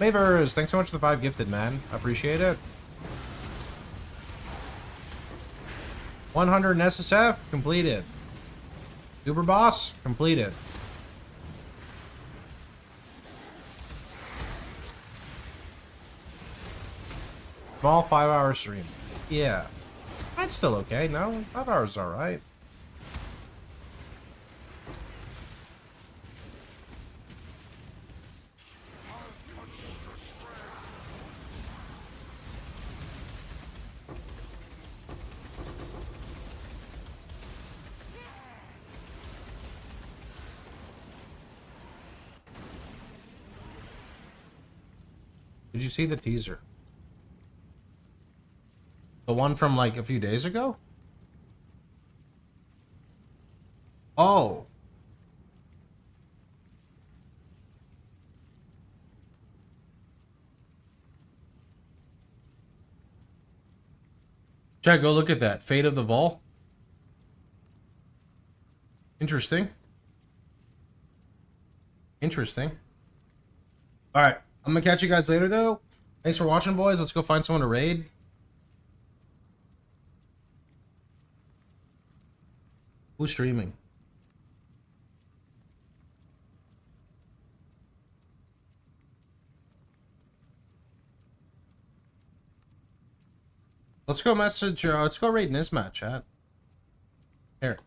Mavers, thanks so much for the 5 gifted, man. I appreciate it. 100 in SSF, completed. Uber Boss, completed. Small 5-hour stream. Yeah. That's still okay, no? 5 hours is alright. Did you see the teaser? The one from like a few days ago? Oh. Chad, go look at that. Fate of the Vol. Interesting. Interesting. Alright. I'm gonna catch you guys later, though. Thanks for watching, boys. Let's go find someone to raid. Who's streaming? Let's go message, let's go raid Nismat, chat. Here.